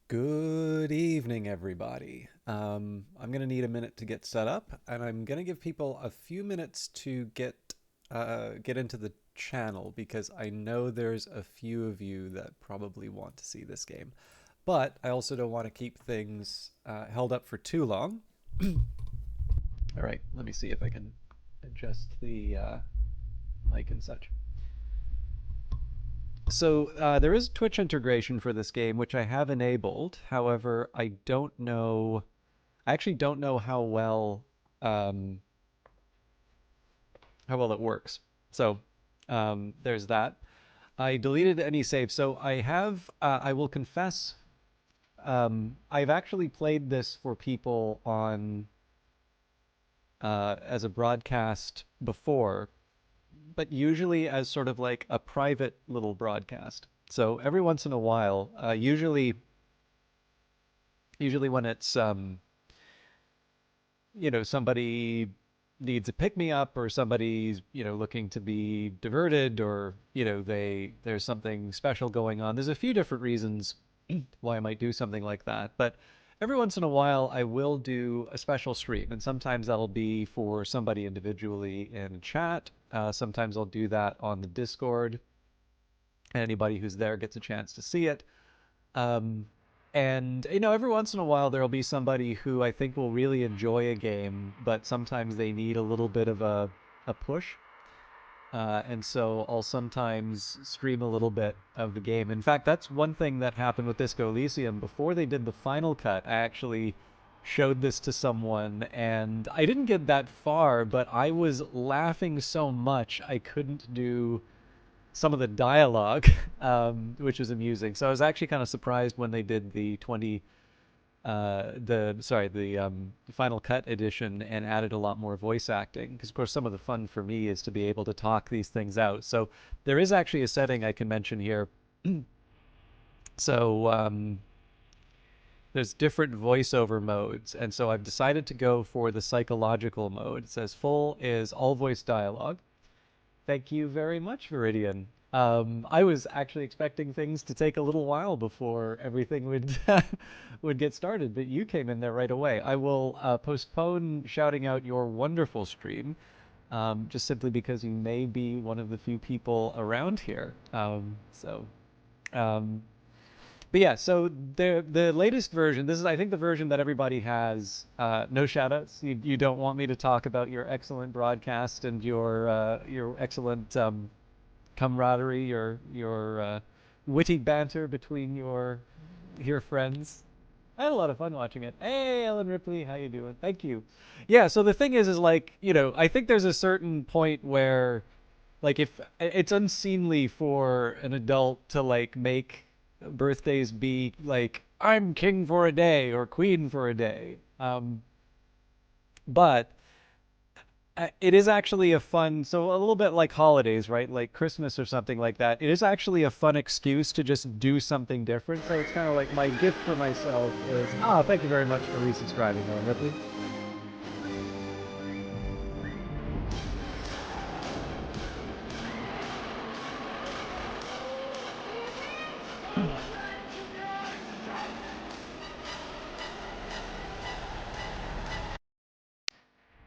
Good evening, everybody. I'm going to need a minute to get set up, and I'm going to give people a few minutes to get into the channel because I know there's a few of you that probably want to see this game. But I also don't want to keep things held up for too long. All right, let me see if I can adjust the mic and such. So there is Twitch integration for this game, which I have enabled. However, I actually don't know um, how well it works. So there's that. I deleted any save. So I will confess, I've actually played this for people on as a broadcast before, but usually as sort of like a private little broadcast. So every once in a while, usually when it's somebody needs a pick me up, or somebody's looking to be diverted, or there's something special going on. There's a few different reasons why I might do something like that, but every once in a while I will do a special stream, and sometimes that'll be for somebody individually in chat. Sometimes I'll do that on the Discord, and anybody who's there gets a chance to see it. um, and every once in a while there'll be somebody who I think will really enjoy a game, but sometimes they need a little bit of a push. And so I'll sometimes stream a little bit of the game. In fact, that's one thing that happened with Disco Elysium. Before they did the final cut, I actually showed this to someone, and I didn't get that far, but I was laughing so much I couldn't do some of the dialogue, which was amusing. So I was actually kind of surprised when they did the Final Cut edition and added a lot more voice acting. Because of course, some of the fun for me is to be able to talk these things out. So there is actually a setting I can mention here. So there's different voiceover modes, and so I've decided to go for the psychological mode. It says full is all voice dialogue. Thank you very much, Viridian. I was actually expecting things to take a little while before everything would would get started, but you came in there right away. I will postpone shouting out your wonderful stream, just simply because you may be one of the few people around here. Um, but yeah, so the latest version. This is, I think, the version that everybody has. No shoutouts. You don't want me to talk about your excellent broadcast and your excellent camaraderie, your witty banter between your friends. I had a lot of fun watching it. Hey, Ellen Ripley, how you doing? Thank you. Yeah. So the thing is like, I think there's a certain point where, like, if it's unseemly for an adult to like make birthdays be like I'm king for a day or queen for a day. But it is actually a fun, so a little bit like holidays, right? Like Christmas or something like that. It is actually a fun excuse to just do something different. So it's kind of like my gift for myself is, thank you very much for resubscribing, Ellen Ripley.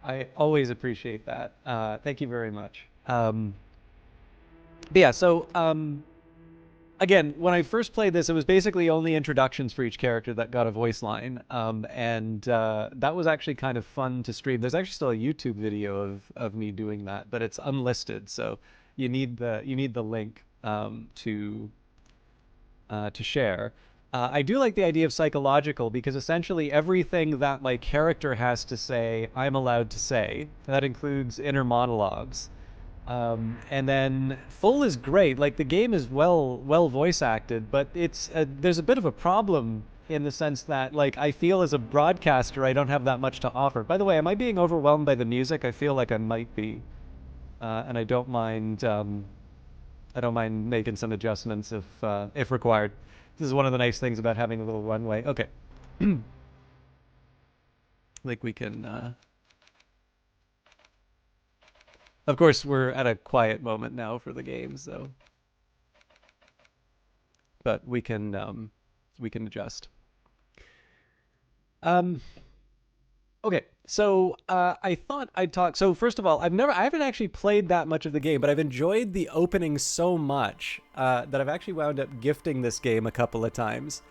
I always appreciate that. Thank you very much. But yeah, so again, when I first played this, it was basically only introductions for each character that got a voice line, and that was actually kind of fun to stream. There's actually still a YouTube video of me doing that, but it's unlisted, so you need the link to share. I do like the idea of psychological because essentially everything that my character has to say, I'm allowed to say. That includes inner monologues. And then full is great. Like the game is well voice acted, but there's a bit of a problem in the sense that like I feel as a broadcaster I don't have that much to offer. By the way, am I being overwhelmed by the music? I feel like I might be, and I don't mind making some adjustments if required. This is one of the nice things about having a little runway. Okay, like we can. Of course, we're at a quiet moment now for the game, but we can adjust. Um, okay, so I thought I'd talk. So first of all, I haven't actually played that much of the game, but I've enjoyed the opening so much that I've actually wound up gifting this game a couple of times.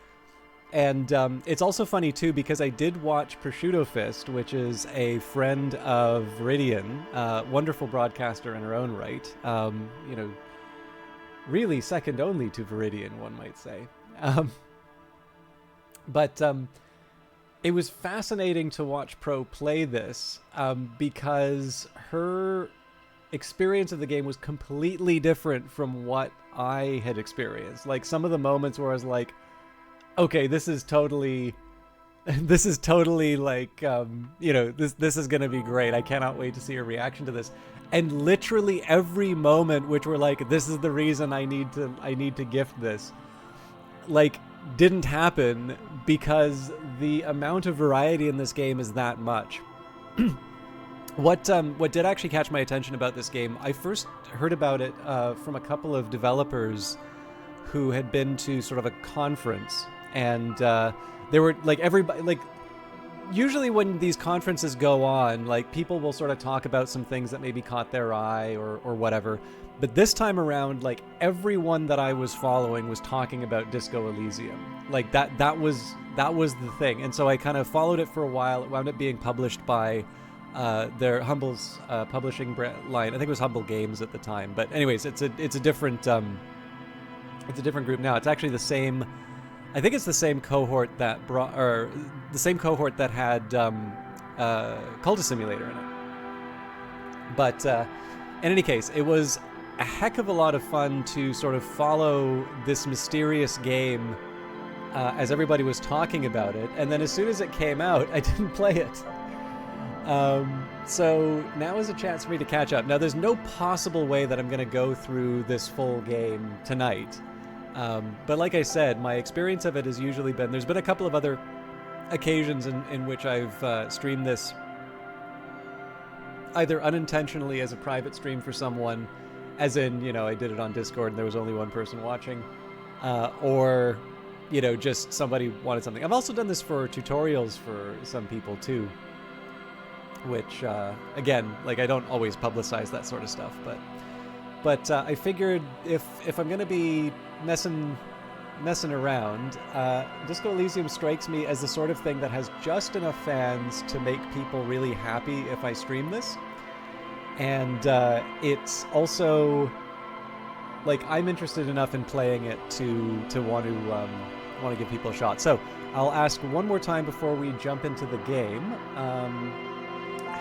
And it's also funny too because I did watch Prosciutto Fist, which is a friend of Viridian, wonderful broadcaster in her own right. Really second only to Viridian, one might say. But it was fascinating to watch Pro play this because her experience of the game was completely different from what I had experienced. Like some of the moments where I was like, okay, this is totally like this is gonna be great. I cannot wait to see her reaction to this. And literally every moment which were like, this is the reason I need to gift this, like, didn't happen because the amount of variety in this game is that much. What did actually catch my attention about this game, I first heard about it from a couple of developers who had been to sort of a conference, and they were like, everybody, like, usually when these conferences go on, like, people will sort of talk about some things that maybe caught their eye or whatever. But this time around, like, everyone that I was following was talking about Disco Elysium. Like, that was the thing. And so I kind of followed it for a while. It wound up being published by their Humble's publishing line. I think it was Humble Games at the time. But anyways, it's a different group now. It's actually the same. I think it's the same cohort that had Cultist Simulator in it. But in any case, it was a heck of a lot of fun to sort of follow this mysterious game as everybody was talking about it. And then as soon as it came out, I didn't play it. So now is a chance for me to catch up. Now, there's no possible way that I'm going to go through this full game tonight. But like I said, my experience of it has usually been, there's been a couple of other occasions in which I've streamed this either unintentionally as a private stream for someone, as in, I did it on Discord and there was only one person watching, or, just somebody wanted something. I've also done this for tutorials for some people too, which, again, like, I don't always publicize that sort of stuff, but I figured if I'm going to be messing around, Disco Elysium strikes me as the sort of thing that has just enough fans to make people really happy if I stream this. And it's also, like, I'm interested enough in playing it to want to give people a shot. So I'll ask one more time before we jump into the game.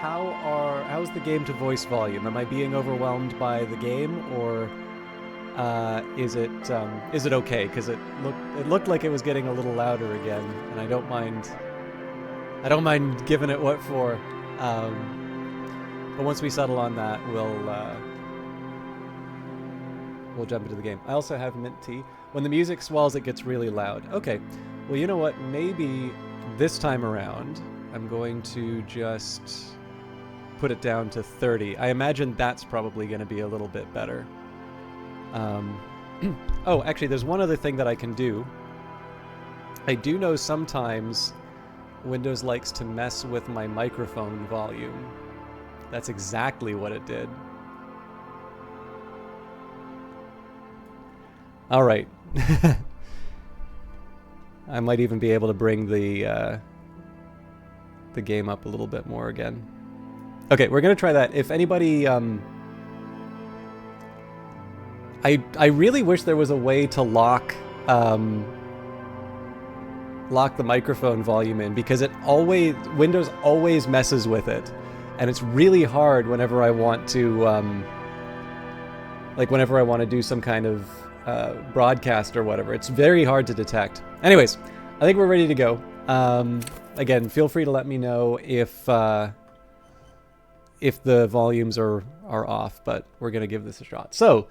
How's the game to voice volume? Am I being overwhelmed by the game, or is it okay? Because it looked like it was getting a little louder again, and I don't mind giving it what for. But once we settle on that, we'll jump into the game. I also have mint tea. When the music swells, it gets really loud. Okay, well, you know what? Maybe this time around, I'm going to just put it down to 30. I imagine that's probably going to be a little bit better. Oh, actually, there's one other thing that I can do. I do know sometimes Windows likes to mess with my microphone volume. That's exactly what it did. All right. I might even be able to bring the game up a little bit more again. Okay, we're gonna try that. If anybody, I really wish there was a way to lock the microphone volume in, because Windows always messes with it, and it's really hard whenever I want to, whenever I want to do some kind of broadcast or whatever. It's very hard to detect. Anyways, I think we're ready to go. Again, feel free to let me know if the volumes are off, but we're going to give this a shot. So,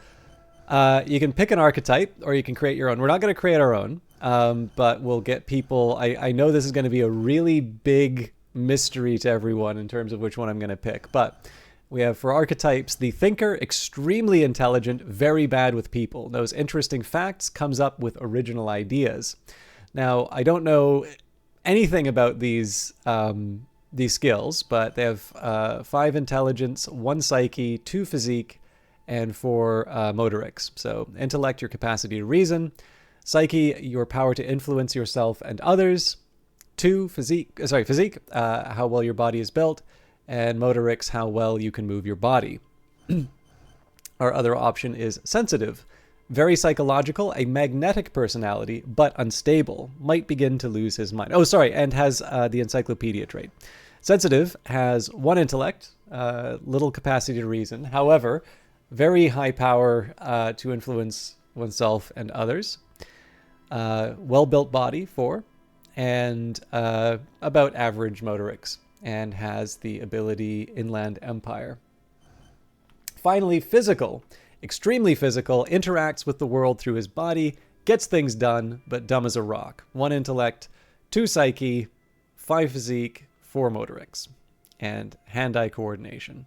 you can pick an archetype, or you can create your own. We're not going to create our own, but we'll get people... I know this is going to be a really big mystery to everyone in terms of which one I'm going to pick, but we have, for archetypes, the thinker, extremely intelligent, very bad with people, knows interesting facts, comes up with original ideas. Now, I don't know anything about these skills, but they have 5 intelligence, 1 psyche, 2 physique, and 4 motorics. So intellect, your capacity to reason; psyche, your power to influence yourself and others; 2 physique, how well your body is built; and motorics, how well you can move your body. Our other option is sensitive. Very psychological, a magnetic personality, but unstable. Might begin to lose his mind. Oh, sorry, and has the encyclopedia trait. Sensitive has 1 intellect, little capacity to reason. However, very high power to influence oneself and others. Well-built body, 4. And about average motorics. And has the ability Inland Empire. Finally, physical. Extremely physical, interacts with the world through his body, gets things done, but dumb as a rock. 1 intellect, 2 psyche, 5 physique, 4 motorics, and hand-eye coordination.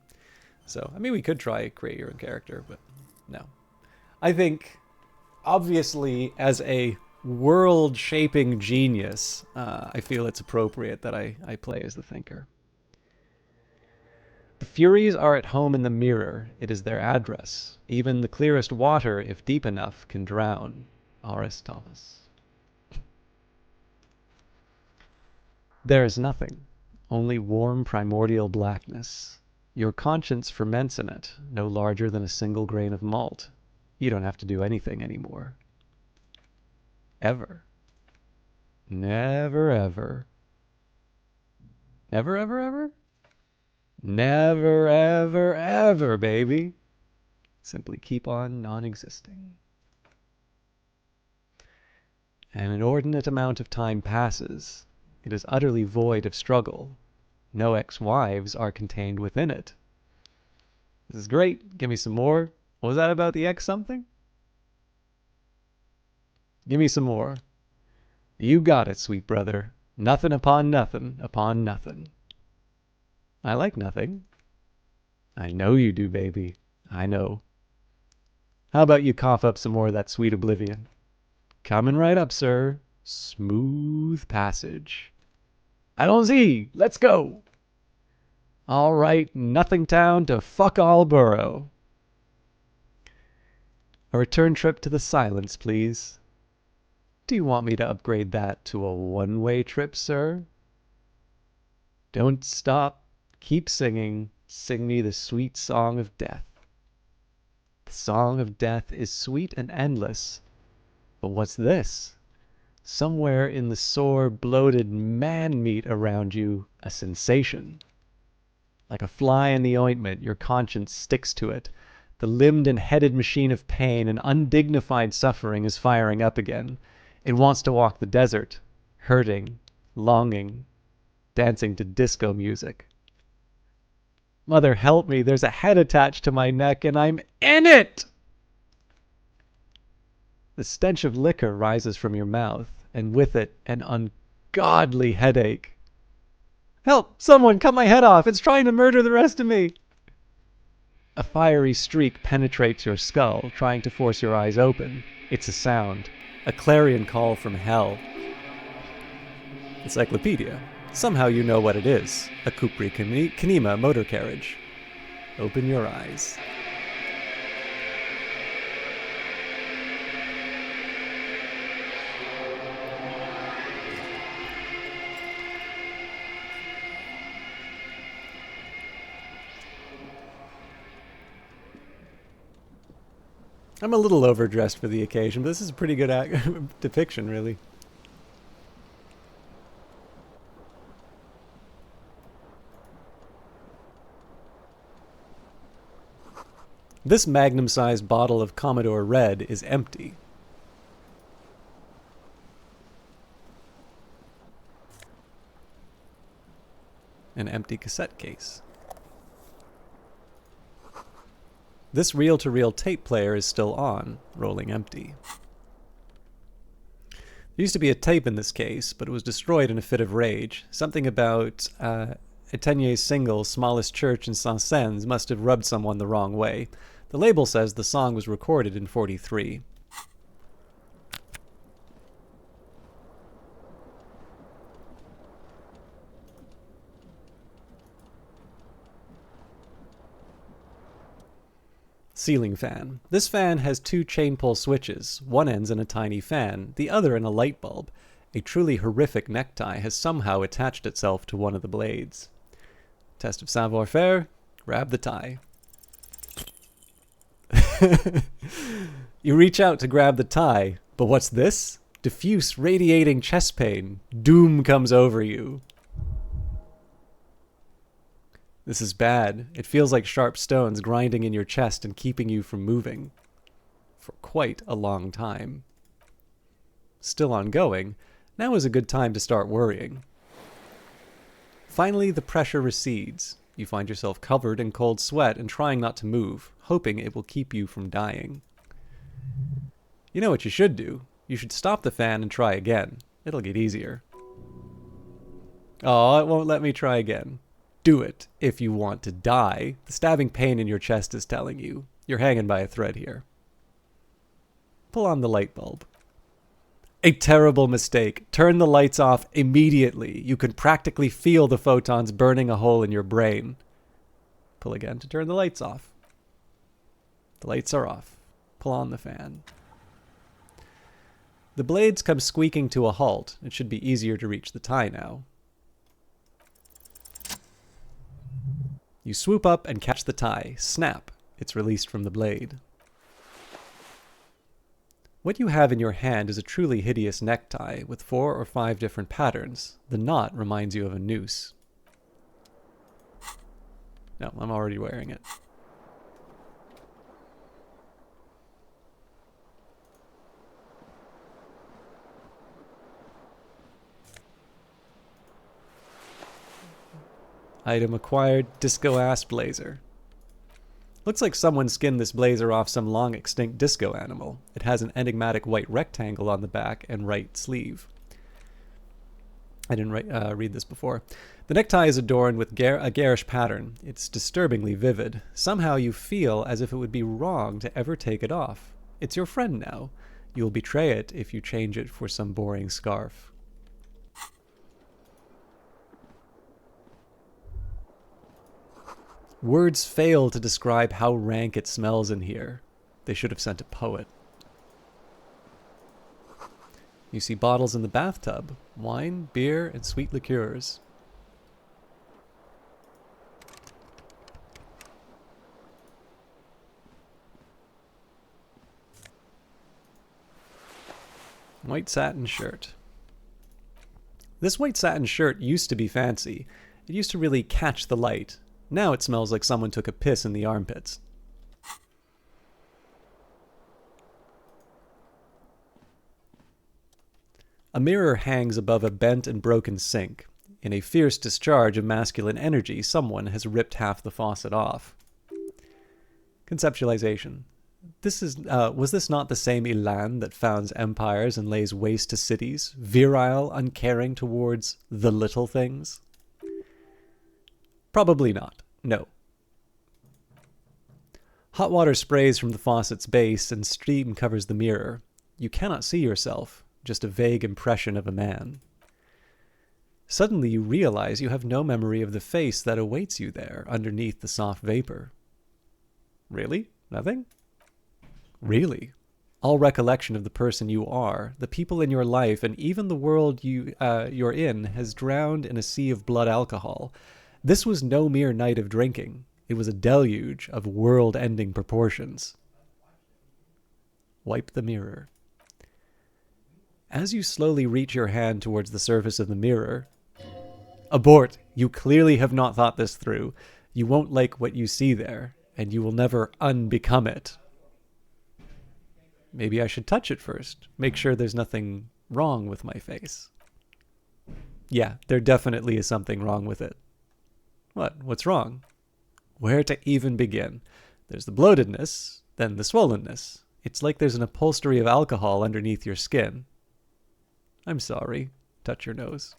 So, I mean, we could try create your own character, but no. I think, obviously, as a world-shaping genius, I feel it's appropriate that I play as the thinker. The Furies are at home in the mirror. It is their address. Even the clearest water, if deep enough, can drown. R.S. Thomas. There is nothing. Only warm primordial blackness. Your conscience ferments in it, no larger than a single grain of malt. You don't have to do anything anymore. Ever. Never, ever. Never, ever, ever? Never, ever, ever, baby. Simply keep on non-existing. An inordinate amount of time passes. It is utterly void of struggle. No ex-wives are contained within it. This is great. Give me some more. What was that about the ex something? Give me some more. You got it, sweet brother. Nothing upon nothing upon nothing. I like nothing. I know you do, baby. I know. How about you cough up some more of that sweet oblivion? Coming right up, sir. Smooth passage. Allons-y, let's go. All right, Nothing Town to fuck all borough. A return trip to the Silence, please. Do you want me to upgrade that to a one-way trip, sir? Don't stop. Keep singing. Sing me the sweet song of death. The song of death is sweet and endless. But what's this? Somewhere in the sore, bloated man-meat around you, a sensation. Like a fly in the ointment, your conscience sticks to it. The limbed and headed machine of pain and undignified suffering is firing up again. It wants to walk the desert, hurting, longing, dancing to disco music. Mother help me, there's a head attached to my neck and I'm in it! The stench of liquor rises from your mouth, and with it an ungodly headache. Help! Someone cut my head off! It's trying to murder the rest of me! A fiery streak penetrates your skull, trying to force your eyes open. It's a sound. A clarion call from hell. Encyclopedia. Somehow you know what it is. A Capri Kanema motor carriage. Open your eyes. I'm a little overdressed for the occasion, but this is a pretty good depiction, really. This magnum-sized bottle of Commodore Red is empty. An empty cassette case. This reel-to-reel tape player is still on, rolling empty. There used to be a tape in this case, but it was destroyed in a fit of rage. Something about Etenier's single, Smallest Church in Saint-Saëns, must have rubbed someone the wrong way. The label says the song was recorded in '43. Ceiling fan. This fan has two chain pull switches. One ends in a tiny fan, the other in a light bulb. A truly horrific necktie has somehow attached itself to one of the blades. Test of savoir-faire. Grab the tie. You reach out to grab the tie, but what's this? Diffuse radiating chest pain. Doom comes over you. This is bad. It feels like sharp stones grinding in your chest and keeping you from moving. For quite a long time. Still ongoing, now is a good time to start worrying. Finally, the pressure recedes. You find yourself covered in cold sweat and trying not to move, hoping it will keep you from dying. You know what you should do? You should stop the fan and try again. It'll get easier. Oh, it won't let me try again. Do it if you want to die. The stabbing pain in your chest is telling you. You're hanging by a thread here. Pull on the light bulb. A terrible mistake. Turn the lights off immediately. You can practically feel the photons burning a hole in your brain. Pull again to turn the lights off. The lights are off. Pull on the fan. The blades come squeaking to a halt. It should be easier to reach the tie now. You swoop up and catch the tie. Snap. It's released from the blade. What you have in your hand is a truly hideous necktie with 4 or 5 different patterns. The knot reminds you of a noose. No, I'm already wearing it. Item acquired, disco-ass blazer. Looks like someone skinned this blazer off some long extinct disco animal. It has an enigmatic white rectangle on the back and right sleeve. I didn't read this before. The necktie is adorned with a garish pattern. It's disturbingly vivid. Somehow you feel as if it would be wrong to ever take it off. It's your friend now. You'll betray it if you change it for some boring scarf. Words fail to describe how rank it smells in here. They should have sent a poet. You see bottles in the bathtub. Wine, beer, and sweet liqueurs. White satin shirt. This white satin shirt used to be fancy. It used to really catch the light. Now it smells like someone took a piss in the armpits. A mirror hangs above a bent and broken sink. In a fierce discharge of masculine energy, someone has ripped half the faucet off. Conceptualization. Was this not the same Elan that founds empires and lays waste to cities, virile, uncaring towards the little things? Probably not. No. Hot water sprays from the faucet's base and steam covers the mirror. You cannot see yourself, just a vague impression of a man. Suddenly you realize you have no memory of the face that awaits you there underneath the soft vapor. Really? Nothing? Really? All recollection of the person you are, the people in your life, and even the world you're in has drowned in a sea of blood alcohol. This was no mere night of drinking. It was a deluge of world-ending proportions. Wipe the mirror. As you slowly reach your hand towards the surface of the mirror... Abort! You clearly have not thought this through. You won't like what you see there, and you will never unbecome it. Maybe I should touch it first. Make sure there's nothing wrong with my face. Yeah, there definitely is something wrong with it. What? What's wrong? Where to even begin? There's the bloatedness, then the swollenness. It's like there's an upholstery of alcohol underneath your skin. I'm sorry. Touch your nose.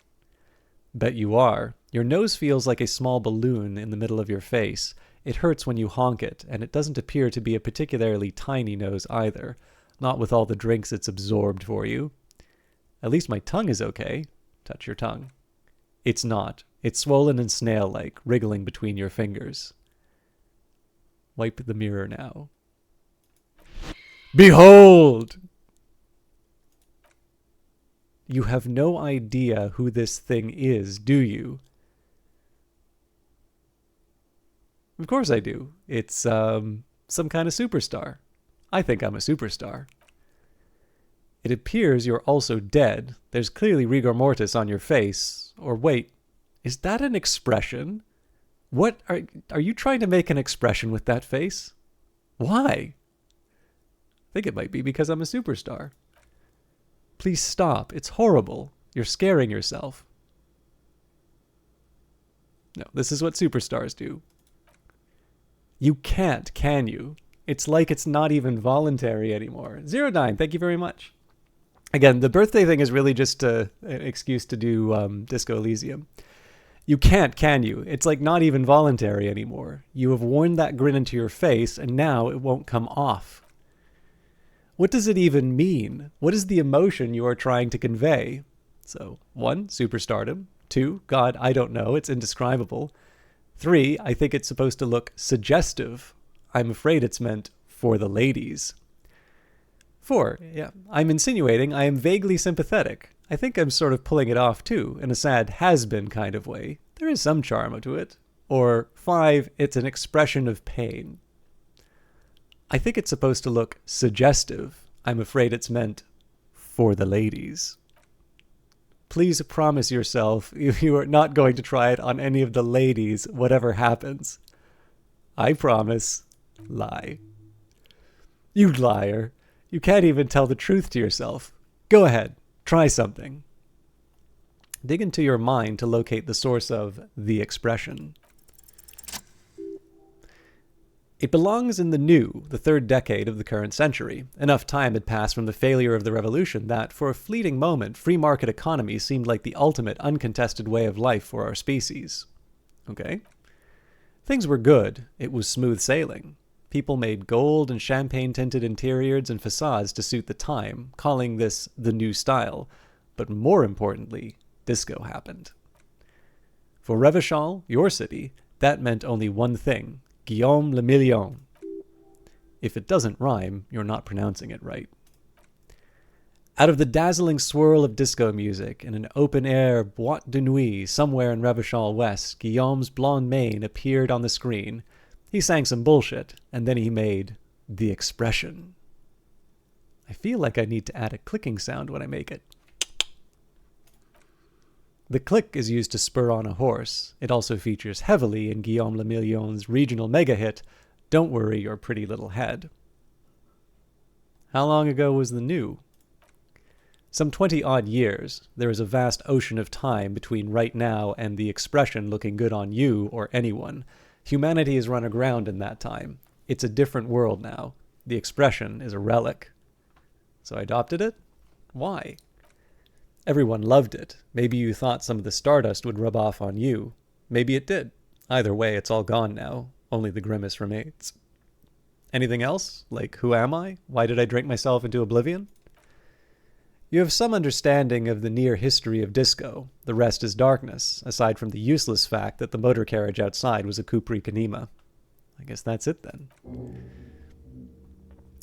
Bet you are. Your nose feels like a small balloon in the middle of your face. It hurts when you honk it, and it doesn't appear to be a particularly tiny nose either. Not with all the drinks it's absorbed for you. At least my tongue is okay. Touch your tongue. It's not. It's swollen and snail-like, wriggling between your fingers. Wipe the mirror now. Behold! You have no idea who this thing is, do you? Of course I do. It's some kind of superstar. I think I'm a superstar. It appears you're also dead. There's clearly rigor mortis on your face. Or wait, is that an expression? What are you trying to make an expression with that face? Why? I think it might be because I'm a superstar. Please stop. It's horrible. You're scaring yourself. No, this is what superstars do. You can't, can you? It's like it's not even voluntary anymore. 09, thank you very much. Again, the birthday thing is really just an excuse to do Disco Elysium. You can't, can you? It's like not even voluntary anymore. You have worn that grin into your face, and now it won't come off. What does it even mean? What is the emotion you are trying to convey? So, 1, superstardom. 2, God, I don't know, it's indescribable. 3, I think it's supposed to look suggestive. I'm afraid it's meant for the ladies. 4, yeah, I'm insinuating I am vaguely sympathetic. I think I'm sort of pulling it off too, in a sad has-been kind of way. There is some charm to it. Or 5, it's an expression of pain. I think it's supposed to look suggestive. I'm afraid it's meant for the ladies. Please promise yourself you are not going to try it on any of the ladies, whatever happens. I promise. Lie. You liar. You can't even tell the truth to yourself. Go ahead. Try something. Dig into your mind to locate the source of the expression. It belongs in the new, the third decade of the current century. Enough time had passed from the failure of the revolution that, for a fleeting moment, free market economy seemed like the ultimate uncontested way of life for our species. Okay? Things were good. It was smooth sailing. People made gold and champagne-tinted interiors and facades to suit the time, calling this the new style. But more importantly, disco happened. For Revachol, your city, that meant only one thing: Guillaume le Million. If it doesn't rhyme, you're not pronouncing it right. Out of the dazzling swirl of disco music in an open-air boîte de nuit somewhere in Revachol West, Guillaume's blonde mane appeared on the screen. He sang some bullshit, and then he made the expression. I feel like I need to add a clicking sound when I make it. The click is used to spur on a horse. It also features heavily in Guillaume le Million's regional mega hit, Don't Worry Your Pretty Little Head. How long ago was the new? Some 20-odd years. There is a vast ocean of time between right now and the expression looking good on you or anyone. Humanity has run aground in that time. It's a different world now. The expression is a relic. So I adopted it? Why? Everyone loved it. Maybe you thought some of the stardust would rub off on you. Maybe it did. Either way, it's all gone now. Only the grimace remains. Anything else? Like, who am I? Why did I drink myself into oblivion? You have some understanding of the near history of disco. The rest is darkness, aside from the useless fact that the motor carriage outside was a Cupri Canima. I guess that's it then.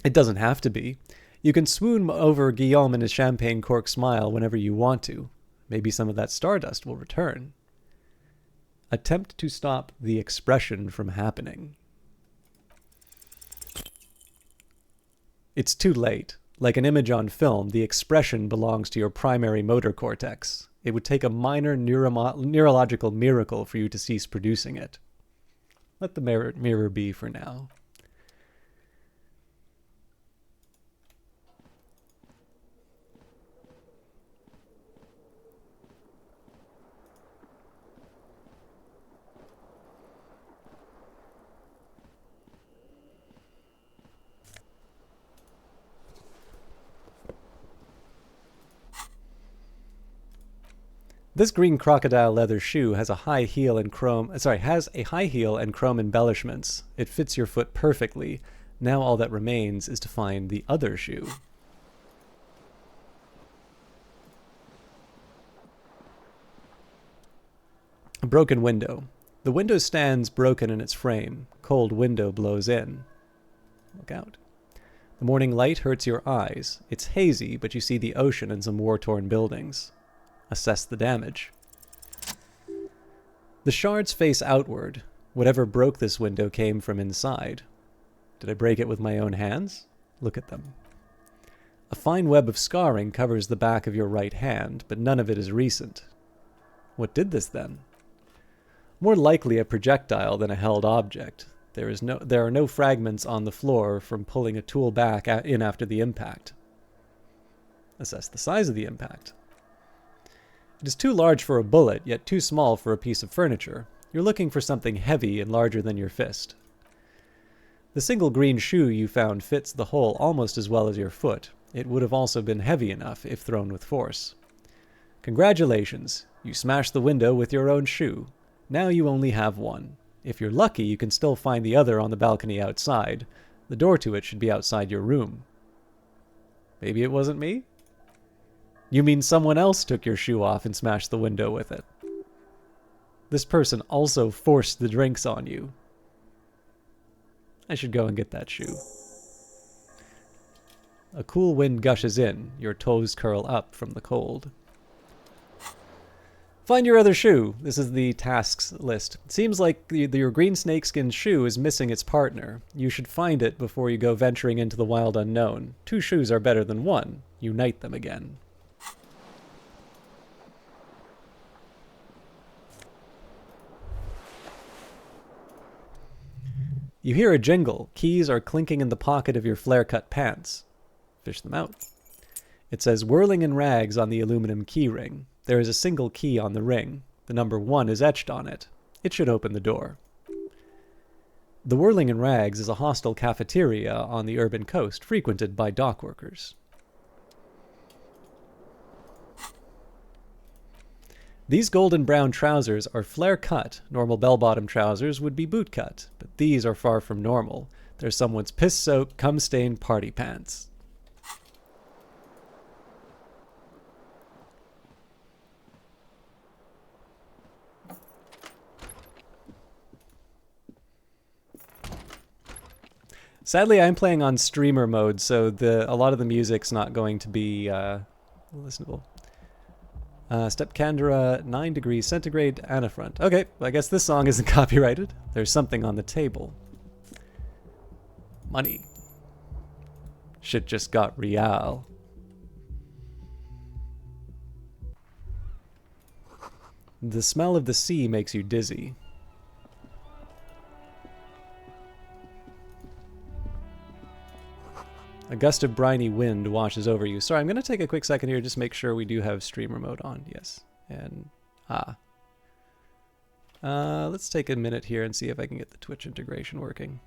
It doesn't have to be. You can swoon over Guillaume and his champagne cork smile whenever you want to. Maybe some of that stardust will return. Attempt to stop the expression from happening. It's too late. Like an image on film, the expression belongs to your primary motor cortex. It would take a minor neurological miracle for you to cease producing it. Let the mirror be for now. This green crocodile leather shoe has a high heel and chrome embellishments. It fits your foot perfectly. Now all that remains is to find the other shoe. A broken window. The window stands broken in its frame. Cold window blows in. Look out. The morning light hurts your eyes. It's hazy, but you see the ocean and some war-torn buildings. Assess the damage. The shards face outward. Whatever broke this window came from inside. Did I break it with my own hands? Look at them. A fine web of scarring covers the back of your right hand, but none of it is recent. What did this then? More likely a projectile than a held object. There are no fragments on the floor from pulling a tool back in after the impact. Assess the size of the impact. It is too large for a bullet, yet too small for a piece of furniture. You're looking for something heavy and larger than your fist. The single green shoe you found fits the hole almost as well as your foot. It would have also been heavy enough if thrown with force. Congratulations, you smashed the window with your own shoe. Now you only have one. If you're lucky, you can still find the other on the balcony outside. The door to it should be outside your room. Maybe it wasn't me? You mean someone else took your shoe off and smashed the window with it? This person also forced the drinks on you. I should go and get that shoe. A cool wind gushes in. Your toes curl up from the cold. Find your other shoe. This is the tasks list. It seems like your green snakeskin shoe is missing its partner. You should find it before you go venturing into the wild unknown. 2 shoes are better than 1. Unite them again. You hear a jingle. Keys are clinking in the pocket of your flare-cut pants. Fish them out. It says whirling in rags on the aluminum key ring. There is a single key on the ring. The number 1 is etched on it. It should open the door. The Whirling in Rags is a hostel cafeteria on the urban coast, frequented by dock workers. These golden brown trousers are flare-cut. Normal bell-bottom trousers would be boot-cut, but these are far from normal. They're someone's piss-soaked, cum-stained party pants. Sadly, I'm playing on streamer mode, so a lot of the music's not going to be listenable. Step Candra, 9 degrees centigrade, Anafront. Okay, I guess this song isn't copyrighted. There's something on the table. Money. Shit just got real. The smell of the sea makes you dizzy. A gust of briny wind washes over you. Sorry, I'm going to take a quick second here just make sure we do have streamer mode on. Yes. And, let's take a minute here and see if I can get the Twitch integration working.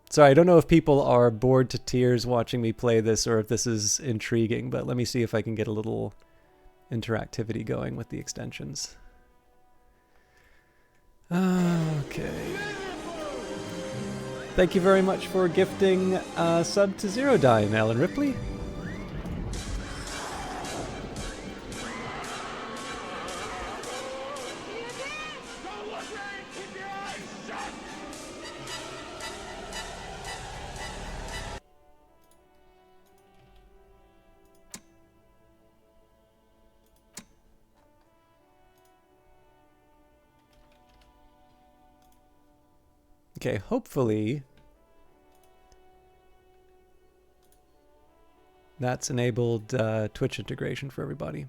Sorry, I don't know if people are bored to tears watching me play this or if this is intriguing, but let me see if I can get a little interactivity going with the extensions. Okay. Thank you very much for gifting sub to Zero Dime, Alan Ripley. Okay, hopefully that's enabled Twitch integration for everybody.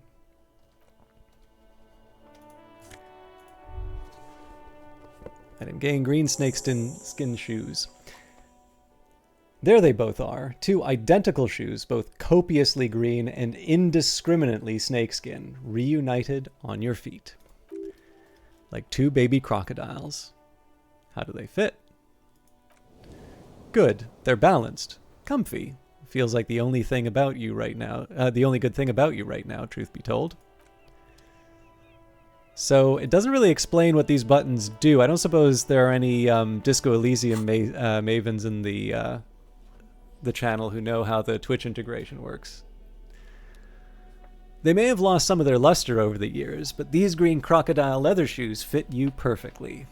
And I'm getting green snakeskin shoes. There they both are. 2 identical shoes, both copiously green and indiscriminately snakeskin, reunited on your feet. Like 2 baby crocodiles. How do they fit? Good. They're balanced. Comfy. Feels like the only thing about you right now. The only good thing about you right now, truth be told. So it doesn't really explain what these buttons do. I don't suppose there are any Disco Elysium mavens in the channel who know how the Twitch integration works. They may have lost some of their luster over the years, but these green crocodile leather shoes fit you perfectly.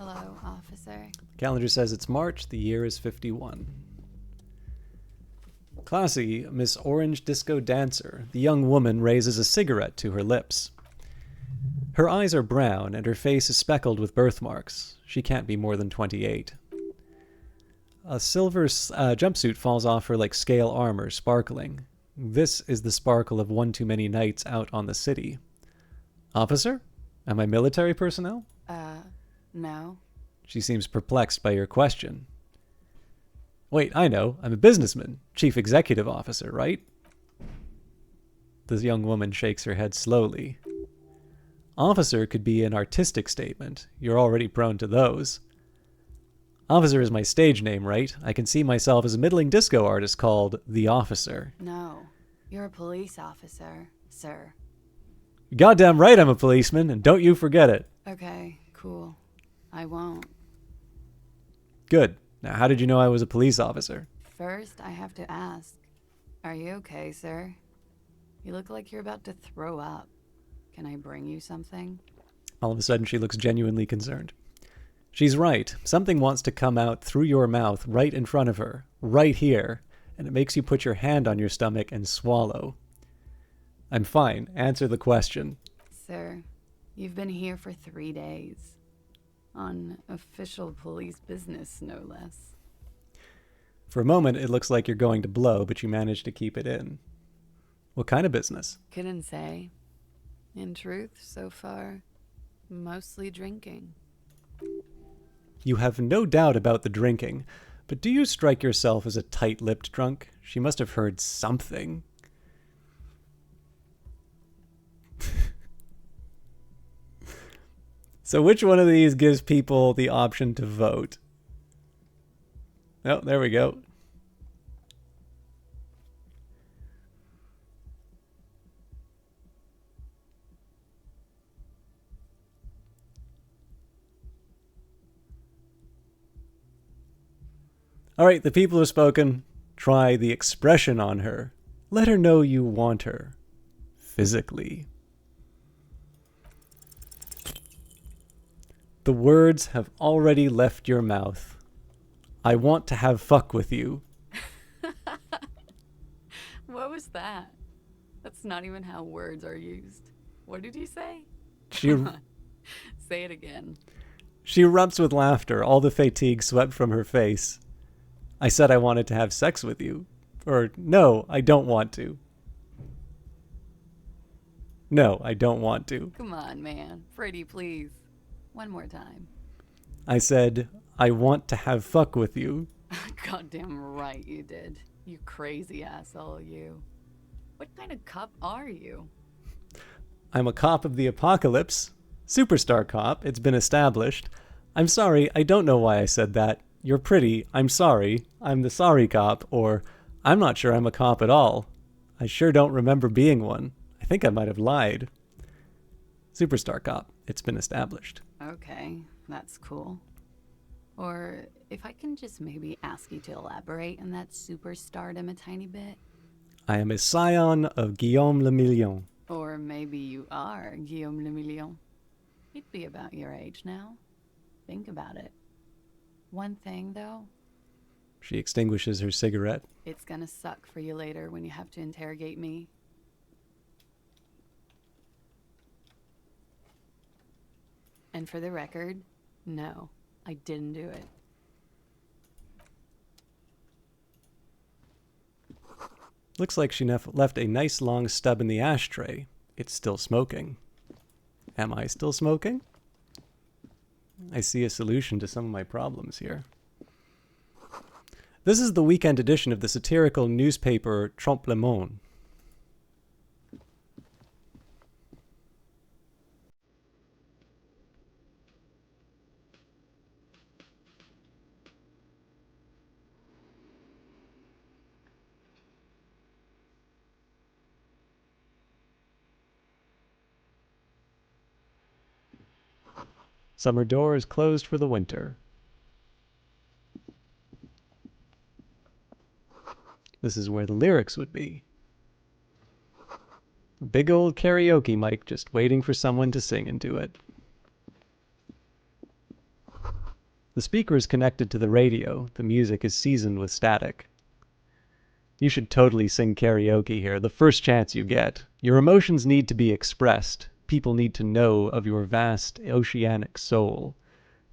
Hello, officer. Calendar says it's March, the year is 51. Classy, Miss Orange Disco Dancer, the young woman raises a cigarette to her lips. Her eyes are brown and her face is speckled with birthmarks. She can't be more than 28. A silver jumpsuit falls off her like scale armor, sparkling. This is the sparkle of one too many nights out on the city. Officer? Am I military personnel? No. She seems perplexed by your question. Wait, I know. I'm a businessman. Chief executive officer, right? The young woman shakes her head slowly. Officer could be an artistic statement. You're already prone to those. Officer is my stage name, right? I can see myself as a middling disco artist called The Officer. No. You're a police officer, sir. Goddamn right I'm a policeman, and don't you forget it. Okay, cool. I won't. Good. Now, how did you know I was a police officer? First, I have to ask. Are you okay, sir? You look like you're about to throw up. Can I bring you something? All of a sudden, she looks genuinely concerned. She's right. Something wants to come out through your mouth right in front of her, right here, and it makes you put your hand on your stomach and swallow. I'm fine. Answer the question. Sir, you've been here for 3 days. On official police business, no less. For a moment, it looks like you're going to blow, but you manage to keep it in. What kind of business? Couldn't say. In truth, so far, mostly drinking. You have no doubt about the drinking, but do you strike yourself as a tight-lipped drunk? She must have heard something. So which one of these gives people the option to vote? Oh, there we go. All right, the people have spoken. Try the expression on her. Let her know you want her. Physically. The words have already left your mouth. I want to have fuck with you. What was that? That's not even how words are used. What did you say? She Say it again. She erupts with laughter, all the fatigue swept from her face. I said I wanted to have sex with you. Or, no, I don't want to. No, I don't want to. Come on, man. Pretty, please. One more time. I said, I want to have fuck with you. Goddamn right you did. You crazy asshole, you. What kind of cop are you? I'm a cop of the apocalypse. Superstar cop, it's been established. I'm sorry, I don't know why I said that. You're pretty, I'm sorry, I'm the sorry cop, or I'm not sure I'm a cop at all. I sure don't remember being one. I think I might have lied. Superstar cop, it's been established. Okay, that's cool. Or if I can just maybe ask you to elaborate on that superstardom a tiny bit. I am a scion of Guillaume le Million. Or maybe you are Guillaume le Million. He'd be about your age now. Think about it. One thing, though, She extinguishes her cigarette. it's gonna suck for you later when you have to interrogate me. And for the record, no, I didn't do it. Looks like she left a nice long stub in the ashtray. It's still smoking. Am I still smoking? I see a solution to some of my problems here. This is the weekend edition of the satirical newspaper Trompe le Monde. Summer door is closed for the winter. This is where the lyrics would be. A big old karaoke mic just waiting for someone to sing into it. The speaker is connected to the radio. The music is seasoned with static. You should totally sing karaoke here, the first chance you get. Your emotions need to be expressed. People need to know of your vast oceanic soul.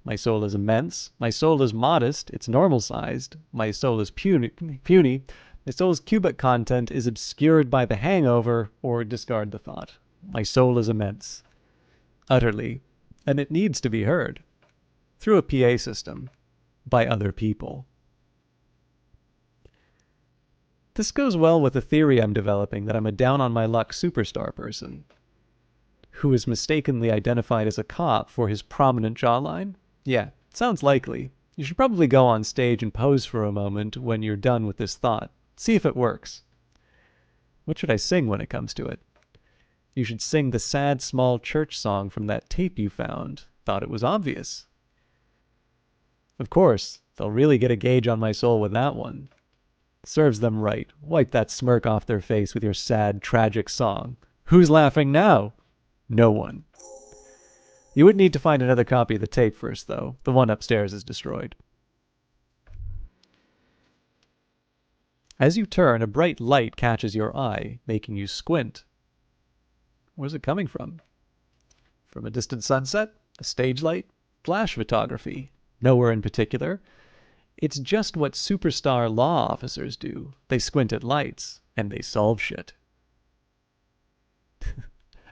My soul is immense. My soul is modest. It's normal-sized. My soul is puny. My soul's cubic content is obscured by the hangover, or discard the thought. My soul is immense. Utterly. And it needs to be heard. Through a PA system. By other people. This goes well with the theory I'm developing that I'm a down-on-my-luck superstar person who is mistakenly identified as a cop for his prominent jawline. Yeah, sounds likely. You should probably go on stage and pose for a moment when you're done with this thought. See if it works. What should I sing when it comes to it? You should sing the sad small church song from that tape you found. Thought it was obvious. Of course, they'll really get a gauge on my soul with that one. Serves them right. Wipe that smirk off their face with your sad, tragic song. Who's laughing now? No one. You would need to find another copy of the tape first, though. The one upstairs is destroyed. As you turn, a bright light catches your eye, making you squint. Where's it coming from? From a distant sunset? A stage light? Flash photography? Nowhere in particular. It's just what superstar law officers do. They squint at lights, and they solve shit.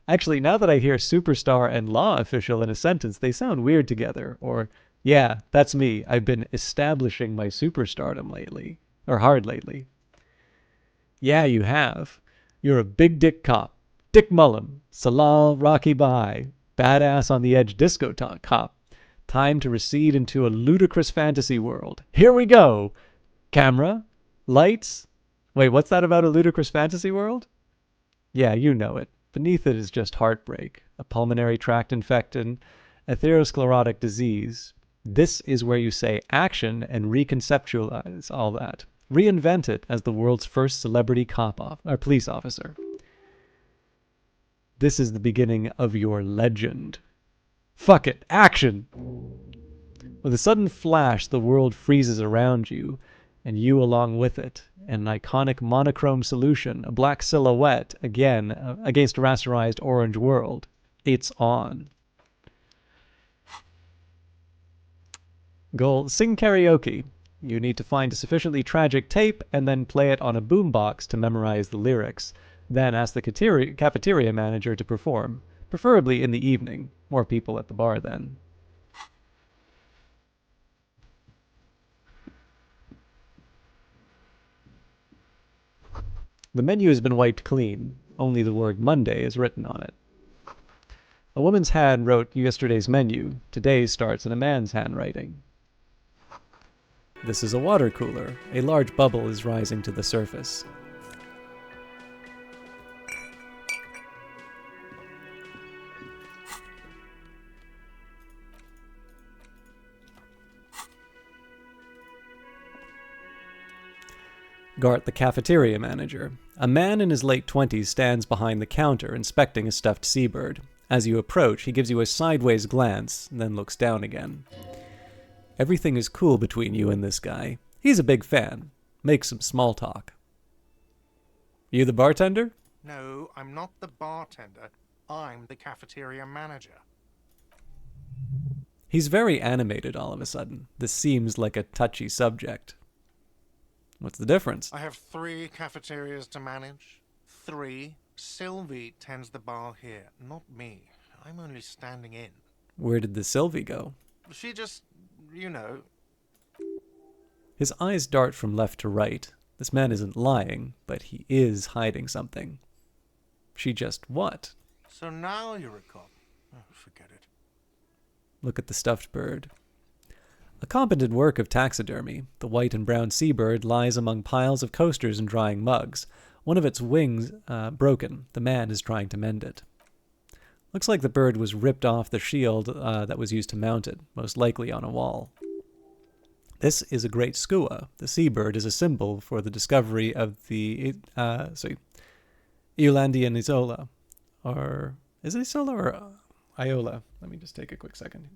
Actually, now that I hear superstar and law official in a sentence, they sound weird together. Or, yeah, that's me. I've been establishing my superstardom lately. Or hard lately. Yeah, you have. You're a big dick cop. Dick Mullen. Salal Rocky Bhai. Badass on the edge disco cop. Time to recede into a ludicrous fantasy world. Here we go! Camera? Lights? Wait, what's that about a ludicrous fantasy world? Yeah, you know it. Beneath it is just heartbreak, a pulmonary tract infection, atherosclerotic disease. This is where you say action and reconceptualize all that. Reinvent it as the world's first celebrity police officer. This is the beginning of your legend. Fuck it, action! With a sudden flash, the world freezes around you, and you along with it. An iconic monochrome solution, a black silhouette, again, against a rasterized orange world. It's on. Goal, sing karaoke. You need to find a sufficiently tragic tape and then play it on a boombox to memorize the lyrics. Then ask the cafeteria manager to perform, preferably in the evening. More people at the bar then. The menu has been wiped clean. Only the word Monday is written on it. A woman's hand wrote yesterday's menu. Today's starts in a man's handwriting. This is a water cooler. A large bubble is rising to the surface. Gart, the cafeteria manager. A man in his late 20s stands behind the counter inspecting a stuffed seabird. As you approach, he gives you a sideways glance, then looks down again. Everything is cool between you and this guy. He's a big fan. Make some small talk. You the bartender? No, I'm not the bartender. I'm the cafeteria manager. He's very animated all of a sudden. This seems like a touchy subject. What's the difference? I have 3 cafeterias to manage. 3. Sylvie tends the bar here, not me. I'm only standing in. Where did the Sylvie go? She just, you know. His eyes dart from left to right. This man isn't lying, but he is hiding something. She just what? So now you're a cop. Oh, forget it. Look at the stuffed bird. A competent work of taxidermy, the white and brown seabird lies among piles of coasters and drying mugs. One of its wings broken. The man is trying to mend it. Looks like the bird was ripped off the shield that was used to mount it, most likely on a wall. This is a great skua. The seabird is a symbol for the discovery of the Eolandian Isola. Or is it Isola or Iola? Let me just take a quick second.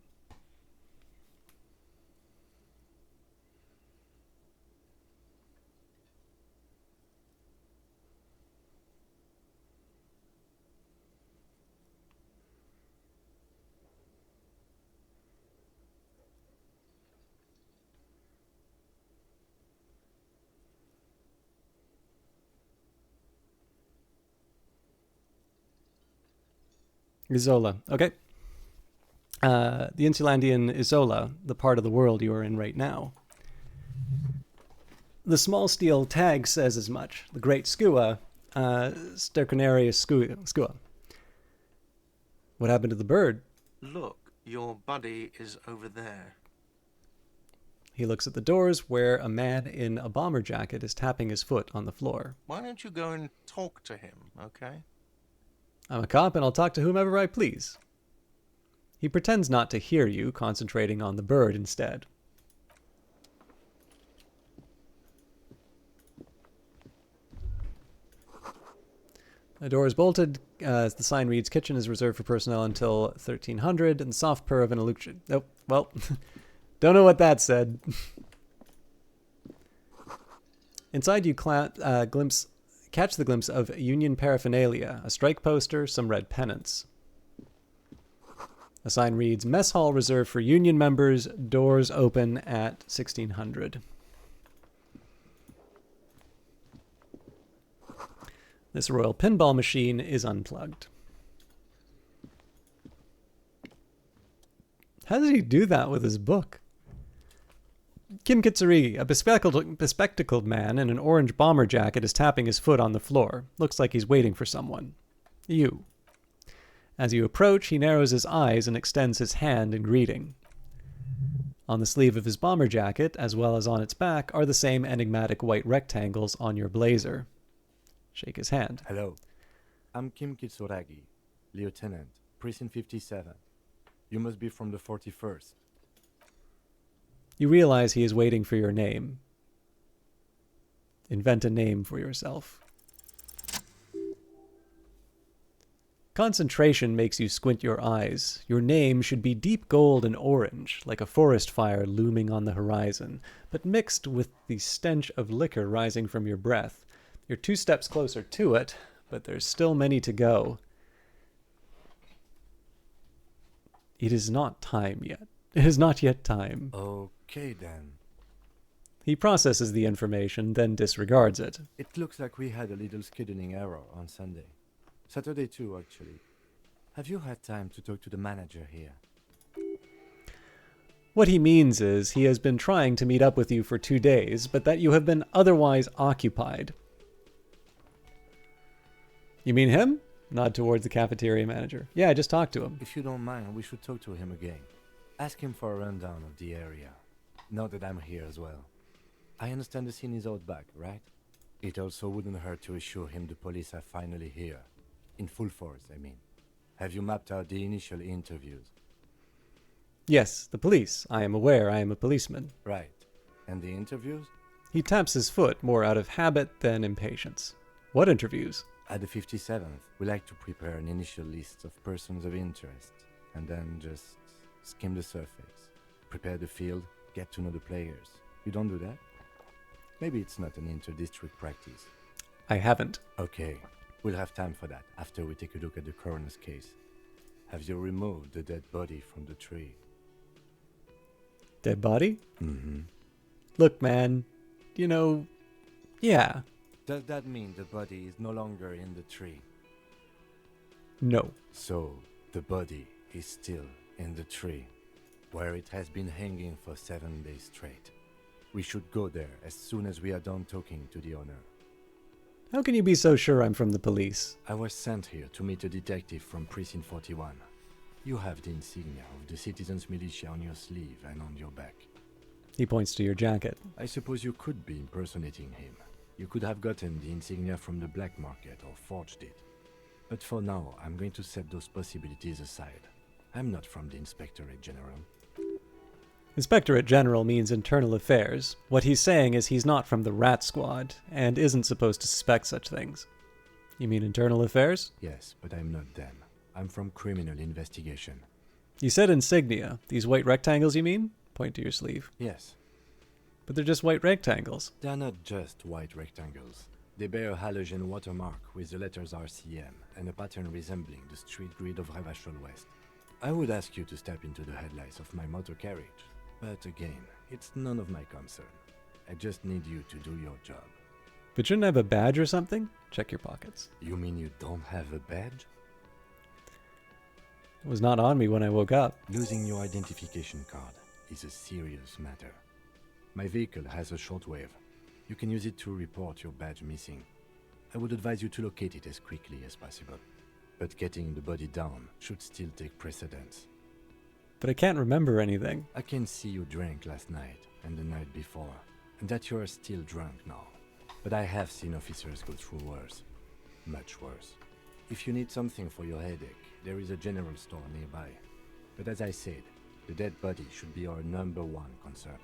Isola. Okay. The Insulandian Isola, the part of the world you are in right now. The small steel tag says as much. The great skua, Sterconarius skua. What happened to the bird? Look, your buddy is over there. He looks at the doors where a man in a bomber jacket is tapping his foot on the floor. Why don't you go and talk to him, okay? I'm a cop and I'll talk to whomever I please. He pretends not to hear you, concentrating on the bird instead. The door is bolted. The sign reads, "Kitchen is reserved for personnel until 1300," and the soft purr of an eluction. Oh, well, don't know what that said. Inside, you catch the glimpse of Union paraphernalia, a strike poster, some red pennants. A sign reads, "Mess hall reserved for Union members, doors open at 1600. This Royal pinball machine is unplugged. How did he do that with his book? Kim Kitsurigi, a bespectacled man in an orange bomber jacket, is tapping his foot on the floor. Looks like he's waiting for someone. You. As you approach, he narrows his eyes and extends his hand in greeting. On the sleeve of his bomber jacket, as well as on its back, are the same enigmatic white rectangles on your blazer. Shake his hand. Hello. I'm Kim Kitsuragi, Lieutenant, Precinct 57. You must be from the 41st. You realize he is waiting for your name. Invent a name for yourself. Concentration makes you squint your eyes. Your name should be deep gold and orange, like a forest fire looming on the horizon, but mixed with the stench of liquor rising from your breath. You're 2 steps closer to it, but there's still many to go. It is not time yet. It is not yet time. Okay then. He processes the information, then disregards it. It looks like we had a little scheduling error on Sunday. Saturday too, actually. Have you had time to talk to the manager here? What he means is he has been trying to meet up with you for 2 days, but that you have been otherwise occupied. You mean him? Nod towards the cafeteria manager. Yeah, I just talked to him. If you don't mind, we should talk to him again. Ask him for a rundown of the area. Now that I'm here as well. I understand the scene is out back, right? It also wouldn't hurt to assure him the police are finally here. In full force, I mean. Have you mapped out the initial interviews? Yes, the police. I am aware I am a policeman. Right. And the interviews? He taps his foot more out of habit than impatience. What interviews? At the 57th, we like to prepare an initial list of persons of interest, and then just skim the surface. Prepare the field, get to know the players. You don't do that? Maybe it's not an inter-district practice. I haven't. Okay, we'll have time for that after we take a look at the coroner's case. Have you removed the dead body from the tree? Dead body? Mm-hmm. Look, man, yeah. Does that mean the body is no longer in the tree? No. So, the body is still in the tree, where it has been hanging for 7 days straight. We should go there as soon as we are done talking to the owner. How can you be so sure I'm from the police? I was sent here to meet a detective from Precinct 41. You have the insignia of the Citizens Militia on your sleeve and on your back. He points to your jacket. I suppose you could be impersonating him. You could have gotten the insignia from the black market or forged it. But for now, I'm going to set those possibilities aside. I'm not from the Inspectorate General. Inspectorate General means internal affairs. What he's saying is he's not from the Rat Squad, and isn't supposed to suspect such things. You mean internal affairs? Yes, but I'm not them. I'm from criminal investigation. You said insignia. These white rectangles, you mean? Point to your sleeve. Yes. But they're just white rectangles. They are not just white rectangles. They bear a halogen watermark with the letters RCM and a pattern resembling the street grid of Ravachol West. I would ask you to step into the headlights of my motor carriage, but again, it's none of my concern. I just need you to do your job. But shouldn't I have a badge or something? Check your pockets. You mean you don't have a badge? It was not on me when I woke up. Losing your identification card is a serious matter. My vehicle has a shortwave. You can use it to report your badge missing. I would advise you to locate it as quickly as possible. But getting the body down should still take precedence. But I can't remember anything. I can see you drank last night and the night before, and that you are still drunk now. But I have seen officers go through worse. Much worse. If you need something for your headache, there is a general store nearby. But as I said, the dead body should be our #1 concern.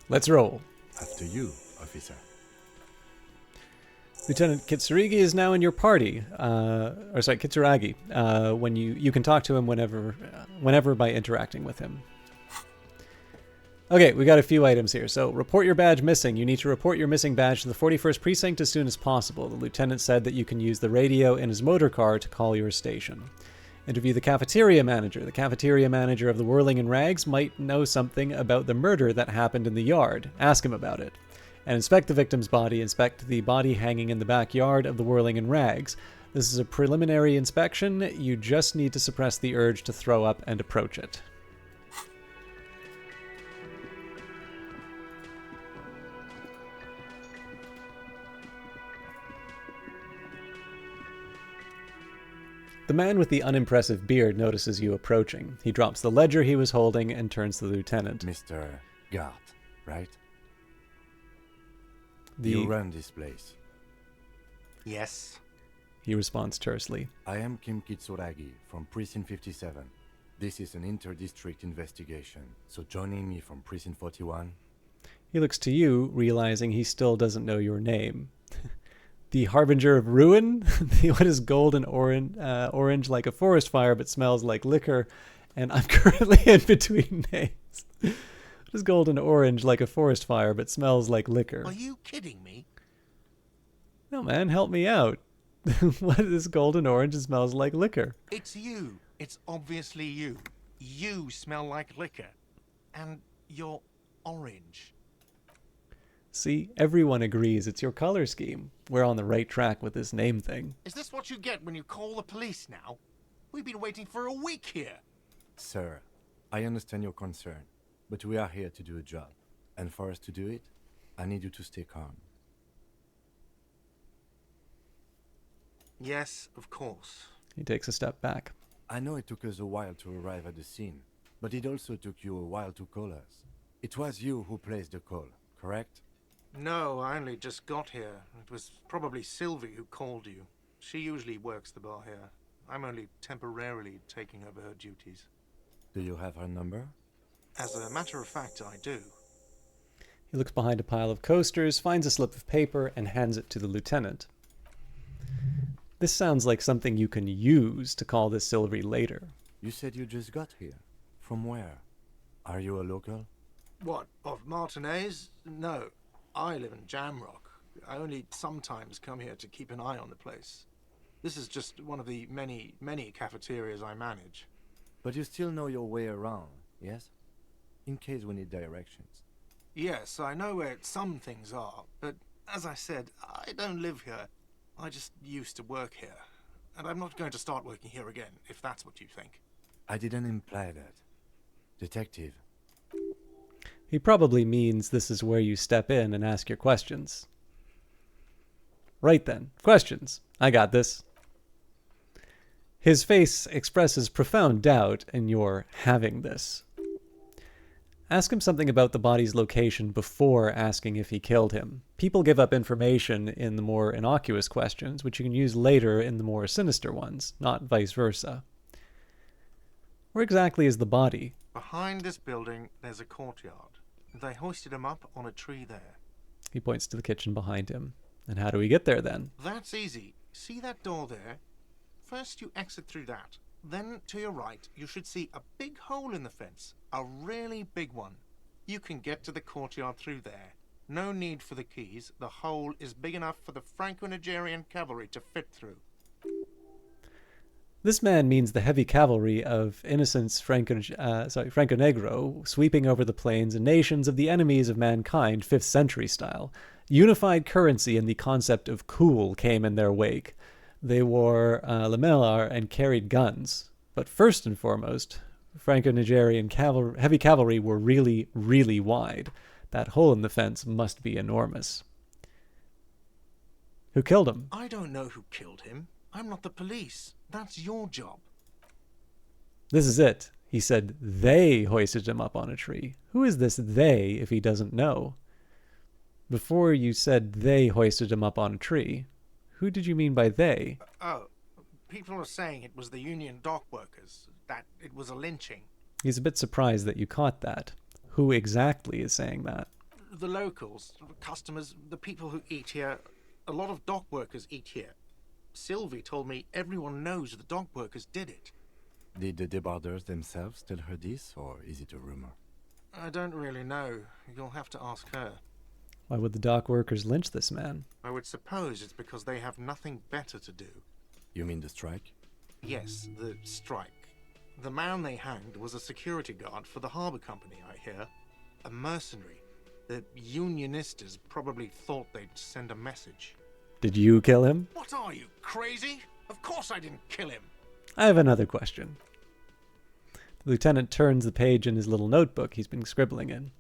Let's roll. After you, officer. Lieutenant Kitsuragi is now in your party. Kitsuragi. When you can talk to him whenever by interacting with him. Okay, we got a few items here. So, report your badge missing. You need to report your missing badge to the 41st Precinct as soon as possible. The lieutenant said that you can use the radio in his motor car to call your station. Interview the cafeteria manager. The cafeteria manager of the Whirling in Rags might know something about the murder that happened in the yard. Ask him about it. And inspect the victim's body. Inspect the body hanging in the backyard of the Whirling in Rags. This is a preliminary inspection. You just need to suppress the urge to throw up and approach it. The man with the unimpressive beard notices you approaching. He drops the ledger he was holding and turns to the lieutenant. Mr. Gart, right? You run this place. Yes. He responds tersely. I am Kim Kitsuragi from Precinct 57. This is an inter-district investigation, so joining me from Precinct 41... He looks to you, realizing he still doesn't know your name. The Harbinger of Ruin? What is gold and orange like a forest fire but smells like liquor? And I'm currently in between names. What is gold and orange like a forest fire but smells like liquor? Are you kidding me? No, man, help me out. What is gold and orange and smells like liquor? It's you. It's obviously you. You smell like liquor. And you're orange. See, everyone agrees it's your color scheme. We're on the right track with this name thing. Is this what you get when you call the police now? We've been waiting for a week here. Sir, I understand your concern, but we are here to do a job. And for us to do it, I need you to stay calm. Yes, of course. He takes a step back. I know it took us a while to arrive at the scene, but it also took you a while to call us. It was you who placed the call, correct? No, I only just got here. It was probably Sylvie who called you. She usually works the bar here. I'm only temporarily taking over her duties. Do you have her number? As a matter of fact, I do. He looks behind a pile of coasters, finds a slip of paper, and hands it to the lieutenant. This sounds like something you can use to call this Sylvie later. You said you just got here. From where? Are you a local? What, of Martinez? No. I live in Jamrock. I only sometimes come here to keep an eye on the place. This is just one of the many, many cafeterias I manage. But you still know your way around, yes? In case we need directions. Yes, I know where some things are, but as I said, I don't live here. I just used to work here. And I'm not going to start working here again, if that's what you think. I didn't imply that. Detective. He probably means this is where you step in and ask your questions. Right then, questions. I got this. His face expresses profound doubt in your having this. Ask him something about the body's location before asking if he killed him. People give up information in the more innocuous questions, which you can use later in the more sinister ones, not vice versa. Where exactly is the body? Behind this building, there's a courtyard. They hoisted him up on a tree there. He points to the kitchen behind him. And how do we get there then? That's easy. See that door there? First you exit through that. Then to your right, you should see a big hole in the fence. A really big one. You can get to the courtyard through there. No need for the keys. The hole is big enough for the Franco-Nigerian cavalry to fit through. This man means the heavy cavalry of innocence Franco Negro, sweeping over the plains and nations of the enemies of mankind, 5th century style. Unified currency and the concept of cool came in their wake. They wore lamellar and carried guns. But first and foremost, Franco-Nigerian heavy cavalry were really, really wide. That hole in the fence must be enormous. Who killed him? I don't know who killed him. I'm not the police. That's your job. This is it. He said they hoisted him up on a tree. Who is this they if he doesn't know? Before you said they hoisted him up on a tree, who did you mean by they? Oh, people are saying it was the union dock workers, that it was a lynching. He's a bit surprised that you caught that. Who exactly is saying that? The locals, customers, the people who eat here, a lot of dock workers eat here. Sylvie told me everyone knows the dock workers did it. Did the debarders themselves tell her this, or is it a rumor? I don't really know. You'll have to ask her. Why would the dock workers lynch this man? I would suppose it's because they have nothing better to do. You mean the strike? Yes, the strike. The man they hanged was a security guard for the harbour company, I hear. A mercenary. The unionistas probably thought they'd send a message. Did you kill him? What are you, crazy? Of course I didn't kill him. I have another question. The lieutenant turns the page in his little notebook he's been scribbling in.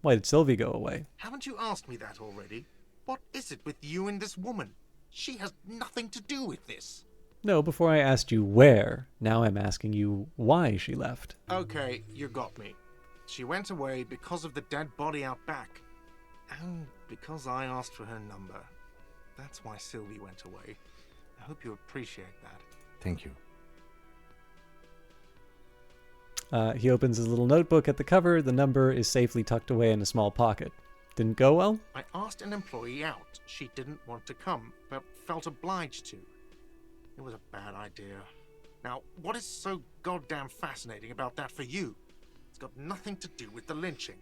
Why did Sylvie go away? Haven't you asked me that already? What is it with you and this woman? She has nothing to do with this. No, before I asked you where, now I'm asking you why she left. Okay, you got me. She went away because of the dead body out back. And because I asked for her number. That's why Sylvie went away. I hope you appreciate that. Thank you. He opens his little notebook at the cover. The number is safely tucked away in a small pocket. Didn't go well? I asked an employee out. She didn't want to come, but felt obliged to. It was a bad idea. Now, what is so goddamn fascinating about that for you? It's got nothing to do with the lynching.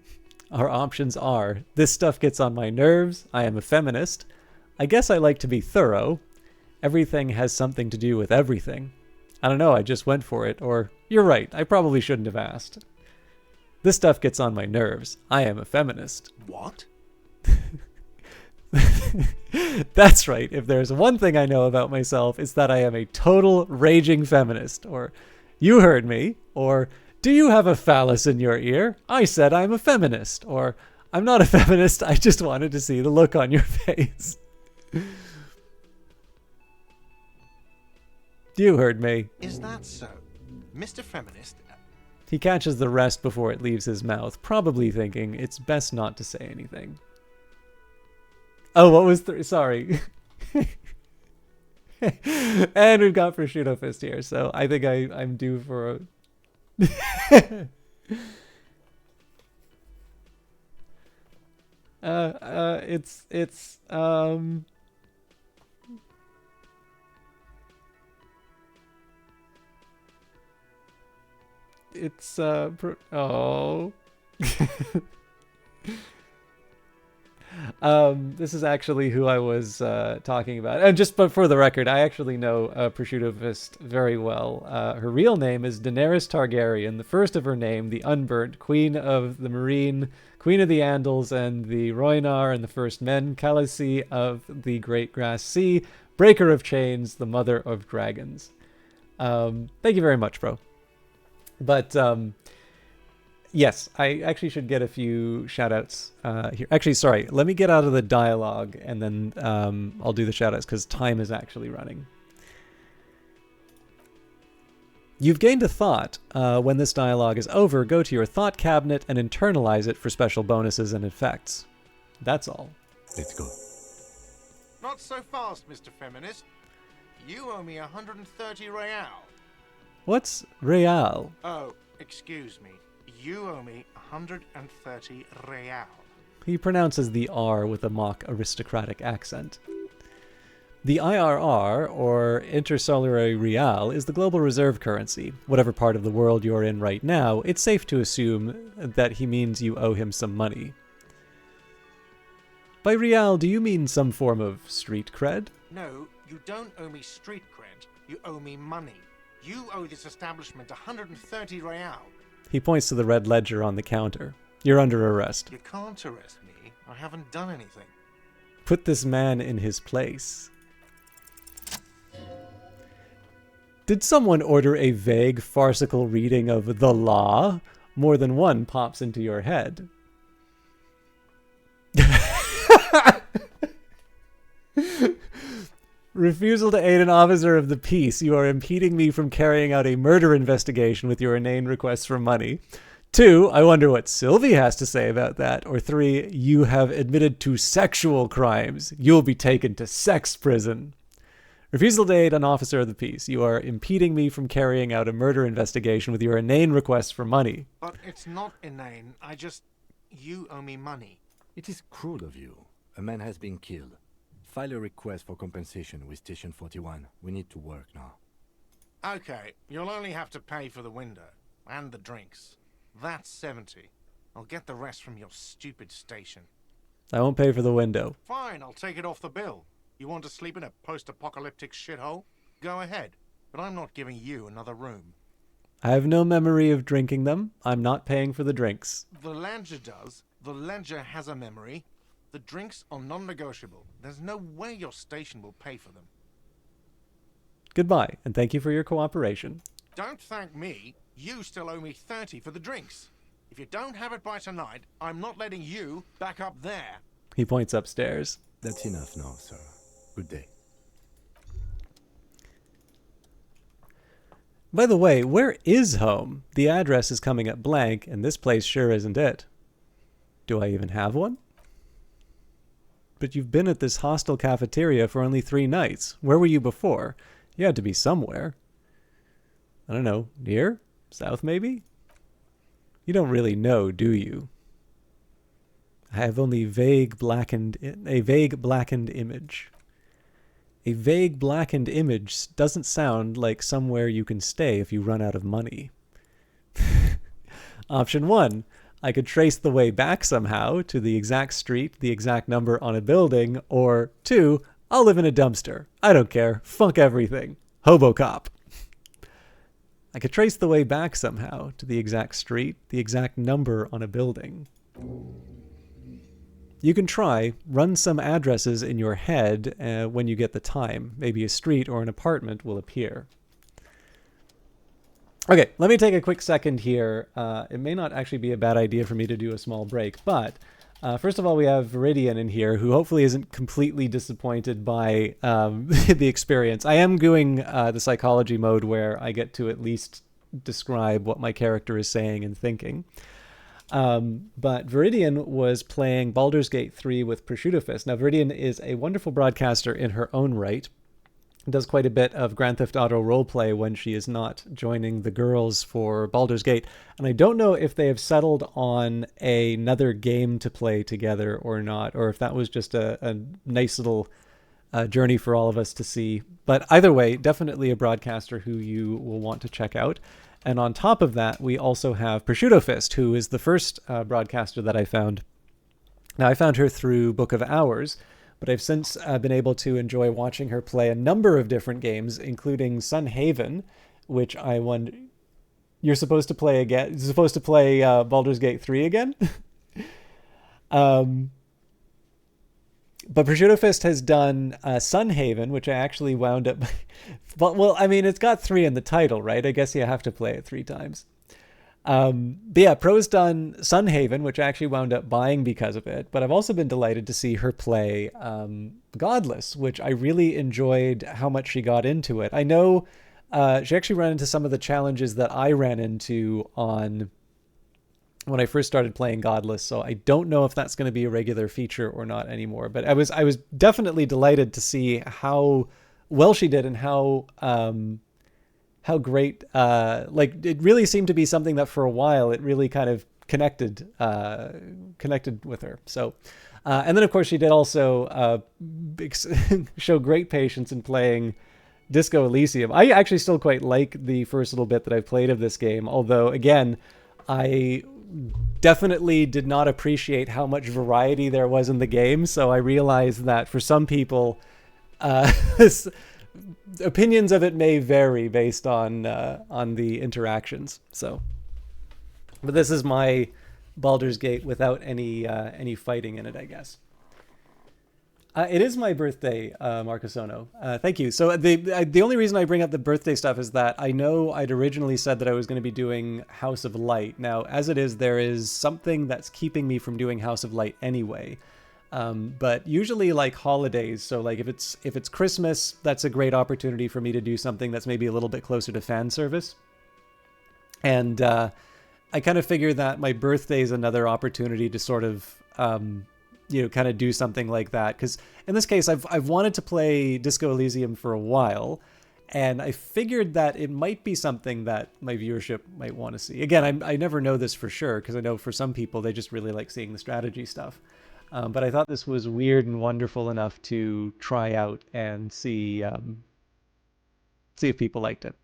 Our options are, this stuff gets on my nerves, I am a feminist, I guess I like to be thorough, everything has something to do with everything. I don't know, I just went for it, or, you're right, I probably shouldn't have asked. This stuff gets on my nerves, I am a feminist. What? That's right, if there's one thing I know about myself, it's that I am a total raging feminist, or, you heard me, or, do you have a phallus in your ear? I said I'm a feminist, or, I'm not a feminist, I just wanted to see the look on your face. You heard me. Is that so? Mr. Feminist? He catches the rest before it leaves his mouth, probably thinking it's best not to say anything. Oh, what was sorry. And we've got Prosciutto Fist here, so I think I'm due for a... oh. This is actually who I was talking about. And but for the record, I actually know Prosciutto Fist very well. Her real name is Daenerys Targaryen, the first of her name, the Unburnt, Queen of the Marine, Queen of the Andals and the Rhoynar and the First Men, Khaleesi of the Great Grass Sea, Breaker of Chains, the Mother of Dragons. Thank you very much, bro. But yes, I actually should get a few shout-outs here. Actually, sorry, let me get out of the dialogue and then I'll do the shout-outs because time is actually running. You've gained a thought. When this dialogue is over, go to your thought cabinet and internalize it for special bonuses and effects. That's all. Let's go. Not so fast, Mr. Feminist. You owe me 130 real. What's real? Oh, excuse me. You owe me 130 real. He pronounces the R with a mock aristocratic accent. The IRR, or Intersolary Real, is the global reserve currency. Whatever part of the world you're in right now, it's safe to assume that he means you owe him some money. By real, do you mean some form of street cred? No, you don't owe me street cred. You owe me money. You owe this establishment 130 real. He points to the red ledger on the counter. You're under arrest. You can't arrest me. I haven't done anything. Put this man in his place. Did someone order a vague, farcical reading of the law? More than one pops into your head. Refusal to aid an officer of the peace. You are impeding me from carrying out a murder investigation with your inane requests for money. 2, I wonder what Sylvie has to say about that. Or 3, you have admitted to sexual crimes. You will be taken to sex prison. Refusal to aid an officer of the peace. You are impeding me from carrying out a murder investigation with your inane requests for money. But it's not inane. You owe me money. It is cruel of you. A man has been killed. File a request for compensation with Station 41. We need to work now. Okay, you'll only have to pay for the window and the drinks. That's 70. I'll get the rest from your stupid station. I won't pay for the window. Fine, I'll take it off the bill. You want to sleep in a post-apocalyptic shithole? Go ahead, but I'm not giving you another room. I have no memory of drinking them. I'm not paying for the drinks. The Ledger does. The Ledger has a memory. The drinks are non-negotiable. There's no way your station will pay for them. Goodbye, and thank you for your cooperation. Don't thank me. You still owe me 30 for the drinks. If you don't have it by tonight, I'm not letting you back up there. He points upstairs. That's enough now, sir. Good day. By the way, where is home? The address is coming up blank, and this place sure isn't it. Do I even have one? But you've been at this hostel cafeteria for only 3 nights. Where were you before? You had to be somewhere. I don't know, near? South, maybe? You don't really know, do you? I have only a vague blackened image. A vague blackened image doesn't sound like somewhere you can stay if you run out of money. Option 1. I could trace the way back somehow to the exact street, the exact number on a building. Or 2. I'll live in a dumpster. I don't care. Fuck everything. Hobocop. I could trace the way back somehow to the exact street, the exact number on a building. You can try, run some addresses in your head when you get the time. Maybe a street or an apartment will appear. Okay, let me take a quick second here. It may not actually be a bad idea for me to do a small break, but first of all, we have Viridian in here, who hopefully isn't completely disappointed by the experience. I am doing the psychology mode where I get to at least describe what my character is saying and thinking. But Viridian was playing Baldur's Gate 3 with Prosciutto Fist. Now, Viridian is a wonderful broadcaster in her own right. Does quite a bit of Grand Theft Auto roleplay when she is not joining the girls for Baldur's Gate. And I don't know if they have settled on another game to play together or not, or if that was just a nice little journey for all of us to see. But either way, definitely a broadcaster who you will want to check out. And on top of that, we also have Prosciutto Fist, who is the first broadcaster that I found. Now, I found her through Book of Hours, but I've since been able to enjoy watching her play a number of different games, including Sun Haven, which I wonder... You're supposed to play again? You're supposed to play Baldur's Gate 3 again? But Prosciutto Fist has done Sun Haven, which I actually wound up... well, I mean, it's got 3 in the title, right? I guess you have to play it 3 times. But yeah, Pro's done Sun Haven, which I actually wound up buying because of it. But I've also been delighted to see her play Godless, which I really enjoyed how much she got into it. I know she actually ran into some of the challenges that I ran into on when I first started playing Godless, so I don't know if that's going to be a regular feature or not anymore. But I was definitely delighted to see how well she did and how great, like it really seemed to be something that for a while it really kind of connected with her. So, and then of course she did also show great patience in playing Disco Elysium. I actually still quite like the first little bit that I've played of this game, although again, I definitely did not appreciate how much variety there was in the game. So I realized that for some people, opinions of it may vary based on the interactions. So, but this is my Baldur's Gate without any fighting in it, I guess. It is my birthday, Marcus Ono. Thank you. So the only reason I bring up the birthday stuff is that I know I'd originally said that I was going to be doing House of Light. Now, as it is, there is something that's keeping me from doing House of Light anyway. But usually, like holidays, so like if it's Christmas, that's a great opportunity for me to do something that's maybe a little bit closer to fan service. And I kind of figure that my birthday is another opportunity to sort of, kind of do something like that. Because in this case, I've wanted to play Disco Elysium for a while, and I figured that it might be something that my viewership might want to see. Again, I never know this for sure because I know for some people they just really like seeing the strategy stuff. But I thought this was weird and wonderful enough to try out and see if people liked it.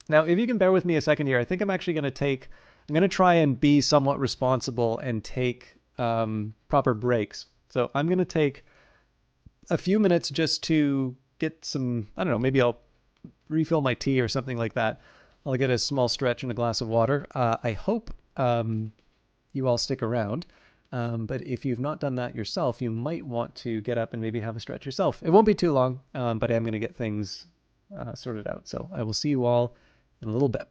Now, if you can bear with me a second here, I think I'm going to try and be somewhat responsible and take proper breaks. So I'm going to take a few minutes just to get some, I don't know, maybe I'll refill my tea or something like that. I'll get a small stretch and a glass of water. I hope you all stick around. But if you've not done that yourself, you might want to get up and maybe have a stretch yourself. It won't be too long, but I am going to get things sorted out. So I will see you all in a little bit.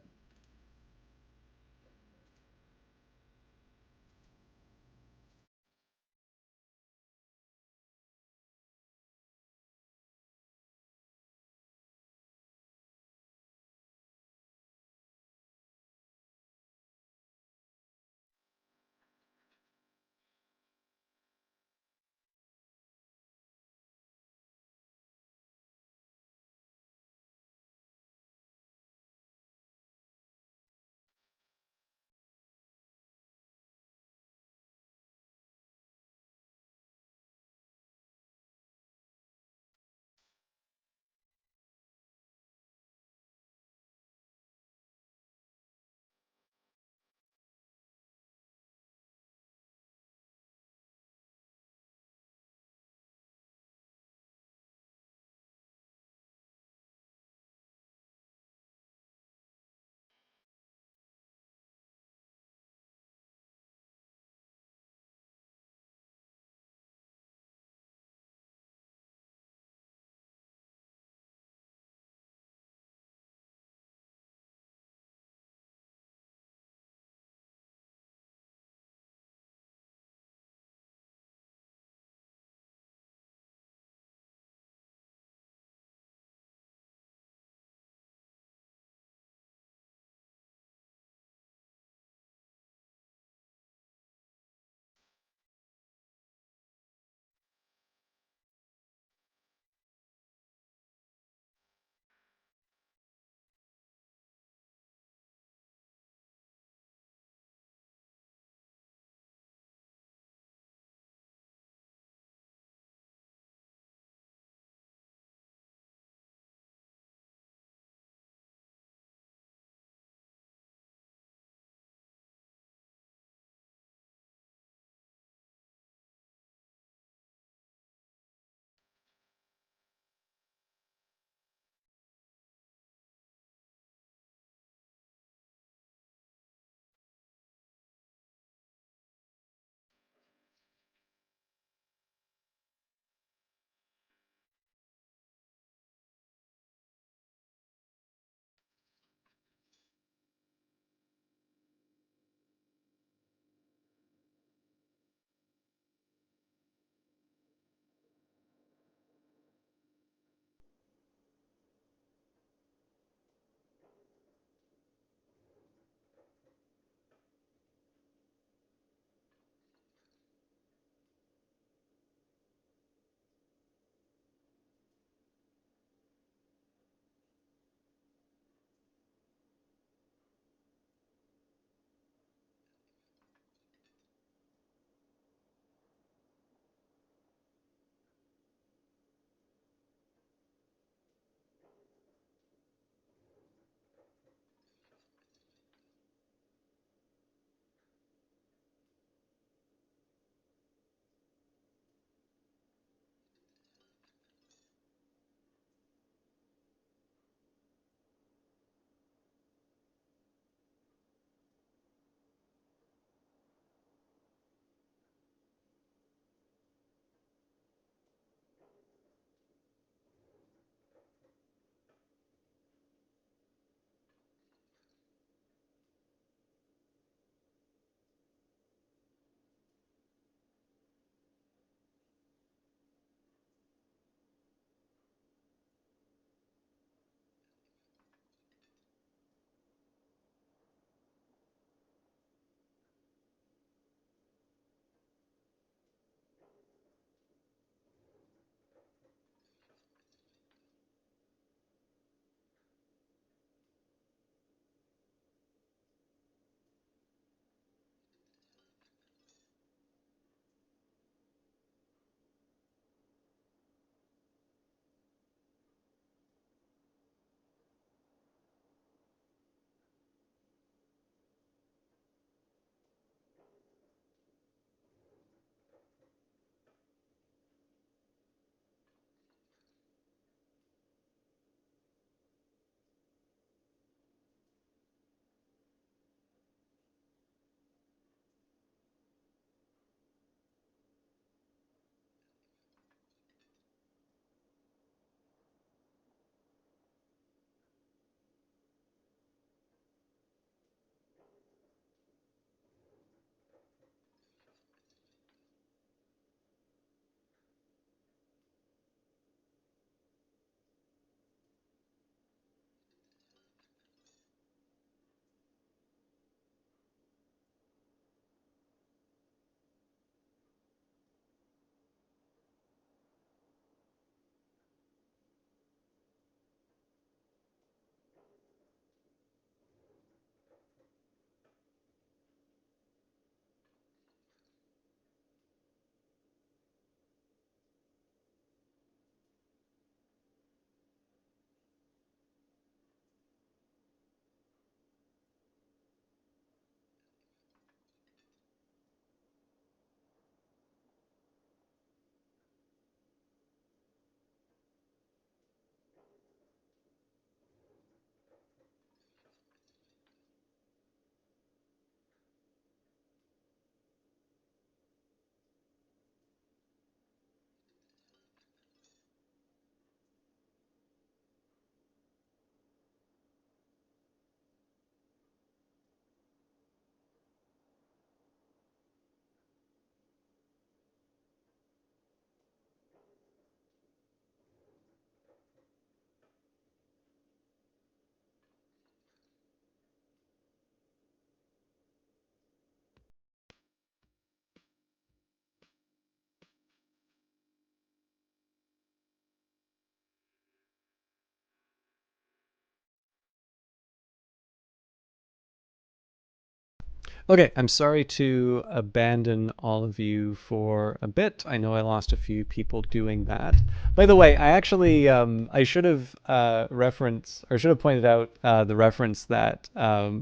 Okay, I'm sorry to abandon all of you for a bit. I know I lost a few people doing that. By the way, I actually I should have should have pointed out the reference that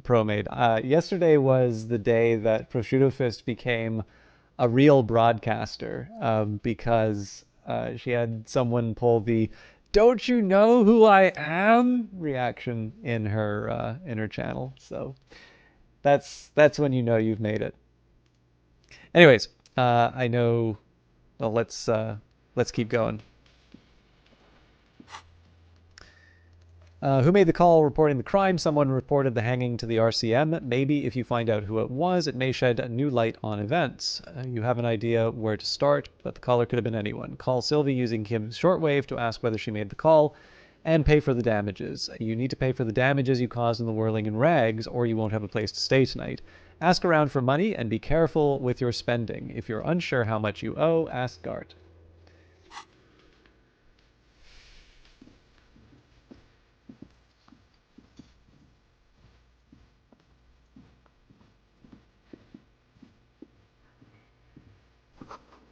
Pro made. Yesterday was the day that Prosciutto Fist became a real broadcaster because she had someone pull the "Don't you know who I am?" reaction in her channel. So that's when you know you've made it. Anyways, I know. Well, let's keep going. Who made the call reporting the crime? Someone reported the hanging to the RCM. Maybe if you find out who it was, it may shed a new light on events. You have an idea where to start, but the caller could have been anyone. Call Sylvie using Kim's shortwave to ask whether she made the call, and pay for the damages. You need to pay for the damages you caused in the whirling in rags, or you won't have a place to stay tonight. Ask around for money, and be careful with your spending. If you're unsure how much you owe, ask Gart.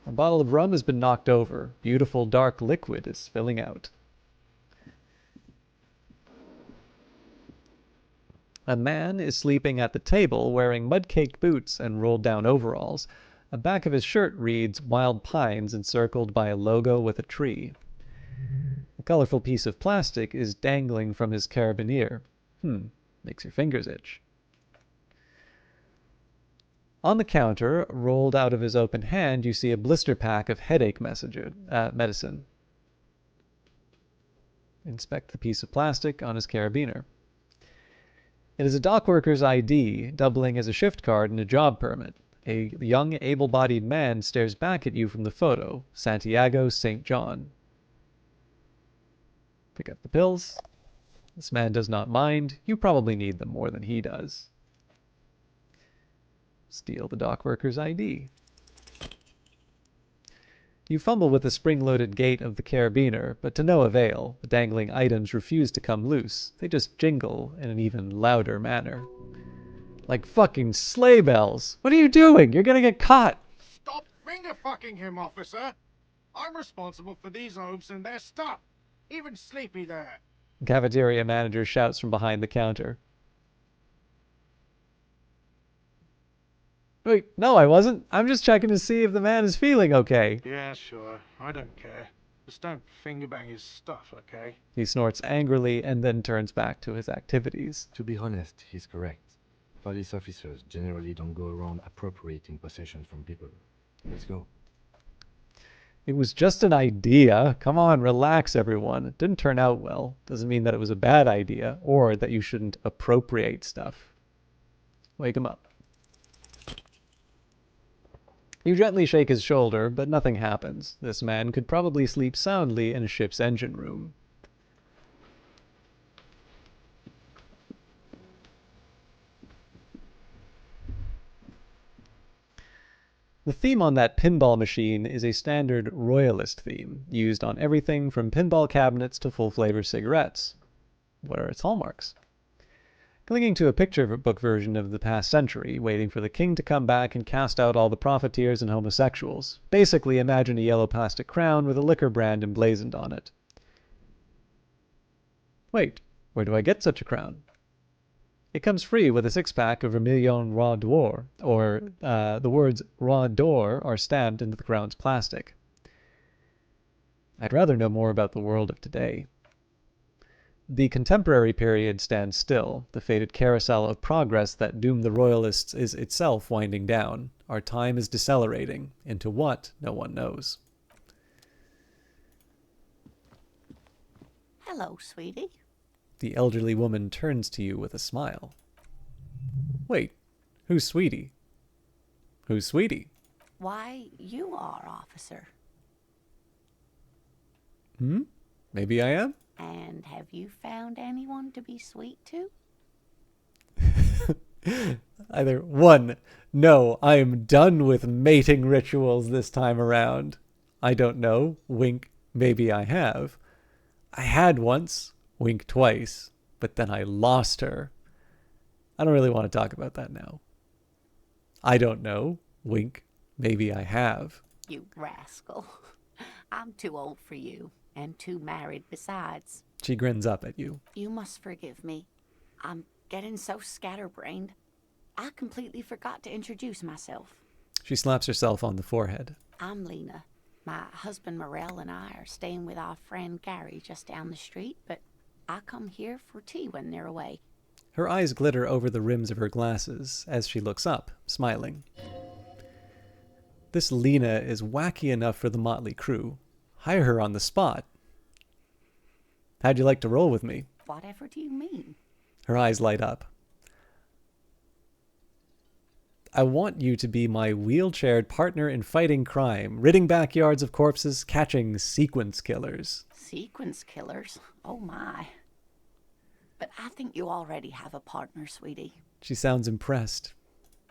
A bottle of rum has been knocked over. Beautiful dark liquid is spilling out. A man is sleeping at the table wearing mud-caked boots and rolled-down overalls. The back of his shirt reads Wild Pines encircled by a logo with a tree. A colorful piece of plastic is dangling from his carabiner. Makes your fingers itch. On the counter, rolled out of his open hand, you see a blister pack of headache medicine. Inspect the piece of plastic on his carabiner. It is a dock worker's ID, doubling as a shift card and a job permit. A young, able-bodied man stares back at you from the photo. Santiago St. John. Pick up the pills. This man does not mind. You probably need them more than he does. Steal the dock worker's ID. You fumble with the spring-loaded gate of the carabiner, but to no avail. The dangling items refuse to come loose. They just jingle in an even louder manner. Like fucking sleigh bells. What are you doing? You're gonna get caught. Stop finger fucking him, officer! I'm responsible for these oafs and their stuff. Even Sleepy there. The cafeteria manager shouts from behind the counter. Wait, no, I wasn't. I'm just checking to see if the man is feeling okay. Yeah, sure. I don't care. Just don't finger bang his stuff, okay? He snorts angrily and then turns back to his activities. To be honest, he's correct. Police officers generally don't go around appropriating possessions from people. Let's go. It was just an idea. Come on, relax, everyone. It didn't turn out well. Doesn't mean that it was a bad idea or that you shouldn't appropriate stuff. Wake him up. You gently shake his shoulder, but nothing happens. This man could probably sleep soundly in a ship's engine room. The theme on that pinball machine is a standard royalist theme, used on everything from pinball cabinets to full-flavor cigarettes. What are its hallmarks? Clinging to a picture book version of the past century, waiting for the king to come back and cast out all the profiteers and homosexuals. Basically, imagine a yellow plastic crown with a liquor brand emblazoned on it. Wait, where do I get such a crown? It comes free with a six-pack of Vermilion Roi d'Or, or the words Roi d'Or are stamped into the crown's plastic. I'd rather know more about the world of today. The contemporary period stands still. The fated carousel of progress that doomed the royalists is itself winding down. Our time is decelerating. Into what? No one knows. Hello, sweetie. The elderly woman turns to you with a smile. Wait, who's Sweetie? Who's Sweetie? Why, you are, officer. Maybe I am? And have you found anyone to be sweet to? Either one, no, I am done with mating rituals this time around. I don't know, wink, maybe I have. I had once, wink twice, but then I lost her. I don't really want to talk about that now. I don't know. Wink. Maybe I have. You rascal. I'm too old for you, and too married besides. She grins up at you. You must forgive me. I'm getting so scatterbrained. I completely forgot to introduce myself. She slaps herself on the forehead. I'm Lena. My husband Morel and I are staying with our friend Gary just down the street, but I come here for tea when they're away. Her eyes glitter over the rims of her glasses as she looks up, smiling. This Lena is wacky enough for the motley crew. Hire her on the spot. How'd you like to roll with me? Whatever do you mean? Her eyes light up. I want you to be my wheelchaired partner in fighting crime, ridding backyards of corpses, catching sequence killers. Sequence killers? Oh my. But I think you already have a partner, sweetie. She sounds impressed.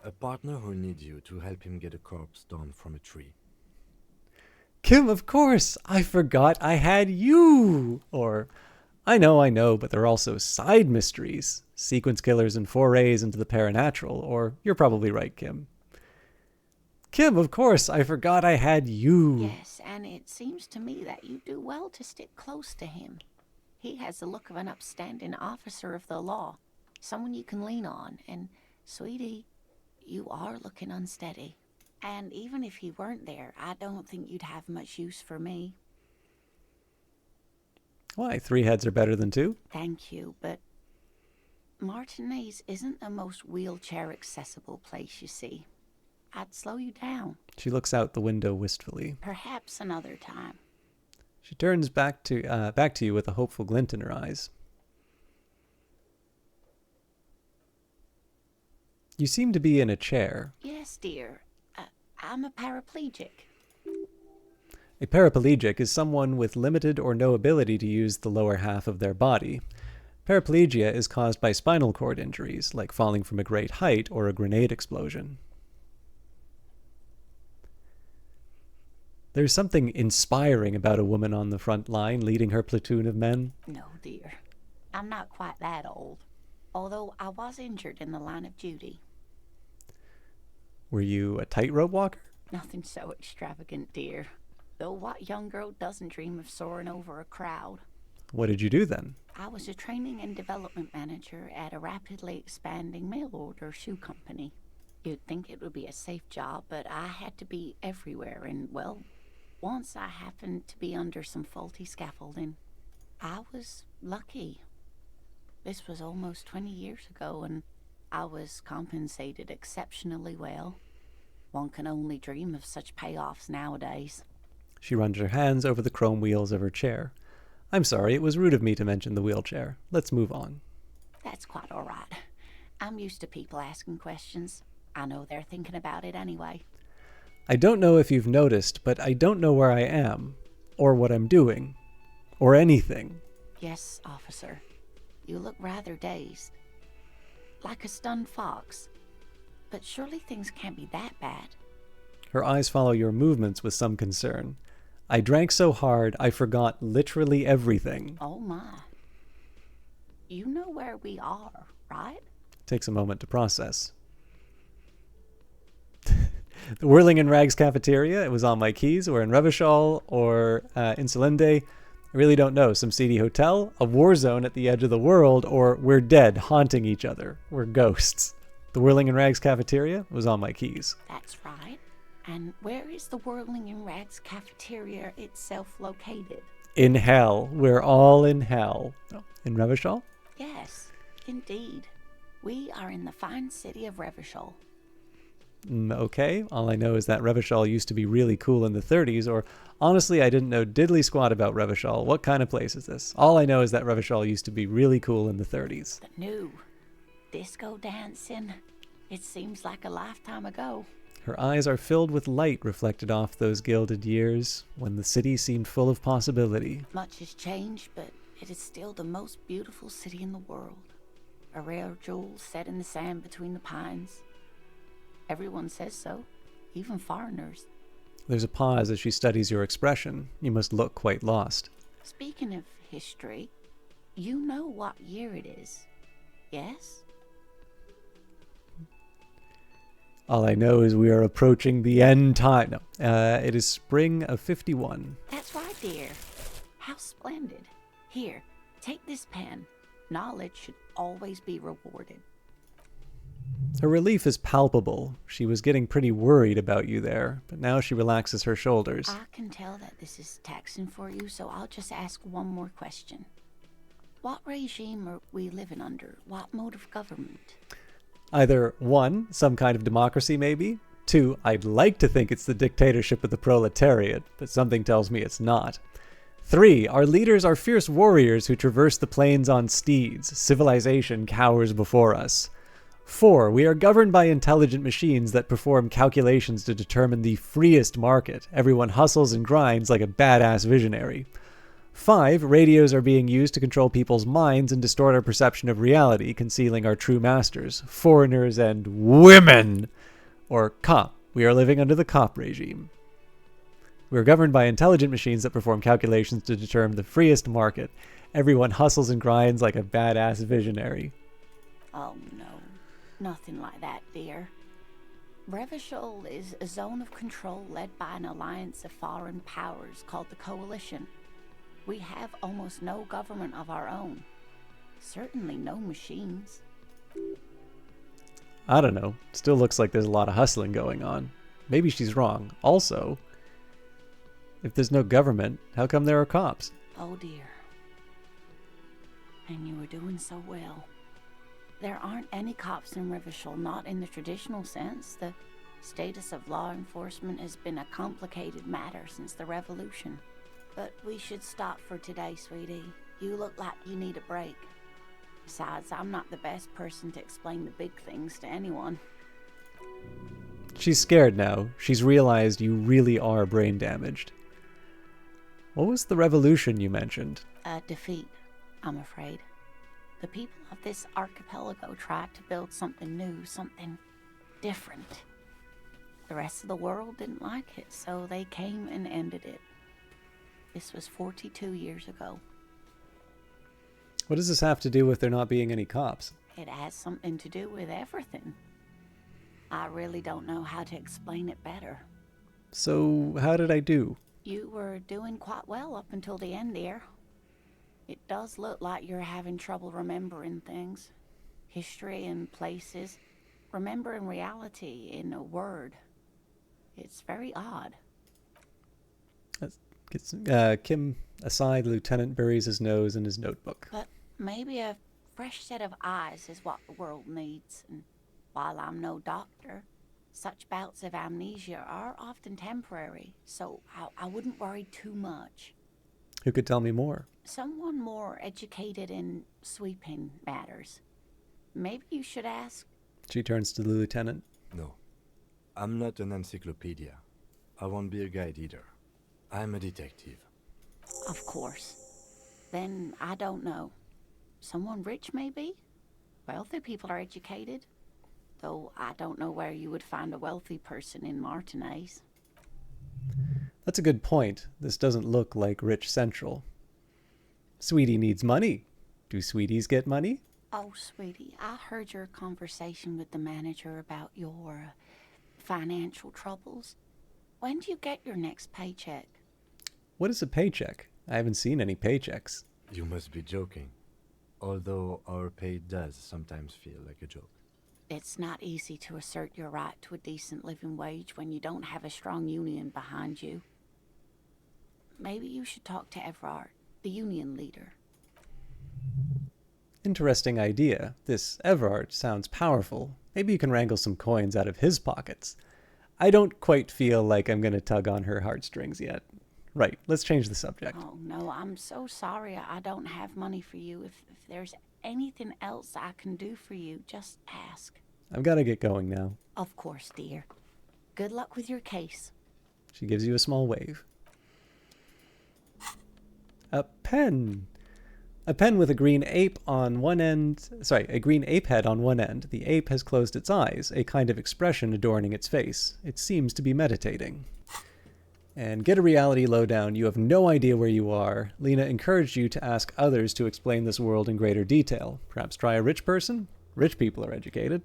A partner who needs you to help him get a corpse down from a tree. Kim, of course! I forgot I had you! Or, I know, but there are also side mysteries. Sequence killers and forays into the paranatural. Or, you're probably right, Kim. Kim, of course, I forgot I had you. Yes, and it seems to me that you do well to stick close to him. He has the look of an upstanding officer of the law, someone you can lean on, and, sweetie, you are looking unsteady. And even if he weren't there, I don't think you'd have much use for me. Why, 3 heads are better than 2? Thank you, but Martinez isn't the most wheelchair-accessible place, you see. I'd slow you down. She looks out the window wistfully. Perhaps another time. She turns back to you with a hopeful glint in her eyes. You seem to be in a chair. Yes, dear. I'm a paraplegic. A paraplegic is someone with limited or no ability to use the lower half of their body. Paraplegia is caused by spinal cord injuries, like falling from a great height or a grenade explosion. There's something inspiring about a woman on the front line leading her platoon of men. No, dear. I'm not quite that old. Although I was injured in the line of duty. Were you a tightrope walker? Nothing so extravagant, dear. Though what young girl doesn't dream of soaring over a crowd? What did you do then? I was a training and development manager at a rapidly expanding mail-order shoe company. You'd think it would be a safe job, but I had to be everywhere, and, well, once I happened to be under some faulty scaffolding. I was lucky. This was almost 20 years ago, and I was compensated exceptionally well. One can only dream of such payoffs nowadays. She runs her hands over the chrome wheels of her chair. I'm sorry, it was rude of me to mention the wheelchair. Let's move on. That's quite all right. I'm used to people asking questions. I know they're thinking about it anyway. I don't know if you've noticed, but I don't know where I am, or what I'm doing, or anything. Yes, officer. You look rather dazed. Like a stunned fox. But surely things can't be that bad. Her eyes follow your movements with some concern. I drank so hard, I forgot literally everything. Oh my. You know where we are, right? Takes a moment to process. The Whirling in Rags cafeteria, it was on my keys, or in Revachol, or in Solende. I really don't know. Some seedy hotel, a war zone at the edge of the world, or we're dead, haunting each other. We're ghosts. The Whirling in Rags cafeteria was on my keys. That's right. And where is the Whirling in Rags cafeteria itself located? In hell. We're all in hell. Oh, in Revachol? Yes, indeed. We are in the fine city of Revachol. Okay, all I know is that Revachol used to be really cool in the 30s, or honestly, I didn't know diddly squat about Revachol. What kind of place is this? All I know is that Revachol used to be really cool in the 30s. The new disco dancing. It seems like a lifetime ago. Her eyes are filled with light reflected off those gilded years, when the city seemed full of possibility. Much has changed, but it is still the most beautiful city in the world. A rare jewel set in the sand between the pines. Everyone says so, even foreigners. There's a pause as she studies your expression. You must look quite lost. Speaking of history, you know what year it is, yes? All I know is we are approaching the end time. No, it is spring of 51. That's right, dear. How splendid. Here, take this pen. Knowledge should always be rewarded. Her relief is palpable. She was getting pretty worried about you there, but now she relaxes her shoulders. I can tell that this is taxing for you, so I'll just ask one more question. What regime are we living under? What mode of government? Either 1, some kind of democracy maybe. 2, I'd like to think it's the dictatorship of the proletariat, but something tells me it's not. 3, our leaders are fierce warriors who traverse the plains on steeds. Civilization cowers before us. 4, we are governed by intelligent machines that perform calculations to determine the freest market. Everyone hustles and grinds like a badass visionary. 5, radios are being used to control people's minds and distort our perception of reality, concealing our true masters, foreigners and women. Or cop. We are living under the cop regime. We are governed by intelligent machines that perform calculations to determine the freest market. Everyone hustles and grinds like a badass visionary. Oh, no. Nothing like that, dear. Revachol is a zone of control led by an alliance of foreign powers called the Coalition. We have almost no government of our own. Certainly no machines. I don't know. Still looks like there's a lot of hustling going on. Maybe she's wrong. Also, if there's no government, how come there are cops? Oh, dear. And you were doing so well. There aren't any cops in Revachol, not in the traditional sense. The status of law enforcement has been a complicated matter since the revolution. But we should stop for today, sweetie. You look like you need a break. Besides, I'm not the best person to explain the big things to anyone. She's scared now. She's realized you really are brain damaged. What was the revolution you mentioned? A defeat, I'm afraid. The people of this archipelago tried to build something new, something different. The rest of the world didn't like it, so they came and ended it. This was 42 years ago. What does this have to do with there not being any cops? It has something to do with everything. I really don't know how to explain it better. So, how did I do? You were doing quite well up until the end, dear. It does look like you're having trouble remembering things. History and places. Remembering reality in a word. It's very odd. Kim aside, the lieutenant buries his nose in his notebook. But maybe a fresh set of eyes is what the world needs. And while I'm no doctor, such bouts of amnesia are often temporary, so I wouldn't worry too much. Who could tell me more? Someone more educated in sweeping matters. Maybe you should ask. She turns to the lieutenant. No, I'm not an encyclopedia. I won't be a guide either. I'm a detective. Of course. Then I don't know. Someone rich, maybe? Wealthy people are educated. Though I don't know where you would find a wealthy person in Martinez. That's a good point. This doesn't look like Rich Central. Sweetie needs money. Do sweeties get money? Oh, sweetie, I heard your conversation with the manager about your financial troubles. When do you get your next paycheck? What is a paycheck? I haven't seen any paychecks. You must be joking. Although our pay does sometimes feel like a joke. It's not easy to assert your right to a decent living wage when you don't have a strong union behind you. Maybe you should talk to Everard, the union leader. Interesting idea. This Everard sounds powerful. Maybe you can wrangle some coins out of his pockets. I don't quite feel like I'm going to tug on her heartstrings yet. Right, let's change the subject. Oh, no, I'm so sorry I don't have money for you. If there's anything else I can do for you, just ask. I've got to get going now. Of course, dear. Good luck with your case. She gives you a small wave. A pen. A pen with a green ape on one end. Sorry, a green ape head on one end. The ape has closed its eyes, a kind of expression adorning its face. It seems to be meditating. And get a reality lowdown. You have no idea where you are. Lena encouraged you to ask others to explain this world in greater detail. Perhaps try a rich person? Rich people are educated.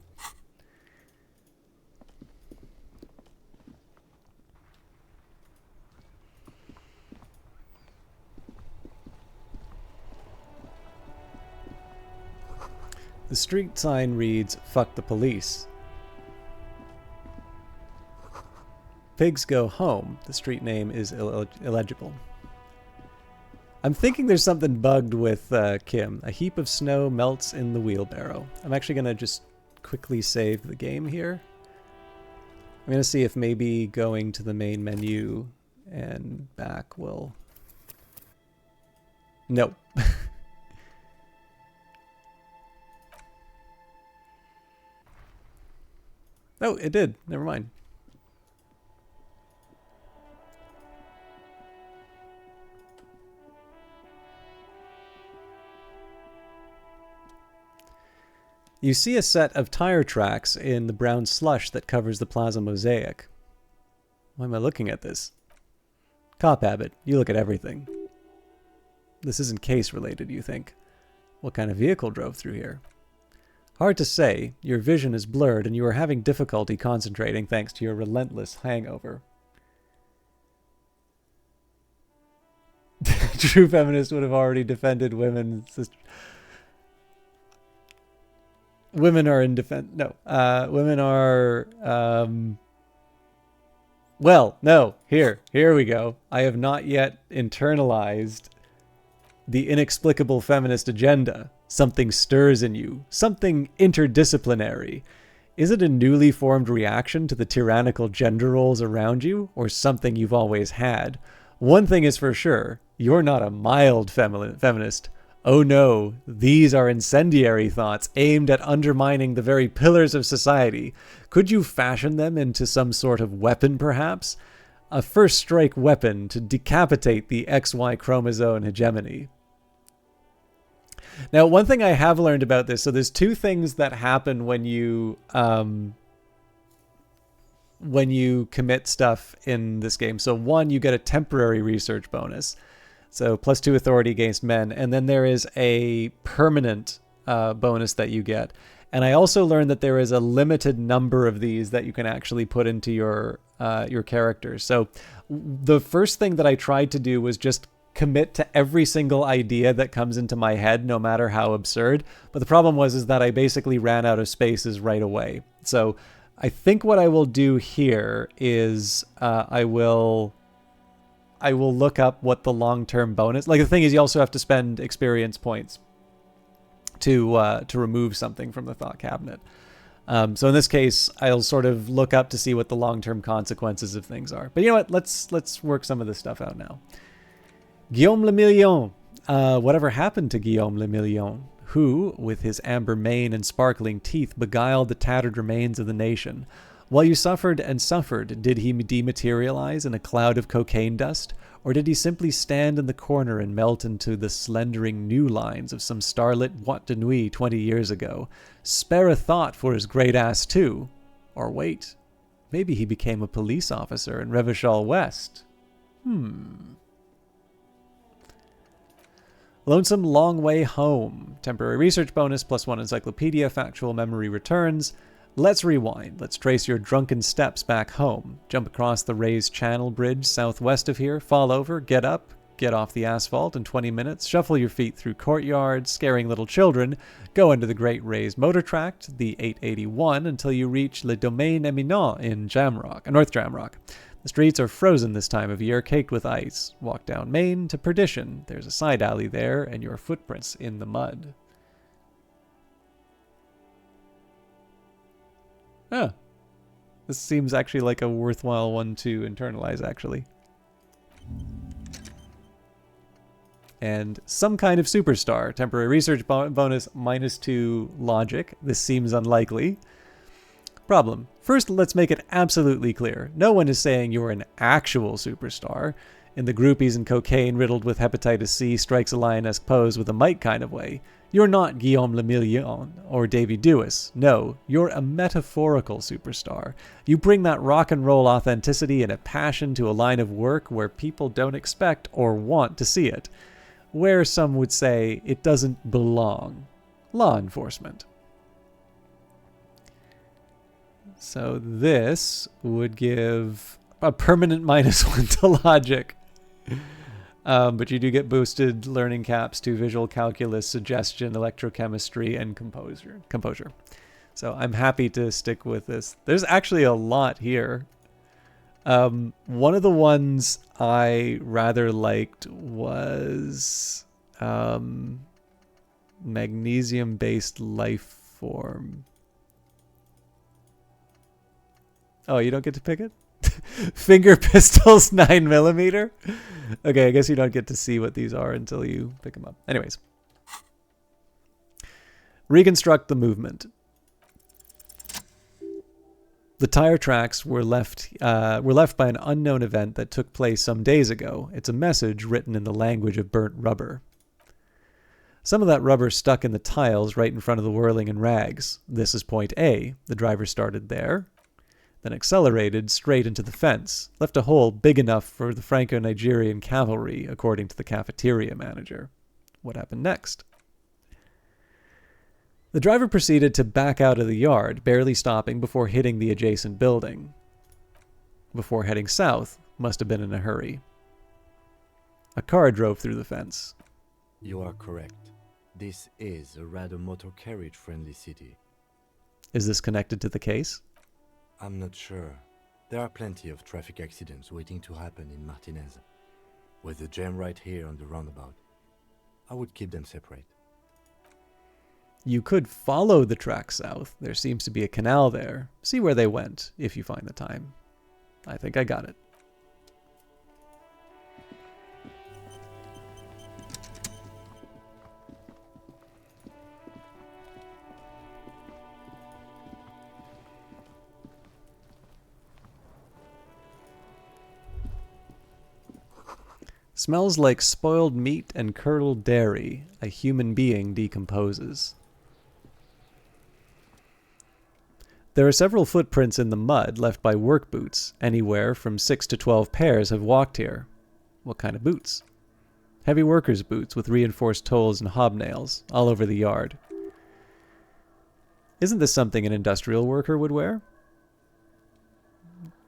The street sign reads, "Fuck the police." Pigs go home. The street name is illegible. I'm thinking there's something bugged with Kim. A heap of snow melts in the wheelbarrow. I'm actually going to just quickly save the game here. I'm going to see if maybe going to the main menu and back will... Nope. Oh, it did. Never mind. You see a set of tire tracks in the brown slush that covers the plaza mosaic. Why am I looking at this? Cop habit. You look at everything. This isn't case related, you think. What kind of vehicle drove through here? Hard to say. Your vision is blurred and you are having difficulty concentrating thanks to your relentless hangover. True feminist would have already defended women. Women are in defense. No. Women are... Well, no. Here we go. I have not yet internalized the inexplicable feminist agenda. Something stirs in you. Something interdisciplinary. Is it a newly formed reaction to the tyrannical gender roles around you, or something you've always had? One thing is for sure. You're not a mild feminist. Oh no, these are incendiary thoughts aimed at undermining the very pillars of society. Could you fashion them into some sort of weapon, perhaps? A first-strike weapon to decapitate the XY chromosome hegemony. Now, one thing I have learned about this, so there's two things that happen when you commit stuff in this game. So one, you get a temporary research bonus. So +2 authority against men. And then there is a permanent bonus that you get. And I also learned that there is a limited number of these that you can actually put into your character. So the first thing that I tried to do was just commit to every single idea that comes into my head, no matter how absurd. But the problem is that I basically ran out of spaces right away. So I think what I will do here is I will look up what the long-term bonus... Like, the thing is, you also have to spend experience points to remove something from the thought cabinet. So in this case, I'll sort of look up to see what the long-term consequences of things are. But you know what? Let's work some of this stuff out now. Guillaume le Million. Whatever happened to Guillaume le Million, who, with his amber mane and sparkling teeth, beguiled the tattered remains of the nation? While you suffered and suffered, did he dematerialize in a cloud of cocaine dust? Or did he simply stand in the corner and melt into the slendering new lines of some starlit boîte de nuit 20 years ago? Spare a thought for his great ass too. Or wait, maybe he became a police officer in Revachol West. Lonesome Long Way Home. Temporary research bonus, +1 encyclopedia, factual memory returns. Let's rewind. Let's trace your drunken steps back home. Jump across the raised channel bridge southwest of here, fall over, get up, get off the asphalt in 20 minutes, shuffle your feet through courtyards, scaring little children, go into the great raised motor tract, the 881, until you reach Le Domaine Eminent in Jamrock, North Jamrock. The streets are frozen this time of year, caked with ice. Walk down Main to Perdition. There's a side alley there, and your footprints in the mud. Oh. This seems actually like a worthwhile one to internalize, actually. And some kind of superstar. Temporary research bonus, -2 logic. This seems unlikely. Problem. First, let's make it absolutely clear. No one is saying you're an actual superstar. In the groupies and cocaine riddled with hepatitis C strikes a lionesque pose with a mic kind of way. You're not Guillaume le Million or Davy Dewis. No, you're a metaphorical superstar. You bring that rock and roll authenticity and a passion to a line of work where people don't expect or want to see it. Where some would say it doesn't belong. Law enforcement. So this would give a permanent -1 to logic. But you do get boosted learning caps to visual calculus, suggestion, electrochemistry, and composure. So I'm happy to stick with this. There's actually a lot here. One of the ones I rather liked was magnesium-based life form. Oh, you don't get to pick it? Finger pistols 9mm? Okay, I guess you don't get to see what these are until you pick them up. Anyways. Reconstruct the movement. The tire tracks were left by an unknown event that took place some days ago. It's a message written in the language of burnt rubber. Some of that rubber stuck in the tiles right in front of the whirling and rags. This is point A. The driver started there, then accelerated straight into the fence, left a hole big enough for the Franco-Nigerian cavalry, according to the cafeteria manager. What happened next? The driver proceeded to back out of the yard, barely stopping before hitting the adjacent building. Before heading south, must have been in a hurry. A car drove through the fence. You are correct. This is a rather motor carriage-friendly city. Is this connected to the case? I'm not sure. There are plenty of traffic accidents waiting to happen in Martinez. With the jam right here on the roundabout, I would keep them separate. You could follow the track south. There seems to be a canal there. See where they went, if you find the time. I think I got it. Smells like spoiled meat and curdled dairy. A human being decomposes. There are several footprints in the mud left by work boots. Anywhere from 6 to 12 pairs have walked here. What kind of boots? Heavy workers' boots with reinforced toes and hobnails, all over the yard. Isn't this something an industrial worker would wear?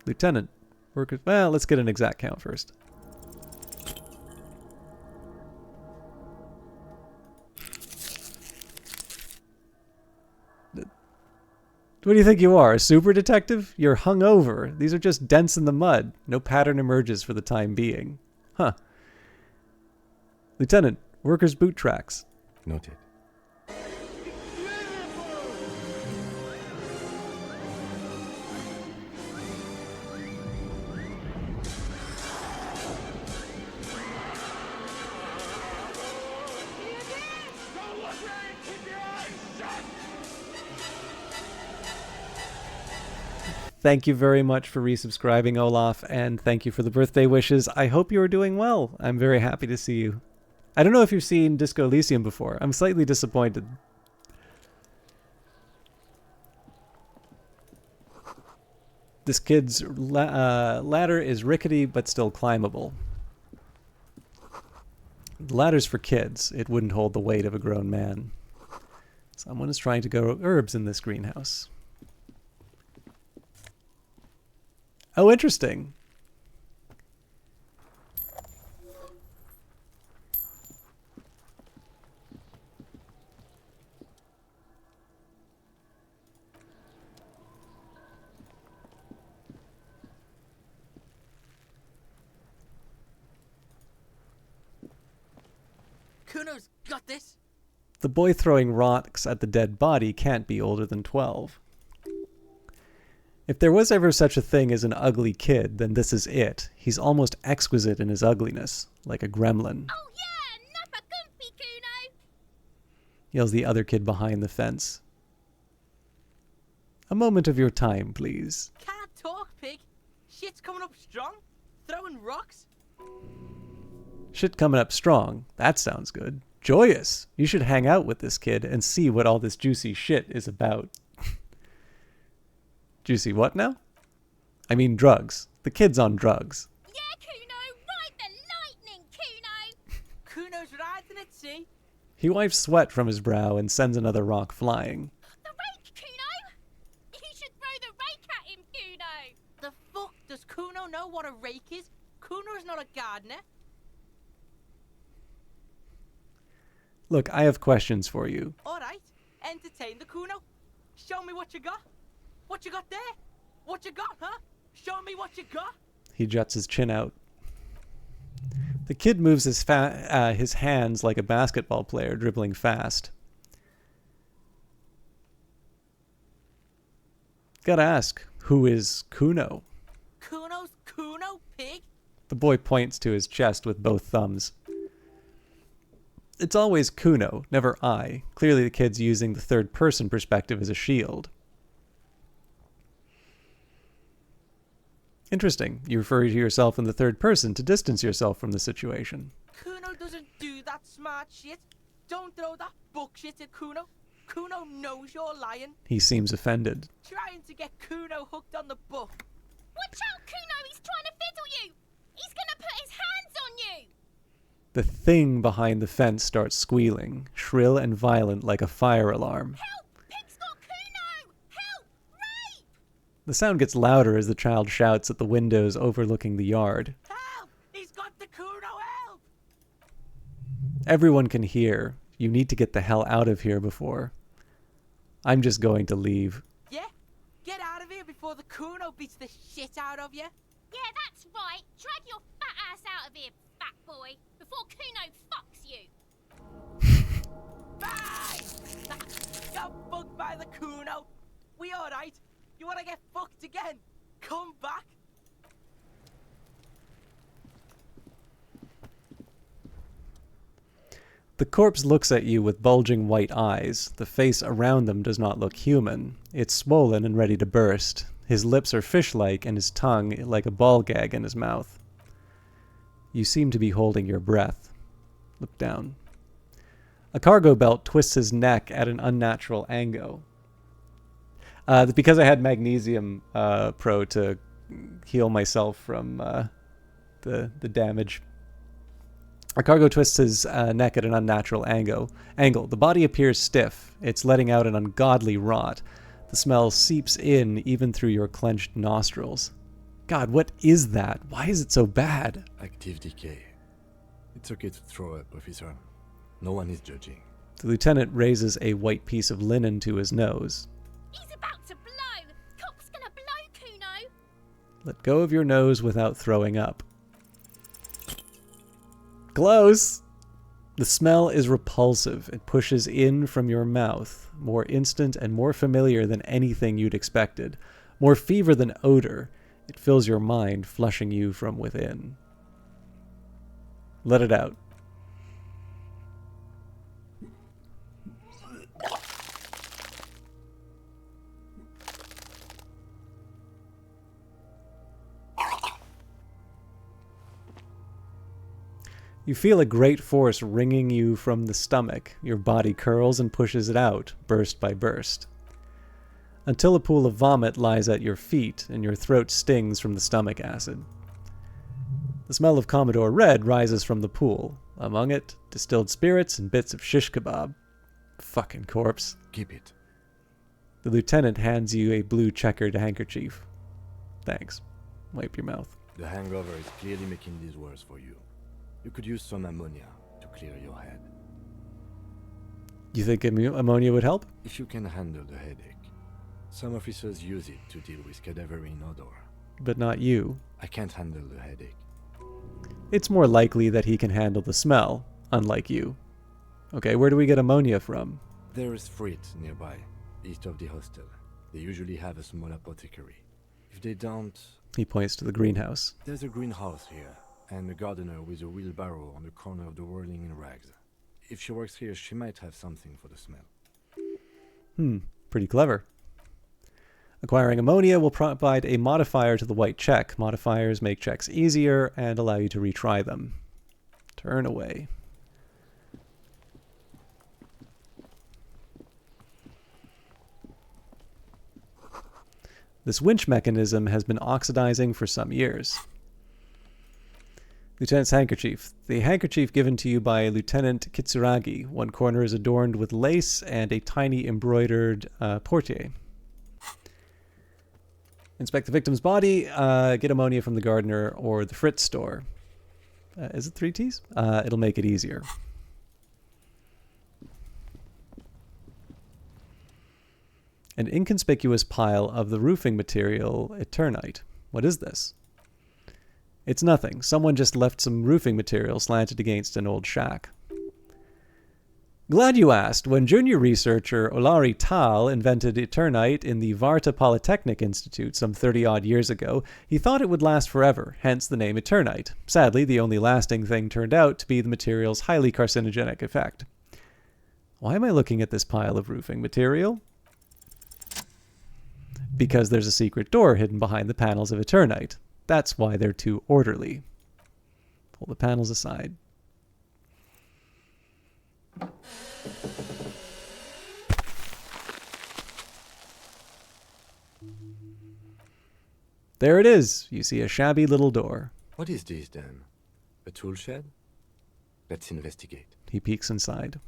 Lieutenant, workers... Well, let's get an exact count first. What do you think you are, a super detective? You're hungover. These are just dents in the mud. No pattern emerges for the time being. Huh. Lieutenant, workers' boot tracks. Noted. Thank you very much for resubscribing, Olaf, and thank you for the birthday wishes. I hope you are doing well. I'm very happy to see you. I don't know if you've seen Disco Elysium before. I'm slightly disappointed. This kid's ladder is rickety but still climbable. The ladder's for kids. It wouldn't hold the weight of a grown man. Someone is trying to grow herbs in this greenhouse. Oh, interesting. Kuno's got this. The boy throwing rocks at the dead body can't be older than 12. If there was ever such a thing as an ugly kid, then this is it. He's almost exquisite in his ugliness, like a gremlin. Oh yeah, nappa comfy, Kuno. Yells the other kid behind the fence. A moment of your time, please. Can't talk, pig. Shit's coming up strong. Throwing rocks. Shit coming up strong. That sounds good. Joyous. You should hang out with this kid and see what all this juicy shit is about. Juicy what now? I mean drugs. The kid's on drugs. Yeah, Kuno. Ride the lightning, Kuno. Kuno's riding it, see? He wipes sweat from his brow and sends another rock flying. The rake, Kuno. You should throw the rake at him, Kuno. The fuck? Does Kuno know what a rake is? Kuno's not a gardener. Look, I have questions for you. All right, entertain the Kuno. Show me what you got. What you got there? What you got, huh? Show me what you got. He juts his chin out. The kid moves his hands like a basketball player dribbling fast. Gotta ask, who is Kuno? Kuno's Kuno, pig? The boy points to his chest with both thumbs. It's always Kuno, never I. Clearly the kid's using the third-person perspective as a shield. Interesting. You refer to yourself in the third person to distance yourself from the situation. Kuno doesn't do that smart shit. Don't throw that bullshit at Kuno. Kuno knows you're lying. He seems offended. Trying to get Kuno hooked on the book. Watch out, Kuno! He's trying to fiddle you! He's gonna put his hands on you! The thing behind the fence starts squealing, shrill and violent like a fire alarm. Help! Pig's got Kuno! Help! Rape! The sound gets louder as the child shouts at the windows overlooking the yard. Help! He's got the Kuno, help! Everyone can hear. You need to get the hell out of here before. I'm just going to leave. Yeah? Get out of here before the Kuno beats the shit out of you. Yeah, that's right. Drag your fat ass out of here, fat boy, before Kuno fucks you. Bye! Got bugged by the Kuno. We alright? You wanna get fucked again? Come back. The corpse looks at you with bulging white eyes. The face around them does not look human. It's swollen and ready to burst. His lips are fish-like and his tongue like a ball gag in his mouth. You seem to be holding your breath. Look down. A cargo belt twists his neck at an unnatural angle. Because I had Magnesium Pro to heal myself from the damage. A cargo twists his neck at an unnatural angle. The body appears stiff. It's letting out an ungodly rot. The smell seeps in even through your clenched nostrils. God, what is that? Why is it so bad? Active decay. It's okay to throw up, officer. No one is judging. The lieutenant raises a white piece of linen to his nose. He's about to blow! Cop's gonna blow, Kuno! Let go of your nose without throwing up. Close! The smell is repulsive. It pushes in from your mouth, more instant and more familiar than anything you'd expected, more fever than odor. It fills your mind, flushing you from within. Let it out. You feel a great force wringing you from the stomach. Your body curls and pushes it out, burst by burst, until a pool of vomit lies at your feet and your throat stings from the stomach acid. The smell of Commodore Red rises from the pool. Among it, distilled spirits and bits of shish kebab. Fucking corpse. Keep it. The lieutenant hands you a blue checkered handkerchief. Thanks. Wipe your mouth. The hangover is clearly making this worse for you. You could use some ammonia to clear your head. You think ammonia would help? If you can handle the headache. Some officers use it to deal with cadaverine odor. But not you. I can't handle the headache. It's more likely that he can handle the smell, unlike you. Okay, where do we get ammonia from? There is Frit nearby, east of the hostel. They usually have a small apothecary. If they don't... He points to the greenhouse. There's a greenhouse here, and a gardener with a wheelbarrow on the corner of the whirling in rags. If she works here, she might have something for the smell. Pretty clever. Acquiring ammonia will provide a modifier to the white check. Modifiers make checks easier and allow you to retry them. Turn away. This winch mechanism has been oxidizing for some years. Lieutenant's handkerchief. The handkerchief given to you by Lieutenant Kitsuragi. One corner is adorned with lace and a tiny embroidered portiere. Inspect the victim's body. Get ammonia from the gardener or the Fritz store. Is it 3 T's? It'll make it easier. An inconspicuous pile of the roofing material Eternite. What is this? It's nothing. Someone just left some roofing material slanted against an old shack. Glad you asked. When junior researcher Olari Tal invented Eternite in the Varta Polytechnic Institute some 30-odd years ago, he thought it would last forever, hence the name Eternite. Sadly, the only lasting thing turned out to be the material's highly carcinogenic effect. Why am I looking at this pile of roofing material? Because there's a secret door hidden behind the panels of Eternite. That's why they're too orderly. Pull the panels aside. There it is. You see a shabby little door. What is this then? A tool shed? Let's investigate. He peeks inside.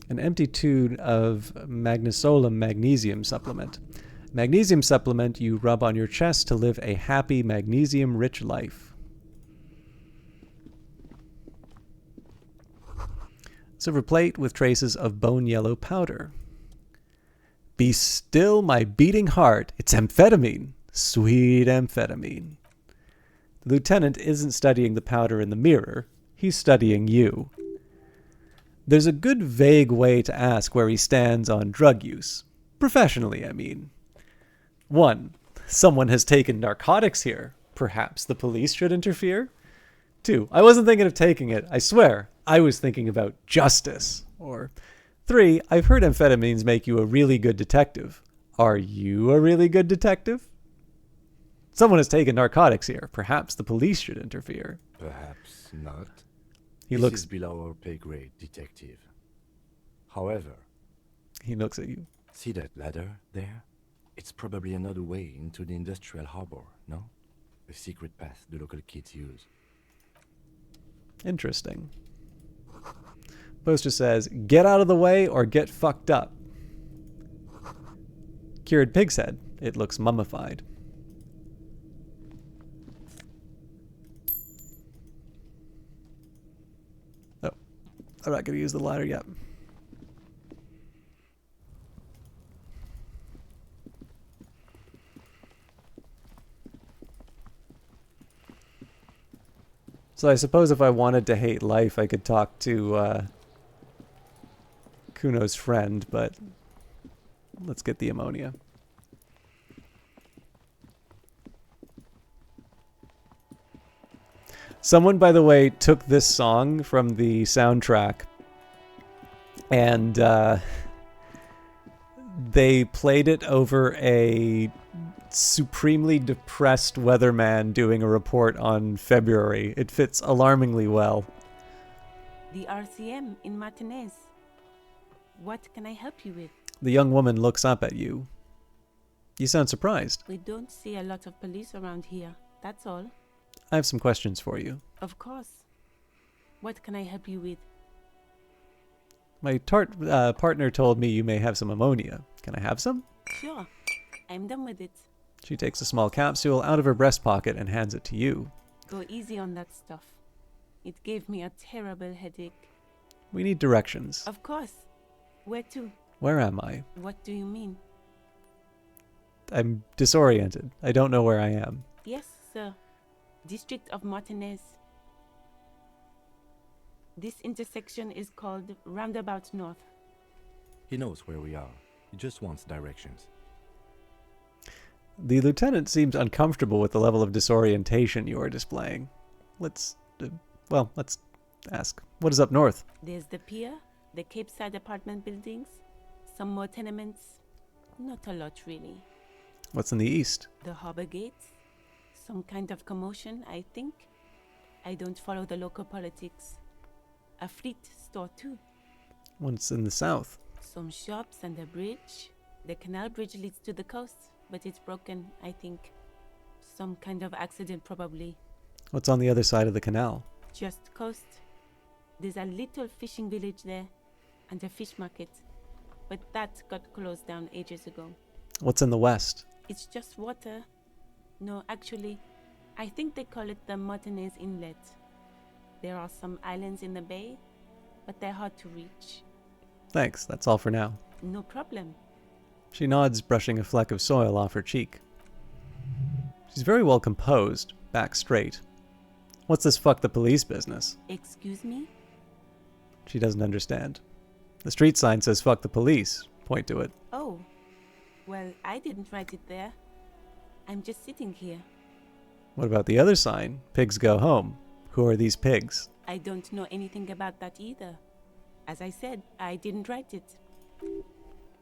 An empty tube of Magnesolum magnesium supplement. Magnesium supplement you rub on your chest to live a happy, magnesium-rich life. Silver plate with traces of bone yellow powder. Be still, my beating heart. It's amphetamine. Sweet amphetamine. The lieutenant isn't studying the powder in the mirror. He's studying you. There's a good vague way to ask where he stands on drug use. Professionally, I mean. 1. Someone has taken narcotics here. Perhaps the police should interfere? 2. I wasn't thinking of taking it. I swear. I was thinking about justice. Or 3. I've heard amphetamines make you a really good detective. Are you a really good detective? Someone has taken narcotics here. Perhaps the police should interfere. Perhaps not. He This looks. is below our pay grade, detective. However, He looks at you. see that ladder there? It's probably another way into the industrial harbor, no? A secret path the local kids use. Interesting. Poster says, "Get out of the way or get fucked up." Cured pig's head. It looks mummified. Oh, I'm not going to use the ladder yet. So I suppose if I wanted to hate life, I could talk to Kuno's friend, but let's get the ammonia. Someone, by the way, took this song from the soundtrack and they played it over a supremely depressed weatherman doing a report on February. It fits alarmingly well. The RCM in Martinez. What can I help you with? The young woman looks up at you. You sound surprised. We don't see a lot of police around here. That's all. I have some questions for you. Of course. What can I help you with? My partner told me you may have some ammonia. Can I have some? Sure. I'm done with it. She takes a small capsule out of her breast pocket and hands it to you. Go easy on that stuff. It gave me a terrible headache. We need directions. Of course. Where to? Where am I? What do you mean? I'm disoriented. I don't know where I am. Yes, sir. District of Martinez. This intersection is called Roundabout North. He knows where we are. He just wants directions. The lieutenant seems uncomfortable with the level of disorientation you are displaying. Let's ask. What is up north? There's the pier, the Cape Side apartment buildings, some more tenements. Not a lot, really. What's in the east? The harbor gates. Some kind of commotion, I think. I don't follow the local politics. A fleet store, too. What's in the south? Some shops and a bridge. The canal bridge leads to the coast, but it's broken, I think. Some kind of accident, probably. What's on the other side of the canal? Just coast. There's a little fishing village there, and a fish market. But that got closed down ages ago. What's in the west? It's just water. No, actually, I think they call it the Martinez Inlet. There are some islands in the bay, but they're hard to reach. Thanks, that's all for now. No problem. She nods, brushing a fleck of soil off her cheek. She's very well composed, back straight. What's this fuck the police business? Excuse me? She doesn't understand. The street sign says fuck the police. Point to it. Oh, well, I didn't write it there. I'm just sitting here. What about the other sign? Pigs go home. Who are these pigs? I don't know anything about that either. As I said, I didn't write it.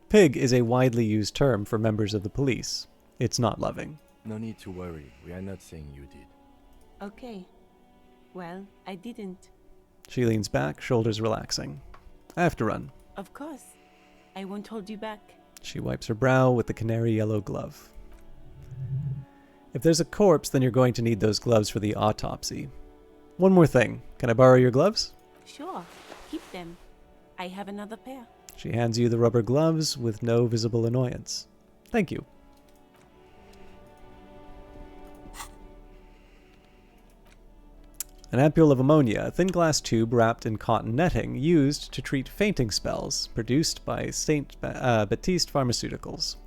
Pig is a widely used term for members of the police. It's not loving. No need to worry. We are not saying you did. Okay. Well, I didn't. She leans back, shoulders relaxing. I have to run. Of course. I won't hold you back. She wipes her brow with the canary yellow glove. If there's a corpse, then you're going to need those gloves for the autopsy. One more thing. Can I borrow your gloves? Sure. Keep them. I have another pair. She hands you the rubber gloves with no visible annoyance. Thank you. An ampule of ammonia, a thin glass tube wrapped in cotton netting, used to treat fainting spells, produced by St. Baptiste Pharmaceuticals.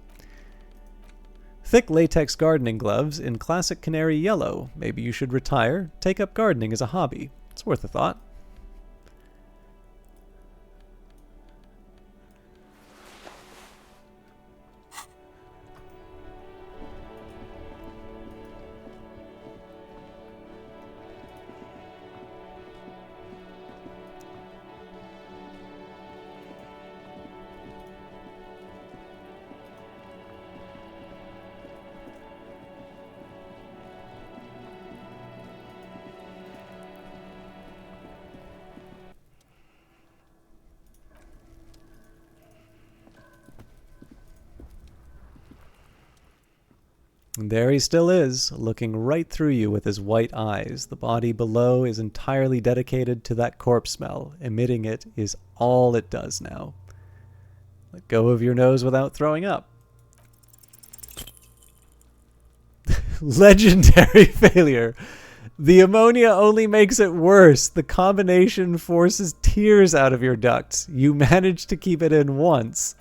Thick latex gardening gloves in classic canary yellow. Maybe you should retire, take up gardening as a hobby. It's worth a thought. And there he still is, looking right through you with his white eyes. The body below is entirely dedicated to that corpse smell. Emitting it is all it does now. Let go of your nose without throwing up. Legendary failure. The ammonia only makes it worse. The combination forces tears out of your ducts. You managed to keep it in once.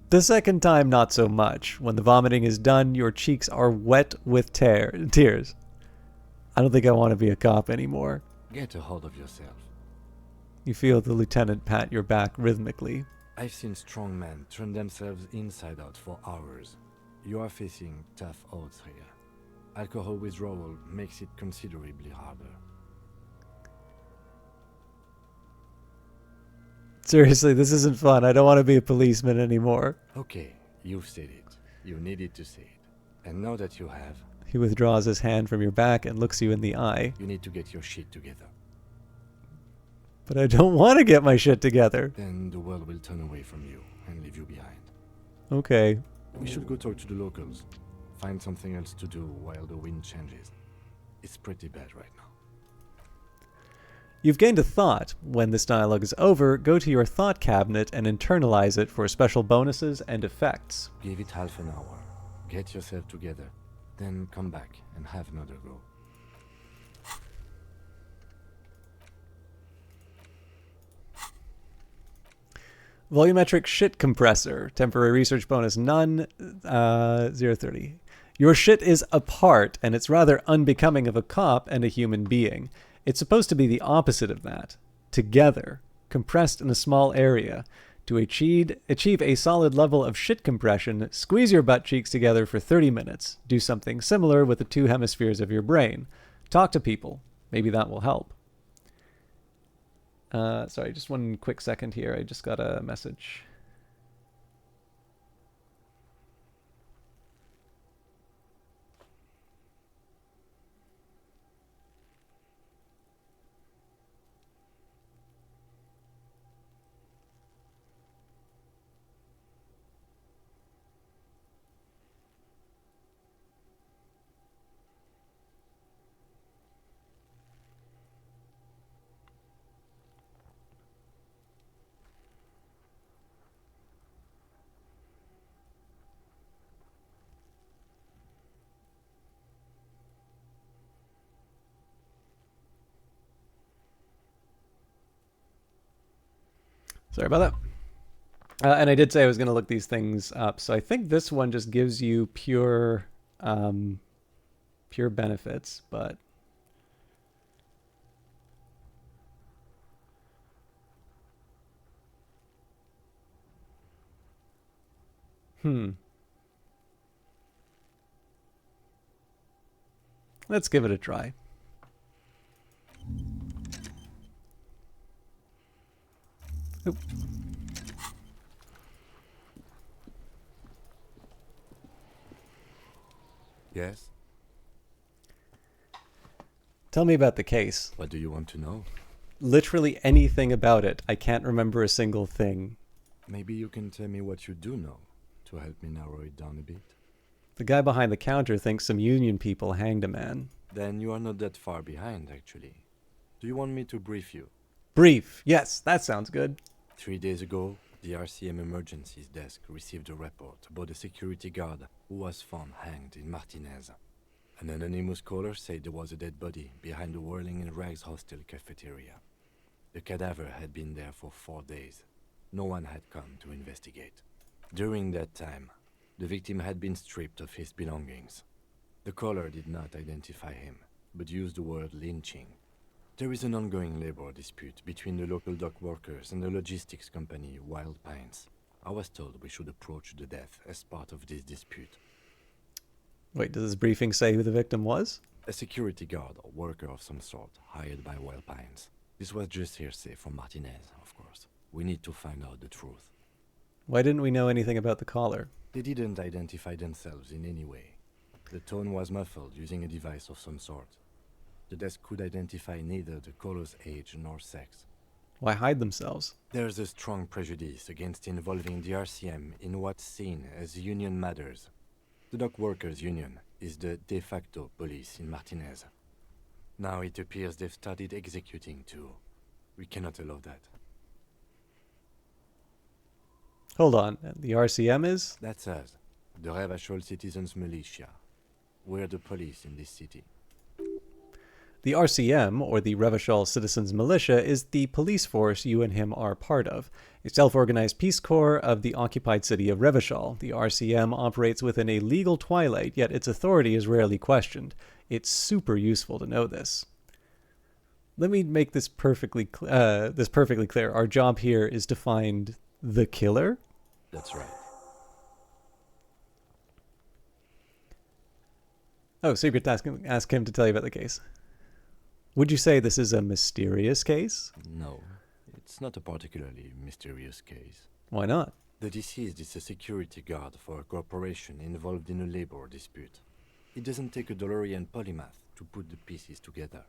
The second time, not so much. When the vomiting is done, your cheeks are wet with tears. I don't think I want to be a cop anymore. Get a hold of yourself. You feel the lieutenant pat your back rhythmically. I've seen strong men turn themselves inside out for hours. You are facing tough odds here. Alcohol withdrawal makes it considerably harder. Seriously, this isn't fun. I don't want to be a policeman anymore. Okay, you've said it. You needed to say it. And now that you have, He withdraws his hand from your back and looks you in the eye. you need to get your shit together. But I don't want to get my shit together. Then the world will turn away from you and leave you behind. Okay. We should go talk to the locals. Find something else to do while the wind changes. It's pretty bad right now. You've gained a thought. When this dialogue is over, go to your thought cabinet and internalize it for special bonuses and effects. Give it half an hour. Get yourself together. Then come back and have another go. Volumetric shit compressor. Temporary research bonus none. 030. Your shit is apart, and it's rather unbecoming of a cop and a human being. It's supposed to be the opposite of that. Together, compressed in a small area. To achieve a solid level of shit compression, squeeze your butt cheeks together for 30 minutes. Do something similar with the two hemispheres of your brain. Talk to people. Maybe that will help. Sorry, just one quick second here. I just got a message. Sorry about that. And I did say I was going to look these things up. So I think this one just gives you pure benefits, but let's give it a try. Oop. Yes? Tell me about the case. What do you want to know? Literally anything about it. I can't remember a single thing. Maybe you can tell me what you do know to help me narrow it down a bit. The guy behind the counter thinks some union people hanged a man. Then you are not that far behind, actually. Do you want me to brief you? Brief. Yes, that sounds good. 3 days ago, the RCM Emergencies Desk received a report about a security guard who was found hanged in Martinez. An anonymous caller said there was a dead body behind the Whirling in Rags hostel cafeteria. The cadaver had been there for 4 days. No one had come to investigate. During that time, the victim had been stripped of his belongings. The caller did not identify him, but used the word lynching. There is an ongoing labor dispute between the local dock workers and the logistics company Wild Pines. I was told we should approach the death as part of this dispute. Wait, does this briefing say who the victim was? A security guard or worker of some sort, hired by Wild Pines. This was just hearsay from Martinez, of course. We need to find out the truth. Why didn't we know anything about the caller? They didn't identify themselves in any way. The tone was muffled using a device of some sort. The desk could identify neither the caller's age nor sex. Why hide themselves? There's a strong prejudice against involving the RCM in what's seen as union matters. The dock workers' union is the de facto police in Martinez. Now it appears they've started executing too. We cannot allow that. Hold on, the RCM is? That's us, the Revachol Citizens Militia. We're the police in this city. The RCM, or the Revachol Citizens Militia, is the police force you and him are part of, a self-organized peace corps of the occupied city of Revachol. The RCM operates within a legal twilight, yet its authority is rarely questioned. It's super useful to know this. Let me make this perfectly clear. Our job here is to find the killer. That's right. Oh, secret task. Ask him to tell you about the case. Would you say this is a mysterious case? No, it's not a particularly mysterious case. Why not? The deceased is a security guard for a corporation involved in a labor dispute. It doesn't take a DeLorean polymath to put the pieces together.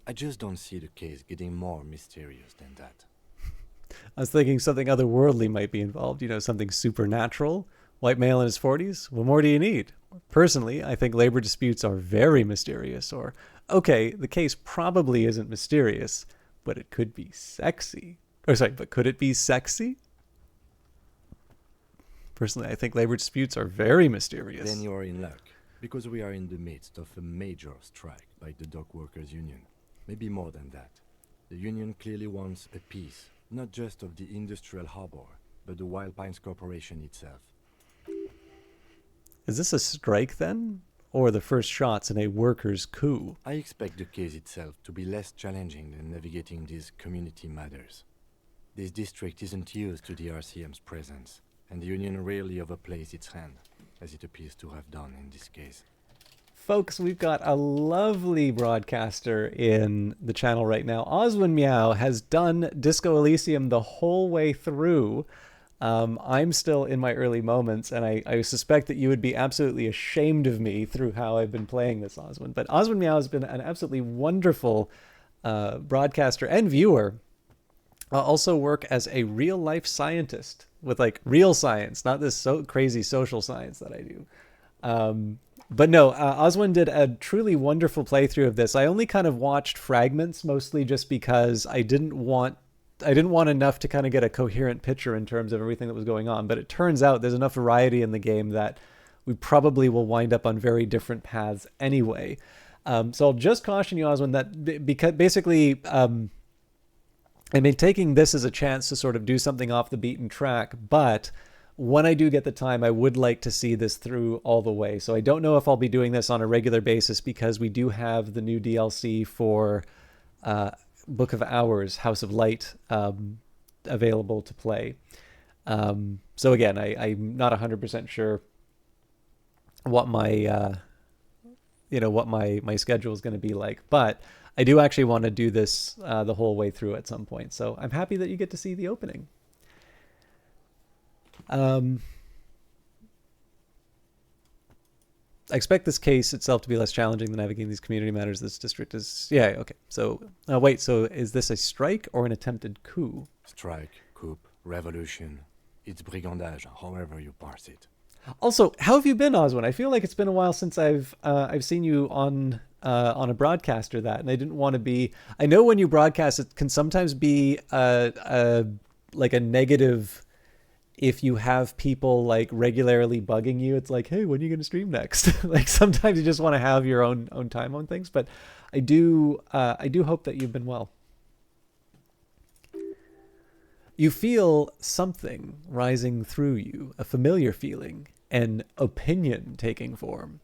I just don't see the case getting more mysterious than that. I was thinking something otherworldly might be involved, something supernatural. White male in his 40s? What more do you need? Personally, I think labor disputes are very mysterious. Or, okay, the case probably isn't mysterious, but it could be sexy. But could it be sexy? Personally, I think labor disputes are very mysterious. Then you are in luck, because we are in the midst of a major strike by the dock workers' union. Maybe more than that. The union clearly wants a piece, not just of the industrial harbor, but the Wild Pines Corporation itself. Is this a strike then? Or the first shots in a workers' coup? I expect the case itself to be less challenging than navigating these community matters. This district isn't used to the RCM's presence, and the union rarely overplays its hand, as it appears to have done in this case. Folks, we've got a lovely broadcaster in the channel right now. Oswin Meow has done Disco Elysium the whole way through. I'm still in my early moments, and I suspect that you would be absolutely ashamed of me through how I've been playing this, Oswin. But Oswin Meow has been an absolutely wonderful broadcaster and viewer. Also work as a real-life scientist with, real science, not this crazy social science that I do. But no, Oswin did a truly wonderful playthrough of this. I only kind of watched fragments, mostly just because I didn't want enough to kind of get a coherent picture in terms of everything that was going on. But it turns out there's enough variety in the game that we probably will wind up on very different paths anyway. So I'll just caution you, Oswin, that because basically I mean, taking this as a chance to sort of do something off the beaten track, but when I do get the time, I would like to see this through all the way. So I don't know if I'll be doing this on a regular basis because we do have the new DLC for Book of Hours, House of Light, available to play. So again, I'm not 100% sure what my what my schedule is going to be like, but I do actually want to do this the whole way through at some point. So I'm happy that you get to see the opening. I expect this case itself to be less challenging than navigating these community matters. This district is... Yeah, okay. So, wait, so is this a strike or an attempted coup? Strike, coup, revolution. It's brigandage, however you parse it. Also, how have you been, Oswin? I feel like it's been a while since I've seen you on a broadcast or that, and I didn't want to be... I know when you broadcast, it can sometimes be like a negative... If you have people like regularly bugging you, it's like, hey, when are you going to stream next? Like sometimes you just want to have your own time on things, but I do hope that you've been well. You feel something rising through you, a familiar feeling, an opinion taking form.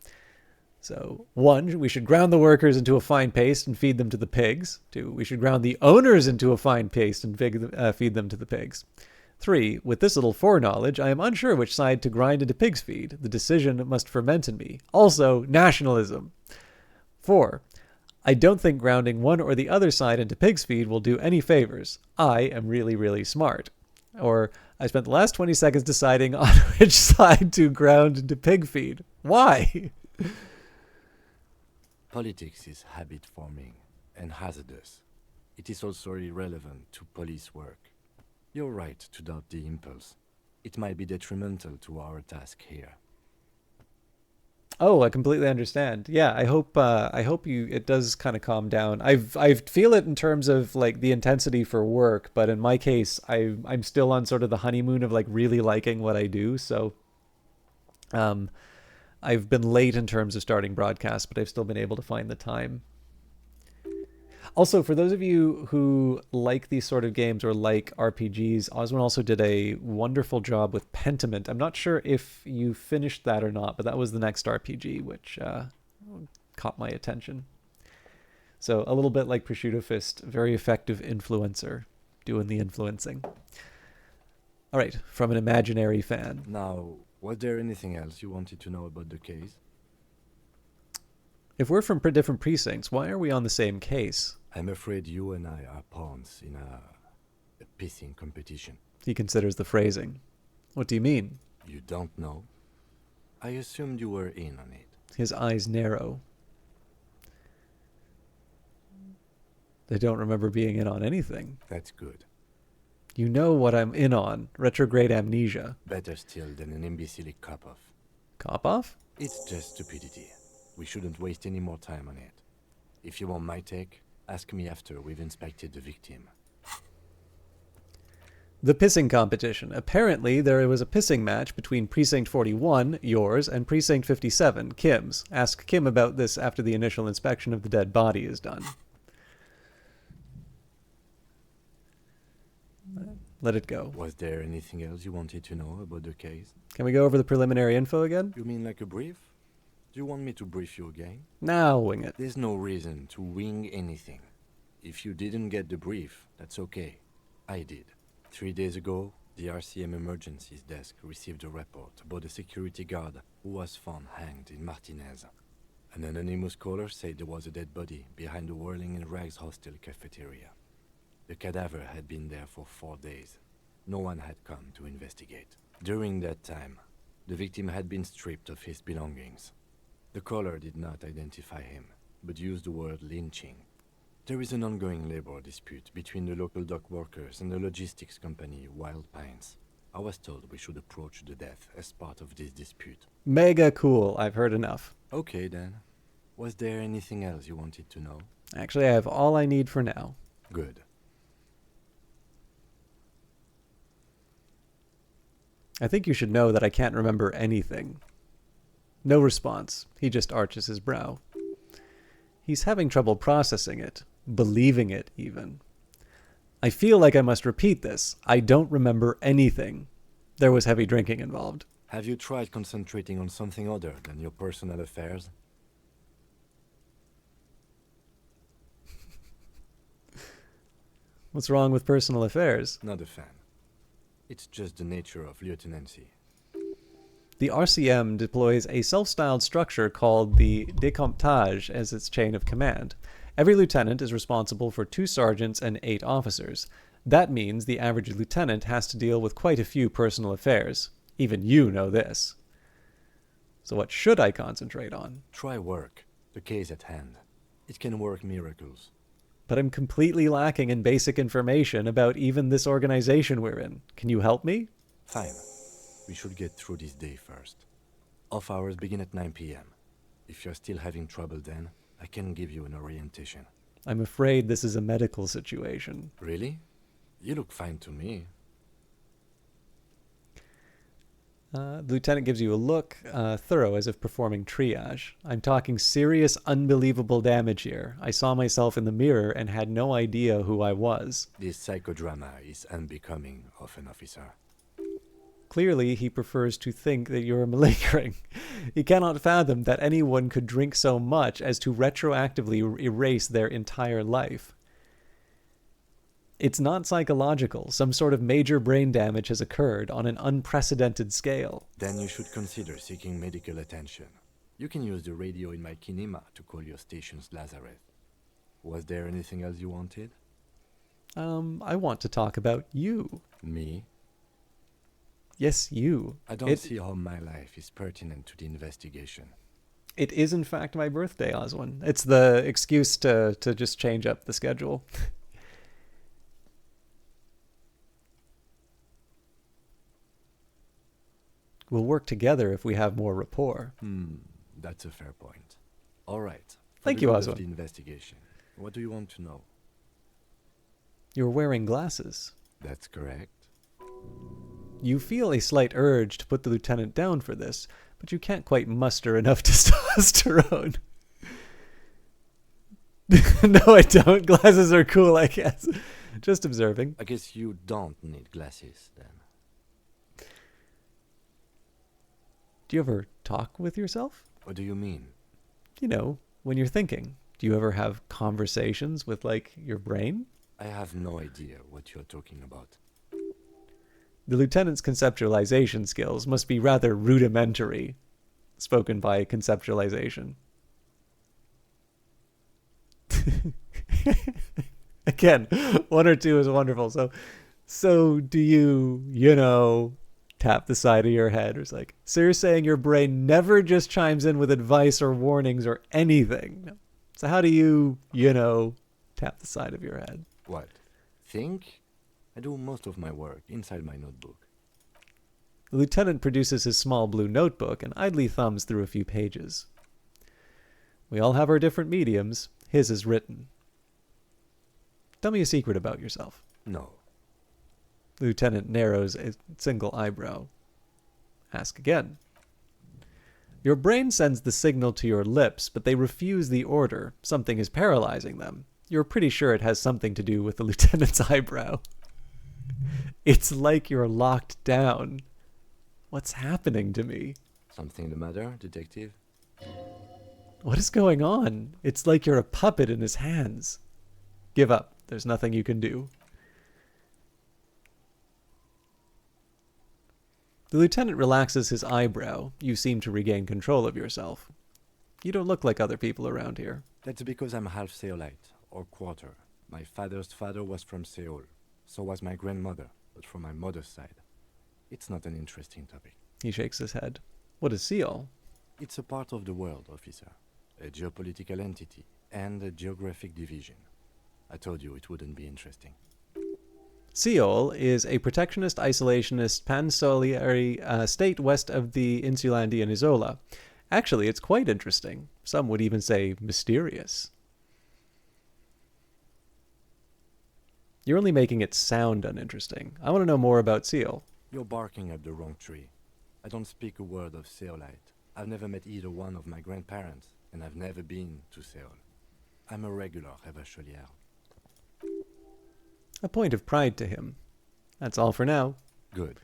So 1, we should ground the workers into a fine paste and feed them to the pigs. 2, we should ground the owners into a fine paste and feed them to the pigs. 3, with this little foreknowledge, I am unsure which side to grind into pig's feed. The decision must ferment in me. Also, nationalism. 4, I don't think grounding one or the other side into pig's feed will do any favors. I am really, really smart. Or, I spent the last 20 seconds deciding on which side to ground into pig feed. Why? Politics is habit-forming and hazardous. It is also irrelevant to police work. You're right to doubt the impulse. It might be detrimental to our task here. Oh, I completely understand. Yeah, I hope it does kind of calm down. I feel it in terms of like the intensity for work, but in my case, I'm still on sort of the honeymoon of like really liking what I do. So, I've been late in terms of starting broadcasts, but I've still been able to find the time. Also, for those of you who like these sort of games or like RPGs, Oswin also did a wonderful job with Pentiment. I'm not sure if you finished that or not, but that was the next RPG, which caught my attention. So a little bit like Prosciutto Fist, very effective influencer, doing the influencing. All right, from an imaginary fan. Now, was there anything else you wanted to know about the case? If we're from different precincts, why are we on the same case? I'm afraid you and I are pawns in a pissing competition. He considers the phrasing. What do you mean? You don't know? I assumed you were in on it. His eyes narrow. They don't remember being in on anything. That's good. You know what I'm in on. Retrograde amnesia. Better still than an imbecilic cop-off. Cop-off? It's just stupidity. We shouldn't waste any more time on it. If you want my take, ask me after we've inspected the victim. The pissing competition. Apparently, there was a pissing match between Precinct 41, yours, and Precinct 57, Kim's. Ask Kim about this after the initial inspection of the dead body is done. Let it go. Was there anything else you wanted to know about the case? Can we go over the preliminary info again? You mean like a brief? Do you want me to brief you again? Now wing it. There's no reason to wing anything. If you didn't get the brief, that's okay. I did. 3 days ago, the RCM Emergencies Desk received a report about a security guard who was found hanged in Martinez. An anonymous caller said there was a dead body behind the Whirling in Rags hostel cafeteria. The cadaver had been there for 4 days. No one had come to investigate. During that time, the victim had been stripped of his belongings. The caller did not identify him, but used the word lynching. There is an ongoing labor dispute between the local dock workers and the logistics company Wild Pines. I was told we should approach the death as part of this dispute. Mega cool. I've heard enough. Okay then. Was there anything else you wanted to know? Actually, I have all I need for now. Good. I think you should know that I can't remember anything. No response. He just arches his brow. He's having trouble processing it. Believing it, even. I feel like I must repeat this. I don't remember anything. There was heavy drinking involved. Have you tried concentrating on something other than your personal affairs? What's wrong with personal affairs? Not a fan. It's just the nature of lieutenancy. The RCM deploys a self-styled structure called the décomptage as its chain of command. Every lieutenant is responsible for 2 sergeants and 8 officers. That means the average lieutenant has to deal with quite a few personal affairs. Even you know this. So what should I concentrate on? Try work. The case at hand. It can work miracles. But I'm completely lacking in basic information about even this organization we're in. Can you help me? Fine. We should get through this day first. Off hours begin at 9 p.m. If you're still having trouble then, I can give you an orientation. I'm afraid this is a medical situation. Really? You look fine to me. The lieutenant gives you a look, thorough as if performing triage. I'm talking serious, unbelievable damage here. I saw myself in the mirror and had no idea who I was. This psychodrama is unbecoming of an officer. Clearly, he prefers to think that you're malingering. He cannot fathom that anyone could drink so much as to retroactively erase their entire life. It's not psychological. Some sort of major brain damage has occurred on an unprecedented scale. Then you should consider seeking medical attention. You can use the radio in my kinema to call your station's Lazareth. Was there anything else you wanted? I want to talk about you. Me? Yes, you. I don't see how my life is pertinent to the investigation. It is, in fact, my birthday, Oswin. It's the excuse to just change up the schedule. We'll work together if we have more rapport. That's a fair point. All right. Thank you, For Oswin. the investigation. What do you want to know? You're wearing glasses. That's correct. You feel a slight urge to put the lieutenant down for this, but you can't quite muster enough testosterone. No, I don't. Glasses are cool, I guess. Just observing. I guess you don't need glasses, then. Do you ever talk with yourself? What do you mean? You know, when you're thinking. Do you ever have conversations with, like, your brain? I have no idea what you're talking about. The lieutenant's conceptualization skills must be rather rudimentary, spoken by conceptualization. Again, 1 or 2 is wonderful. So do you tap the side of your head? Or it's like, so you're saying your brain never just chimes in with advice or warnings or anything. So how do you tap the side of your head? What? Think? I do most of my work inside my notebook. The lieutenant produces his small blue notebook and idly thumbs through a few pages. We all have our different mediums. His is written. Tell me a secret about yourself. No. The lieutenant narrows a single eyebrow. Ask again. Your brain sends the signal to your lips, but they refuse the order. Something is paralyzing them. You're pretty sure it has something to do with the lieutenant's eyebrow. It's like you're locked down. What's happening to me? Something the matter, detective? What is going on? It's like you're a puppet in his hands. Give up. There's nothing you can do. The lieutenant relaxes his eyebrow. You seem to regain control of yourself. You don't look like other people around here. That's because I'm half Seolite, or quarter. My father's father was from Seoul. So was my grandmother, but from my mother's side. It's not an interesting topic. He shakes his head. What is Seoul? It's a part of the world, officer. A geopolitical entity and a geographic division. I told you it wouldn't be interesting. Seoul is a protectionist, isolationist, pan-solitary state west of the Insulandia Isola. Actually, it's quite interesting. Some would even say mysterious. You're only making it sound uninteresting. I want to know more about Seoul. You're barking up the wrong tree. I don't speak a word of Seolite. I've never met either one of my grandparents, and I've never been to Seoul. I'm a regular Revacholière. A point of pride to him. That's all for now. Good.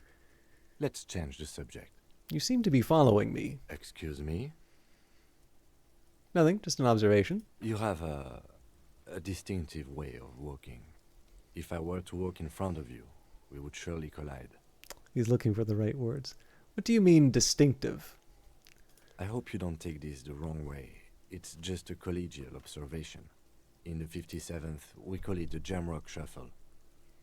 Let's change the subject. You seem to be following me. Excuse me? Nothing, just an observation. You have a distinctive way of walking. If I were to walk in front of you, we would surely collide. He's looking for the right words. What do you mean, distinctive? I hope you don't take this the wrong way. It's just a collegial observation. In the 57th, we call it the Jamrock Shuffle.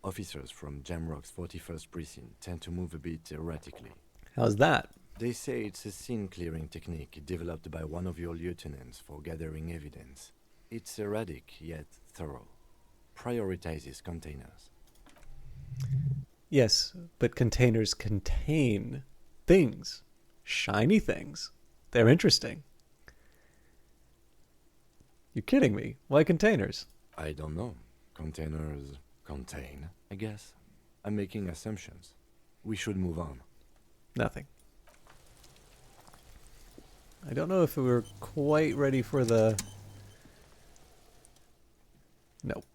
Officers from Jamrock's 41st Precinct tend to move a bit erratically. How's that? They say it's a scene-clearing technique developed by one of your lieutenants for gathering evidence. It's erratic, yet thorough. Prioritizes containers. Yes, but containers contain things. Shiny things. They're interesting. You're kidding me. Why containers? I don't know. Containers contain, I guess. I'm making assumptions. We should move on. Nothing. I don't know if we were quite ready for the... Nope.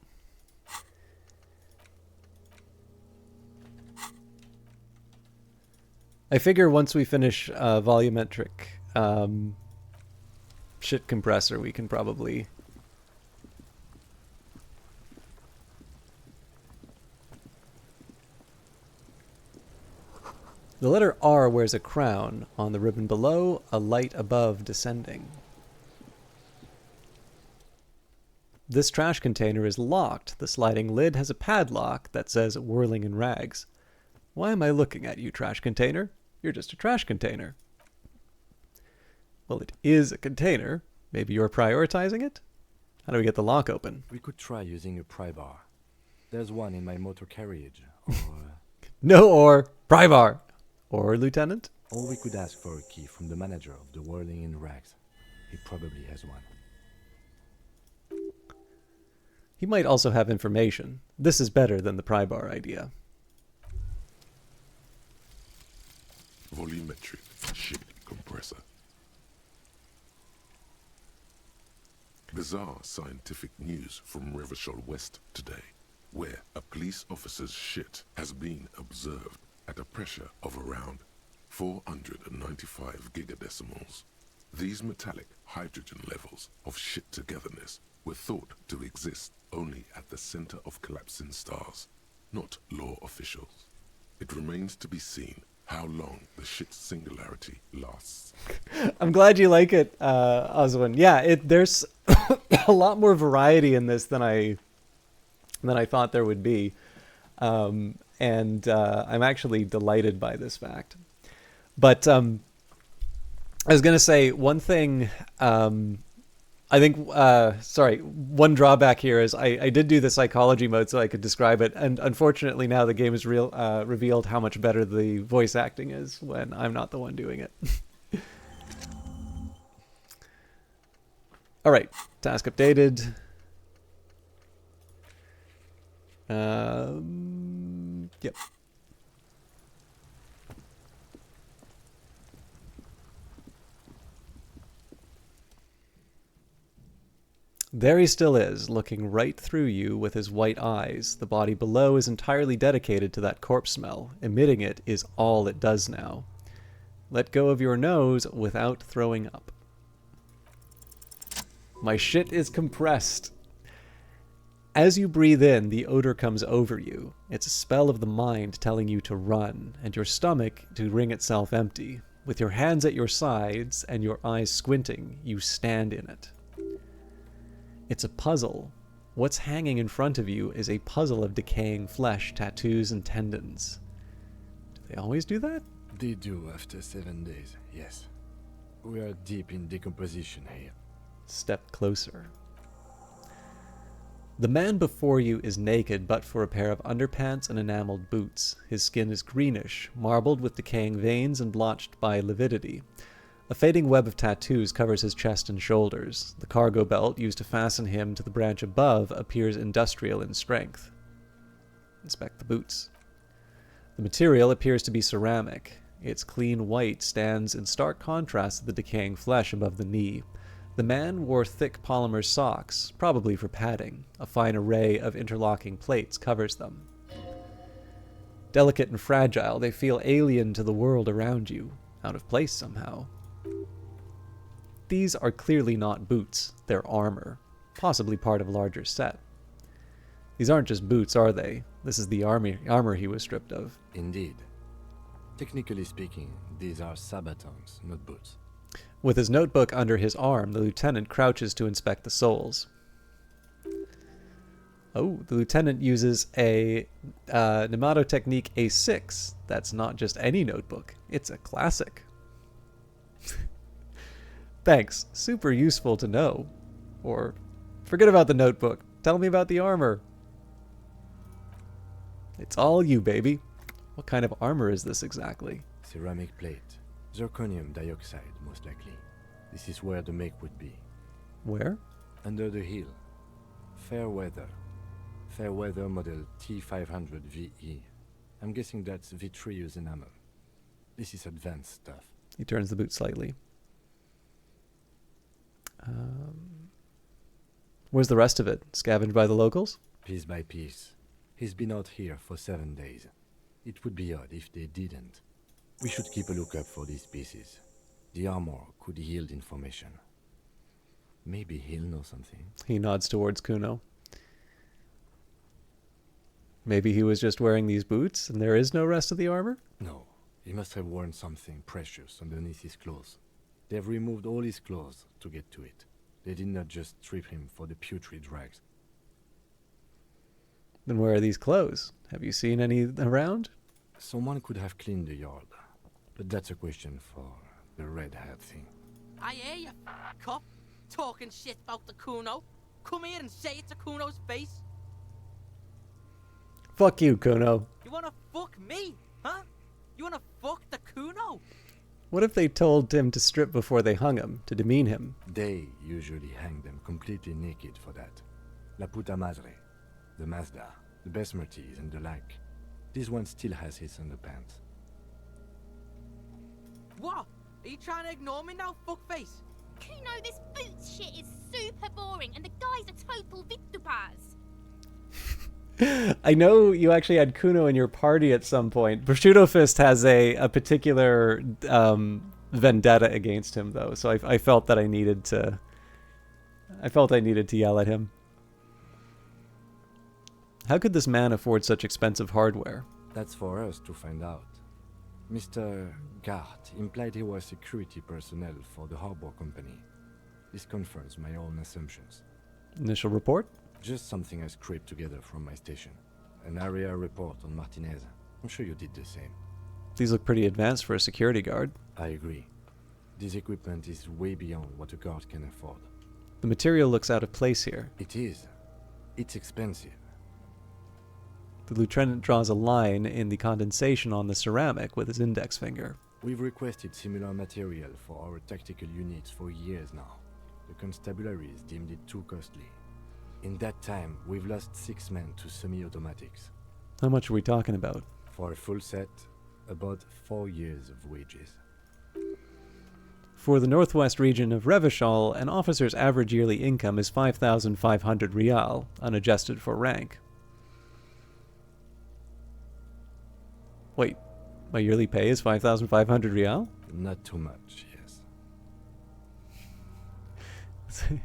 I figure once we finish volumetric shit compressor, we can probably... The letter R wears a crown. On the ribbon below, a light above descending. This trash container is locked. The sliding lid has a padlock that says whirling in rags. Why am I looking at you, trash container? You're just a trash container. Well, it is a container. Maybe you're prioritizing it? How do we get the lock open? We could try using a pry bar. There's one in my motor carriage. Or, No or. Pry bar. Or, Lieutenant? or we could ask for a key from the manager of the Whirling in Rags. He probably has one. He might also have information. This is better than the pry bar idea. Volumetric ship compressor. Bizarre scientific news from Revachol West today, where a police officer's shit has been observed at a pressure of around 495 gigadecimals. These metallic hydrogen levels of shit togetherness were thought to exist only at the center of collapsing stars, not law officials. It remains to be seen how long the shit singularity lasts. I'm glad you like it, Oswin. Yeah, there's a lot more variety in this than I thought there would be. And I'm actually delighted by this fact. But I was going to say one thing. I think, one drawback here is I did do the psychology mode so I could describe it. And unfortunately now the game has revealed how much better the voice acting is when I'm not the one doing it. All right, task updated. Yep. There he still is, looking right through you with his white eyes. The body below is entirely dedicated to that corpse smell. Emitting it is all it does now. Let go of your nose without throwing up. My shit is compressed. As you breathe in, the odor comes over you. It's a spell of the mind telling you to run, and your stomach to wring itself empty. With your hands at your sides and your eyes squinting, you stand in it. It's a puzzle. What's hanging in front of you is a puzzle of decaying flesh, tattoos, and tendons. Do they always do that? They do after 7 days, yes. We are deep in decomposition here. Step closer. The man before you is naked but for a pair of underpants and enameled boots. His skin is greenish, marbled with decaying veins and blotched by lividity. A fading web of tattoos covers his chest and shoulders. The cargo belt used to fasten him to the branch above appears industrial in strength. Inspect the boots. The material appears to be ceramic. Its clean white stands in stark contrast to the decaying flesh above the knee. The man wore thick polymer socks, probably for padding. A fine array of interlocking plates covers them. Delicate and fragile, they feel alien to the world around you, out of place somehow. These are clearly not boots, they're armor, possibly part of a larger set. These aren't just boots, are they? This is the armor he was stripped of. Indeed. Technically speaking, these are sabatons, not boots. With his notebook under his arm, the lieutenant crouches to inspect the soles. Oh, the lieutenant uses a Mnematotechnique A6. That's not just any notebook. It's a classic. Thanks. Super useful to know. Or, forget about the notebook. Tell me about the armor. It's all you, baby. What kind of armor is this exactly? Ceramic plate. Zirconium dioxide, most likely. This is where the make would be. Where? Under the hill. Fair weather. Fair weather model T500 VE. I'm guessing that's vitreous enamel. This is advanced stuff. He turns the boot slightly. Where's the rest of it? Scavenged by the locals? Piece by piece. He's been out here for 7 days. It would be odd if they didn't. We should keep a lookout for these pieces. The armor could yield information. Maybe he'll know something. He nods towards Kuno. Maybe he was just wearing these boots and there is no rest of the armor? No, he must have worn something precious underneath his clothes. They've removed all his clothes to get to it. They did not just strip him for the putrid rags. Then where are these clothes? Have you seen any around? Someone could have cleaned the yard, but that's a question for the red hat thing. I hear you, cop, talking shit about the Kuno. Come here and say it to Kuno's face. Fuck you, Kuno. You wanna fuck me, huh? You wanna fuck the Kuno? What if they told him to strip before they hung him, to demean him? They usually hang them completely naked for that. La puta madre, the Mazda, the Besmerties, and the like. This one still has his underpants. What? Are you trying to ignore me now, fuckface? Kuno, this boots shit is super boring, and the guy's a total vitupaz. I know you actually had Kuno in your party at some point. Prosciutto Fist has a particular vendetta against him, though, so I felt that I needed to yell at him. How could this man afford such expensive hardware? That's for us to find out. Mr. Gart implied he was security personnel for the harbor company. This confirms my own assumptions. Initial report? Just something I scraped together from my station. An area report on Martinez. I'm sure you did the same. These look pretty advanced for a security guard. I agree. This equipment is way beyond what a guard can afford. The material looks out of place here. It is. It's expensive. The lieutenant draws a line in the condensation on the ceramic with his index finger. We've requested similar material for our tactical units for years now. The constabularies deemed it too costly. In that time, we've lost 6 men to semi-automatics. How much are we talking about? For a full set, about 4 years of wages. For the northwest region of Revachol, an officer's average yearly income is 5,500 rial, unadjusted for rank. Wait, my yearly pay is 5,500 rial? Not too much, yes.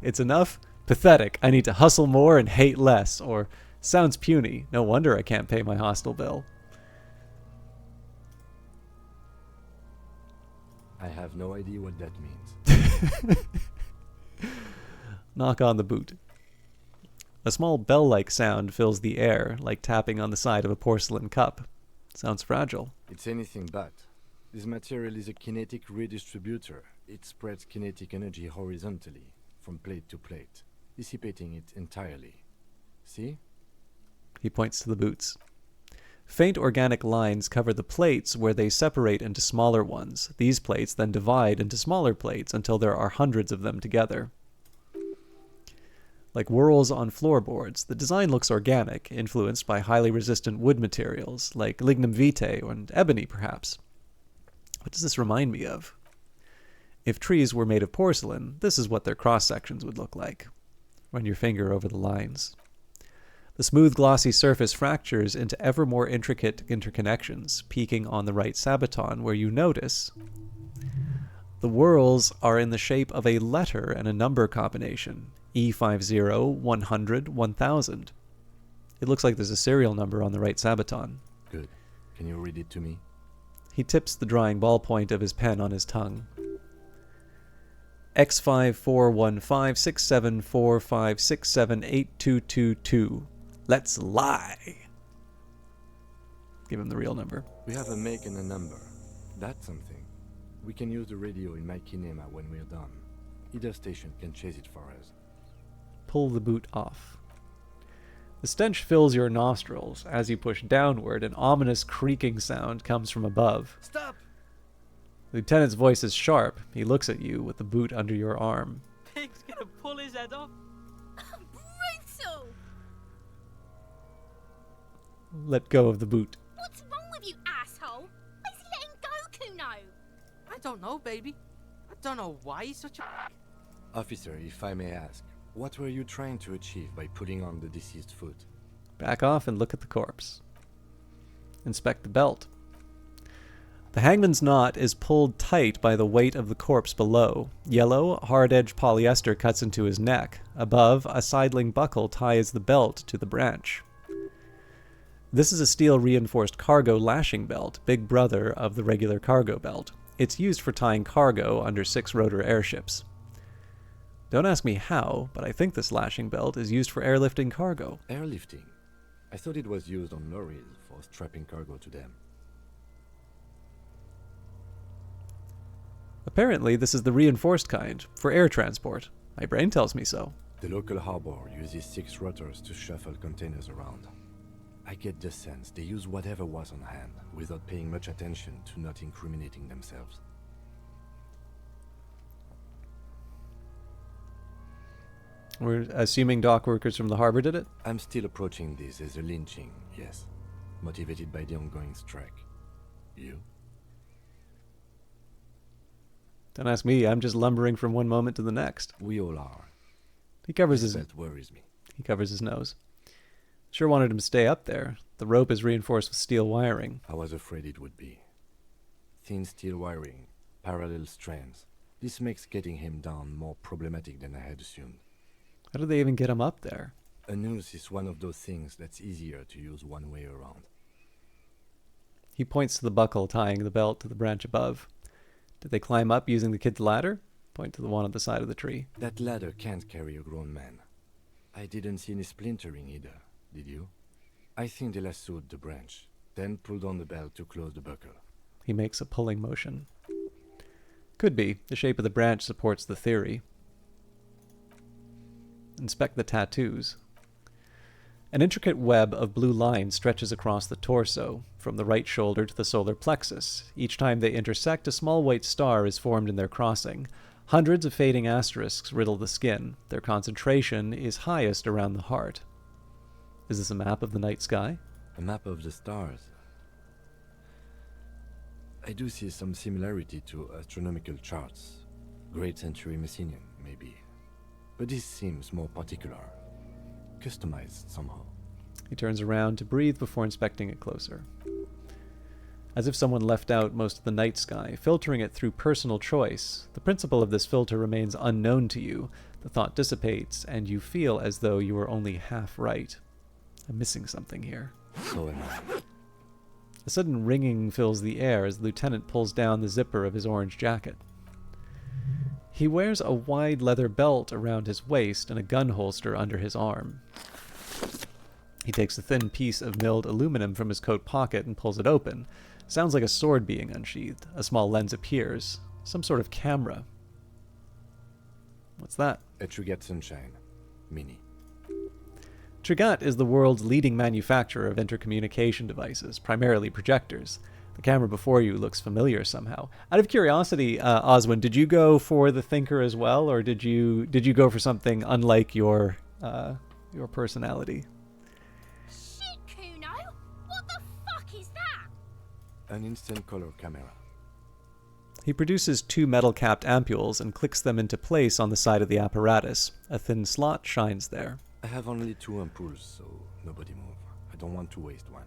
It's enough? Pathetic. I need to hustle more and hate less. Or, sounds puny. No wonder I can't pay my hostel bill. I have no idea what that means. Knock on the boot. A small bell-like sound fills the air, like tapping on the side of a porcelain cup. Sounds fragile. It's anything but. This material is a kinetic redistributor. It spreads kinetic energy horizontally, from plate to plate, dissipating it entirely. See? He points to the boots. Faint organic lines cover the plates where they separate into smaller ones. These plates then divide into smaller plates until there are hundreds of them together. Like whorls on floorboards, the design looks organic, influenced by highly resistant wood materials, like lignum vitae and ebony, perhaps. What does this remind me of? If trees were made of porcelain, this is what their cross-sections would look like. Run your finger over the lines. The smooth, glossy surface fractures into ever more intricate interconnections, peaking on the right sabaton, where you notice the whorls are in the shape of a letter and a number combination, E50, 100, 1000. It looks like there's a serial number on the right sabaton. Good. Can you read it to me? He tips the drying ballpoint of his pen on his tongue. X54156745678222. Let's lie. Give him the real number. We have a make and a number. That's something. We can use the radio in my kinema when we're done. Either station can chase it for us. Pull the boot off. The stench fills your nostrils. As you push downward, an ominous creaking sound comes from above. Stop! The lieutenant's voice is sharp. He looks at you with the boot under your arm. Pig's gonna pull his head off. Brutal! Let go of the boot. What's wrong with you, asshole? Why is he letting go, Kuno? I don't know, baby. I don't know why he's such a... Officer, if I may ask, what were you trying to achieve by putting on the deceased foot? Back off and look at the corpse. Inspect the belt. The hangman's knot is pulled tight by the weight of the corpse below. Yellow, hard-edged polyester cuts into his neck. Above, a sidling buckle ties the belt to the branch. This is a steel-reinforced cargo lashing belt, big brother of the regular cargo belt. It's used for tying cargo under 6-rotor airships. Don't ask me how, but I think this lashing belt is used for airlifting cargo. Airlifting? I thought it was used on lorries for strapping cargo to them. Apparently, this is the reinforced kind, for air transport. My brain tells me so. The local harbor uses 6 rotors to shuffle containers around. I get the sense they use whatever was on hand, without paying much attention to not incriminating themselves. We're assuming dock workers from the harbor did it? I'm still approaching this as a lynching, yes. Motivated by the ongoing strike. You? Don't ask me, I'm just lumbering from one moment to the next. We all are. He covers That worries me. He covers his nose. Sure wanted him to stay up there. The rope is reinforced with steel wiring. I was afraid it would be. Thin steel wiring, parallel strands. This makes getting him down more problematic than I had assumed. How did they even get him up there? A noose is one of those things that's easier to use one way around. He points to the buckle tying the belt to the branch above. Did they climb up using the kid's ladder? Point to the one on the side of the tree. That ladder can't carry a grown man. I didn't see any splintering either, did you? I think they lassoed the branch, then pulled on the belt to close the buckle. He makes a pulling motion. Could be. The shape of the branch supports the theory. Inspect the tattoos. An intricate web of blue lines stretches across the torso, from the right shoulder to the solar plexus. Each time they intersect, a small white star is formed in their crossing. Hundreds of fading asterisks riddle the skin. Their concentration is highest around the heart. Is this a map of the night sky? A map of the stars. I do see some similarity to astronomical charts. Great Century Messinian, maybe. But this seems more particular. Customized somehow. He turns around to breathe before inspecting it closer. As if someone left out most of the night sky, filtering it through personal choice, the principle of this filter remains unknown to you. The thought dissipates, and you feel as though you were only half right. I'm missing something here. So am I. A sudden ringing fills the air as the lieutenant pulls down the zipper of his orange jacket. He wears a wide leather belt around his waist and a gun holster under his arm. He takes a thin piece of milled aluminum from his coat pocket and pulls it open. Sounds like a sword being unsheathed. A small lens appears. Some sort of camera. What's that? A Trigat Sunshine. Mini. Trigat is the world's leading manufacturer of intercommunication devices, primarily projectors. The camera before you looks familiar somehow. Out of curiosity, Oswin, did you go for the Thinker as well, or did you go for something unlike your personality? Shit, Kuno! What the fuck is that? An instant color camera. He produces 2 metal-capped ampules and clicks them into place on the side of the apparatus. A thin slot shines there. I have only 2 ampoules, so nobody move. I don't want to waste one.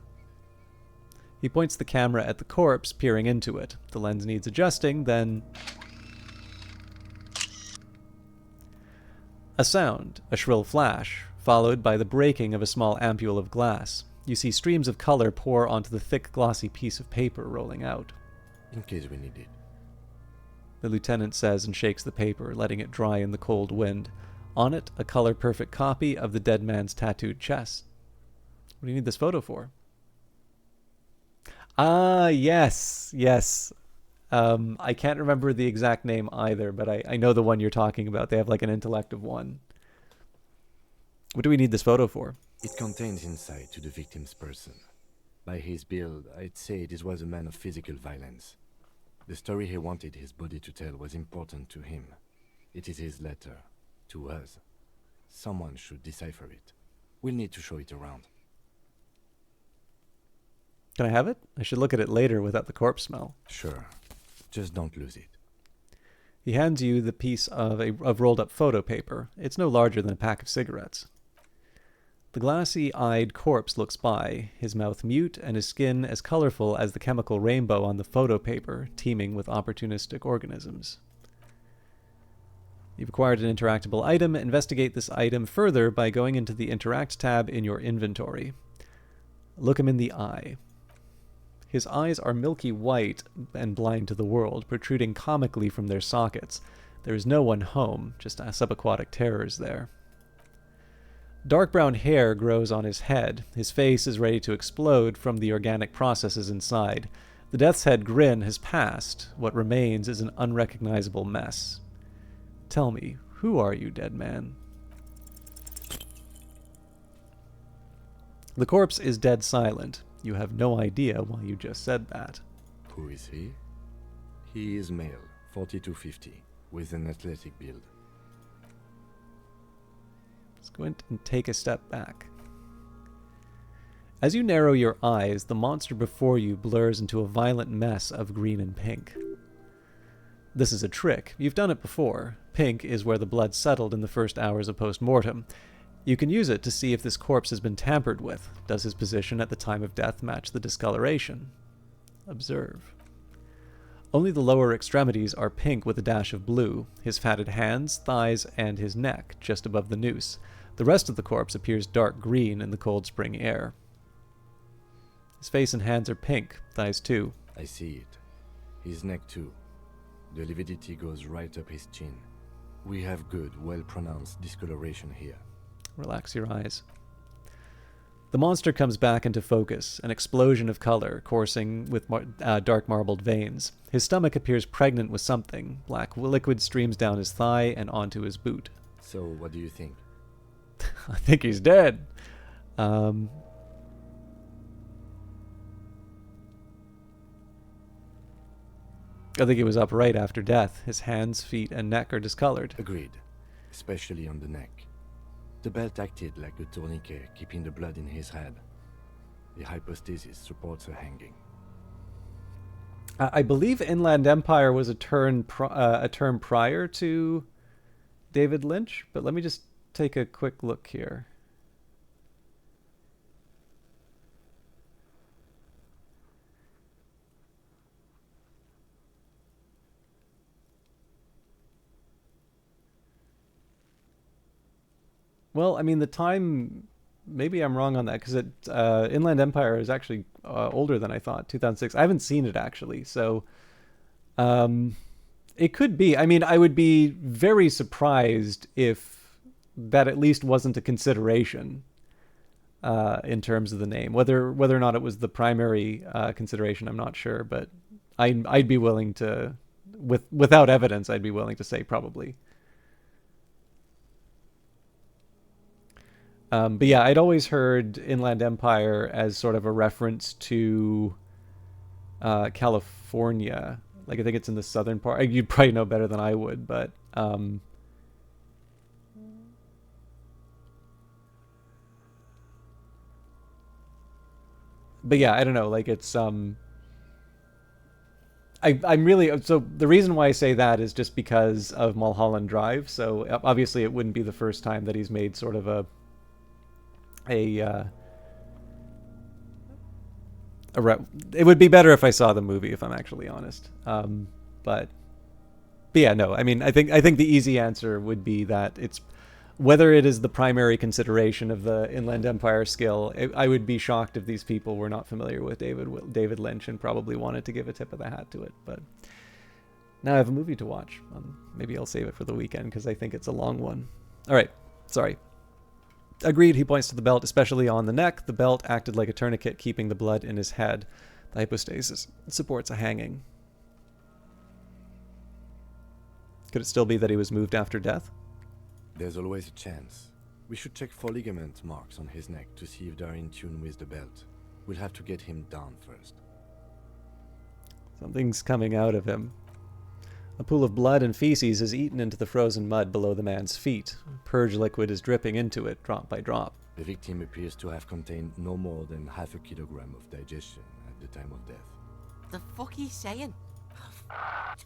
He points the camera at the corpse, peering into it. The lens needs adjusting, then... a sound, a shrill flash, followed by the breaking of a small ampule of glass. You see streams of color pour onto the thick, glossy piece of paper rolling out. In case we need it. The lieutenant says and shakes the paper, letting it dry in the cold wind. On it, a color-perfect copy of the dead man's tattooed chest. What do you need this photo for? Ah, yes, yes. I can't remember the exact name either, but I know the one you're talking about. They have like an intellective one. What do we need this photo for? It contains insight to the victim's person. By his build, I'd say this was a man of physical violence. The story he wanted his body to tell was important to him. It is his letter. To us. Someone should decipher it. We'll need to show it around. Can I have it? I should look at it later without the corpse smell. Sure. Just don't lose it. He hands you the piece of rolled up photo paper. It's no larger than a pack of cigarettes. The glassy-eyed corpse looks by, his mouth mute and his skin as colorful as the chemical rainbow on the photo paper, teeming with opportunistic organisms. You've acquired an interactable item. Investigate this item further by going into the Interact tab in your inventory. Look him in the eye. His eyes are milky white and blind to the world, protruding comically from their sockets. There is no one home, just subaquatic terrors there. Dark brown hair grows on his head. His face is ready to explode from the organic processes inside. The death's head grin has passed. What remains is an unrecognizable mess. Tell me, who are you, dead man? The corpse is dead silent. You have no idea why you just said that. Who is he? He is male, 4250, with an athletic build. Let's go in and take a step back. As you narrow your eyes, the monster before you blurs into a violent mess of green and pink. This is a trick. You've done it before. Pink is where the blood settled in the first hours of post-mortem. You can use it to see if this corpse has been tampered with. Does his position at the time of death match the discoloration? Observe. Only the lower extremities are pink with a dash of blue, his fatted hands, thighs, and his neck, just above the noose. The rest of the corpse appears dark green in the cold spring air. His face and hands are pink, thighs too. I see it. His neck too. The lividity goes right up his chin. We have good, well-pronounced discoloration here. Relax your eyes. The monster comes back into focus, an explosion of color coursing with dark marbled veins. His stomach appears pregnant with something. Black liquid streams down his thigh and onto his boot. So, what do you think? I think he's dead. I think he was upright after death. His hands, feet, and neck are discolored. Agreed. Especially on the neck. The belt acted like a tourniquet, keeping the blood in his head. The hypostasis supports a hanging. I believe Inland Empire was a term prior to David Lynch, but let me just take a quick look here. Well, I mean, the time, maybe I'm wrong on that, because Inland Empire is actually older than I thought, 2006. I haven't seen it, actually, so it could be. I mean, I would be very surprised if that at least wasn't a consideration in terms of the name. Whether or not it was the primary consideration, I'm not sure, but I'd be willing to, without evidence, I'd be willing to say probably. But yeah, I'd always heard Inland Empire as sort of a reference to California. Like, I think it's in the southern part. You'd probably know better than I would, but yeah, I don't know. Like, it's I'm really so the reason why I say that is just because of Mulholland Drive. So obviously it wouldn't be the first time that he's made sort of a it would be better if I saw the movie, if I'm actually honest. But yeah, no. I mean, I think the easy answer would be that it's whether it is the primary consideration of the Inland Empire skill. I would be shocked if these people were not familiar with David Lynch and probably wanted to give a tip of the hat to it. But now I have a movie to watch. Maybe I'll save it for the weekend because I think it's a long one. All right, sorry. Agreed, he points to the belt, especially on the neck. The belt acted like a tourniquet, keeping the blood in his head. The hypostasis supports a hanging. Could it still be that he was moved after death? There's always a chance. We should check for ligament marks on his neck to see if they're in tune with the belt. We'll have to get him down first. Something's coming out of him. A pool of blood and feces has eaten into the frozen mud below the man's feet. Purge liquid is dripping into it, drop by drop. The victim appears to have contained no more than half a kilogram of digestion at the time of death. The fuck are you saying?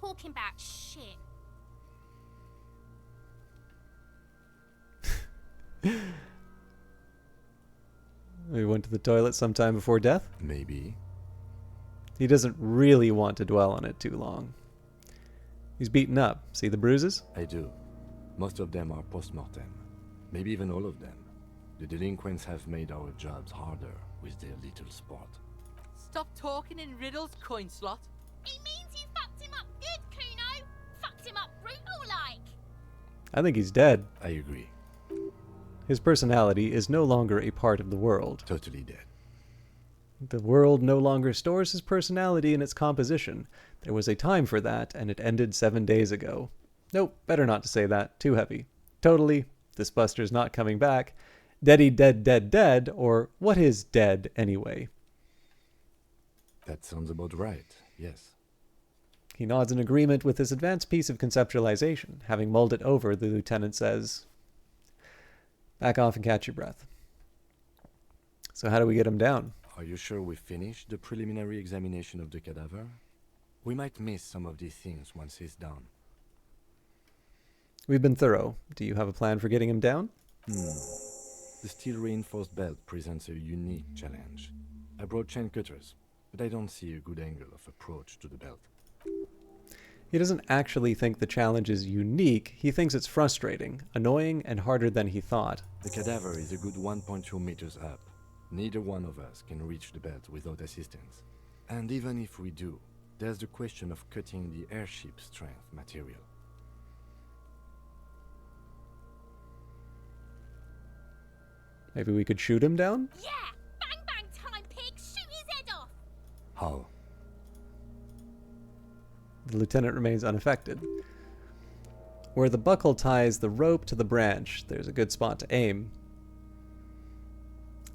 Talking about shit. He went to the toilet sometime before death? Maybe. He doesn't really want to dwell on it too long. He's beaten up. See the bruises? I do. Most of them are post-mortem. Maybe even all of them. The delinquents have made our jobs harder with their little sport. Stop talking in riddles, coin slot. He means you fucked him up good, Kuno. Fucked him up brutal like. I think he's dead. I agree. His personality is no longer a part of the world. Totally dead. The world no longer stores his personality in its composition. There was a time for that, and it ended 7 days ago. Nope, better not to say that. Too heavy. Totally. This Buster's not coming back. Deady dead dead dead, or what is dead anyway? That sounds about right, yes. He nods in agreement with this advanced piece of conceptualization. Having mulled it over, the lieutenant says, "Back off and catch your breath." So how do we get him down? Are you sure we finished the preliminary examination of the cadaver? We might miss some of these things once he's down. We've been thorough. Do you have a plan for getting him down? The steel-reinforced belt presents a unique challenge. I brought chain cutters, but I don't see a good angle of approach to the belt. He doesn't actually think the challenge is unique. He thinks it's frustrating, annoying, and harder than he thought. The cadaver is a good 1.2 meters up. Neither one of us can reach the belt without assistance. And even if we do, there's the question of cutting the airship strength material. Maybe we could shoot him down? Yeah! Bang bang time, pig! Shoot his head off! How? The lieutenant remains unaffected. Where the buckle ties the rope to the branch, there's a good spot to aim.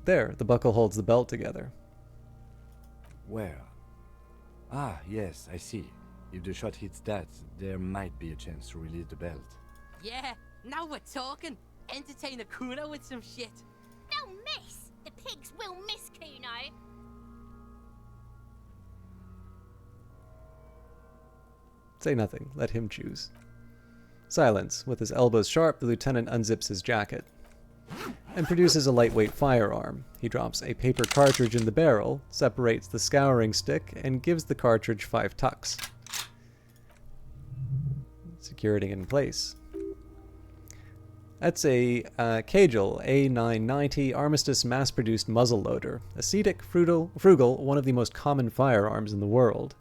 There, the buckle holds the belt together. Where? Ah, yes, I see. If the shot hits that, there might be a chance to release the belt. Yeah, now we're talking. Entertain a Kuno with some shit. They'll miss! The pigs will miss Kuno. Say nothing. Let him choose. Silence. With his elbows sharp, the lieutenant unzips his jacket and produces a lightweight firearm. He drops a paper cartridge in the barrel, separates the scouring stick, and gives the cartridge 5 tucks, securing it in place. That's a Kagel A990 Armistice mass-produced muzzleloader, ascetic, frugal, one of the most common firearms in the world.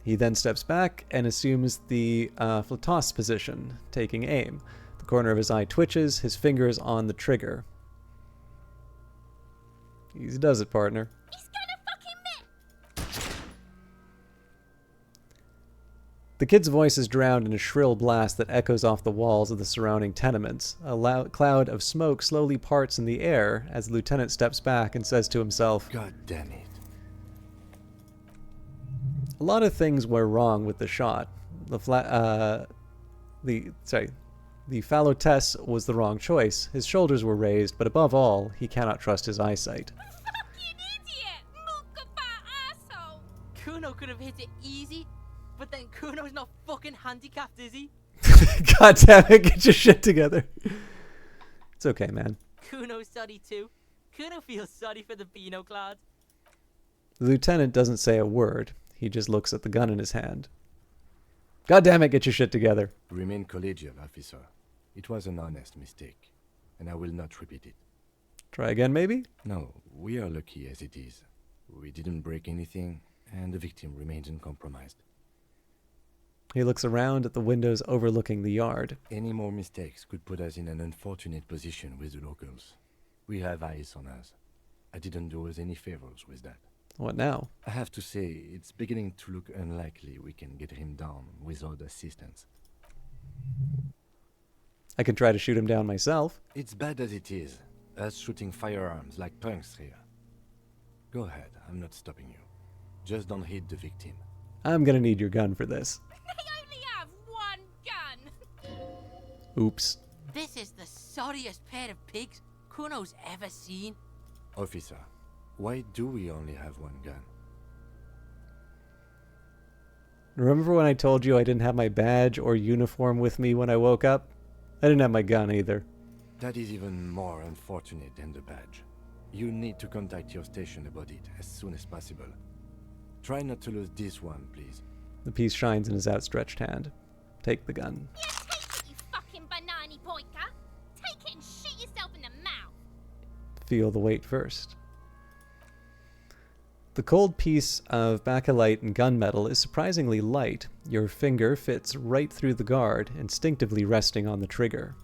He then steps back and assumes the flottas position, taking aim. The corner of his eye twitches, his fingers on the trigger. He does it, partner. He's gonna fucking miss! The kid's voice is drowned in a shrill blast that echoes off the walls of the surrounding tenements. A loud cloud of smoke slowly parts in the air as the lieutenant steps back and says to himself, God damn it. a lot of things were wrong with the shot. The fallotess was the wrong choice. His shoulders were raised, but above all, he cannot trust his eyesight. Fucking idiot! Mookabat Kuno could have hit it easy, but then Kuno's not fucking handicapped, is he? God damn it, get your shit together. It's okay, man. Kuno's sorry too. Kuno feels sorry for the Beano Cloud. The lieutenant doesn't say a word. He just looks at the gun in his hand. God damn it, get your shit together. Remain collegial, officer. It was an honest mistake, and I will not repeat it. Try again, maybe? No, we are lucky as it is. We didn't break anything, and the victim remains uncompromised. He looks around at the windows overlooking the yard. Any more mistakes could put us in an unfortunate position with the locals. We have eyes on us. I didn't do us any favors with that. What now? I have to say, it's beginning to look unlikely we can get him down without assistance. I can try to shoot him down myself. It's bad as it is, us shooting firearms like punks here. Go ahead, I'm not stopping you. Just don't hit the victim. I'm gonna need your gun for this. They only have one gun. Oops. This is the sorriest pair of pigs Kuno's ever seen. Officer, why do we only have one gun? Remember when I told you I didn't have my badge or uniform with me when I woke up? I didn't have my gun either. That is even more unfortunate than the badge. You need to contact your station about it as soon as possible. Try not to lose this one, please. The piece shines in his outstretched hand. Take the gun. Yeah, take it, you fucking banana pointer. Take it and shoot yourself in the mouth. Feel the weight first. The cold piece of bakelite and gunmetal is surprisingly light. Your finger fits right through the guard, instinctively resting on the trigger.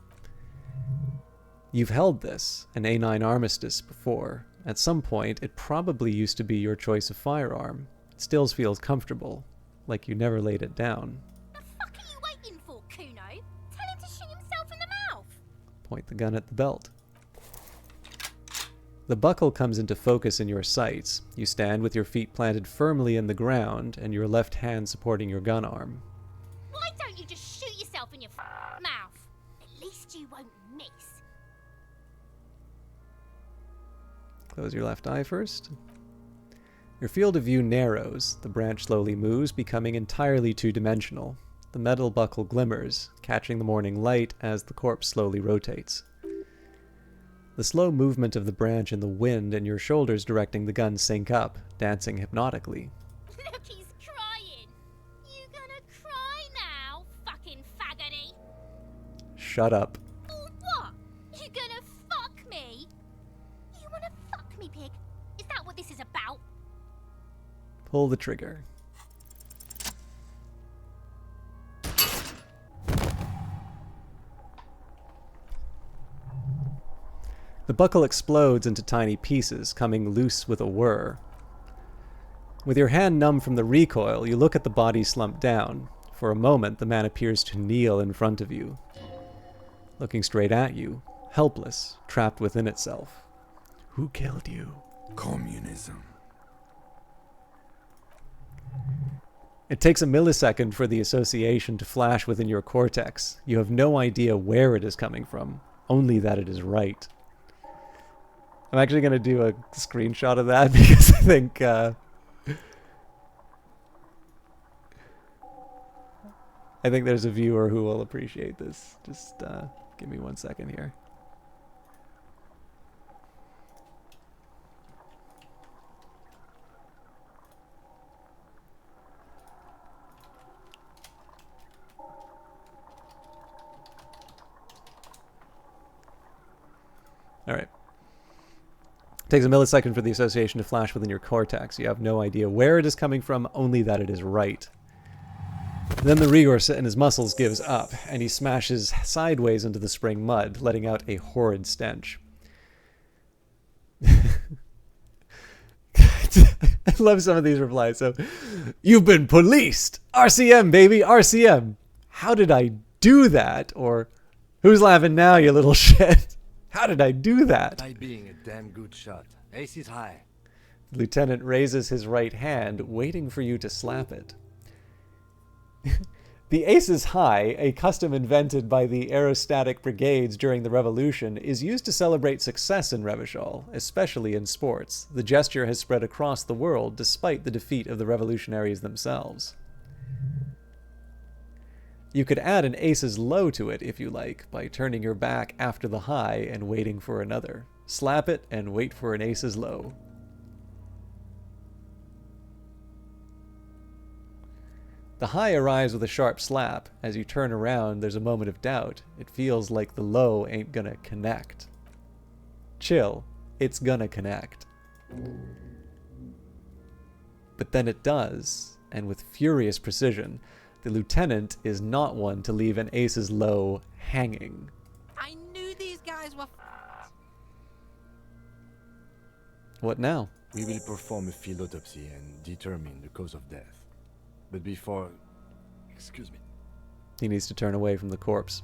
You've held this, an A9 Armistice, before. At some point, it probably used to be your choice of firearm. It still feels comfortable, like you never laid it down. The fuck are you waiting for, Kuno? Tell him to shoot himself in the mouth. Point the gun at the belt. The buckle comes into focus in your sights. You stand with your feet planted firmly in the ground and your left hand supporting your gun arm. Why don't you just shoot yourself in your mouth? At least you won't miss. Close your left eye first. Your field of view narrows. The branch slowly moves, becoming entirely two-dimensional. The metal buckle glimmers, catching the morning light as the corpse slowly rotates. The slow movement of the branch in the wind and your shoulders directing the gun sync up, dancing hypnotically. Look, he's crying. You gonna cry now, fucking faggoty? Shut up. Or what? You gonna fuck me? You wanna fuck me, pig? Is that what this is about? Pull the trigger. The buckle explodes into tiny pieces, coming loose with a whir. With your hand numb from the recoil, you look at the body slumped down. For a moment, the man appears to kneel in front of you, looking straight at you, helpless, trapped within itself. Who killed you? Communism. It takes a millisecond for the association to flash within your cortex. You have no idea where it is coming from, only that it is right. I'm actually going to do a screenshot of that because I think there's a viewer who will appreciate this. Just give me 1 second here. All right. It takes a millisecond for the association to flash within your cortex. You have no idea where it is coming from, only that it is right. Then the rigor in his muscles gives up, and he smashes sideways into the spring mud, letting out a horrid stench. I love some of these replies. So, you've been policed! RCM, baby, RCM! How did I do that? Or, who's laughing now, you little shit? How did I do that? By being a damn good shot. Ace is high. The lieutenant raises his right hand, waiting for you to slap it. The Aces High, a custom invented by the aerostatic brigades during the Revolution, is used to celebrate success in Revachol, especially in sports. The gesture has spread across the world despite the defeat of the revolutionaries themselves. You could add an Aces Low to it if you like, by turning your back after the high and waiting for another. Slap it and wait for an Aces Low. The high arrives with a sharp slap. As you turn around, there's a moment of doubt. It feels like the low ain't gonna connect. Chill, it's gonna connect. But then it does, and with furious precision. The lieutenant is not one to leave an Aces Low hanging. I knew these guys were What now? We will perform a field autopsy and determine the cause of death. But before... Excuse me. He needs to turn away from the corpse.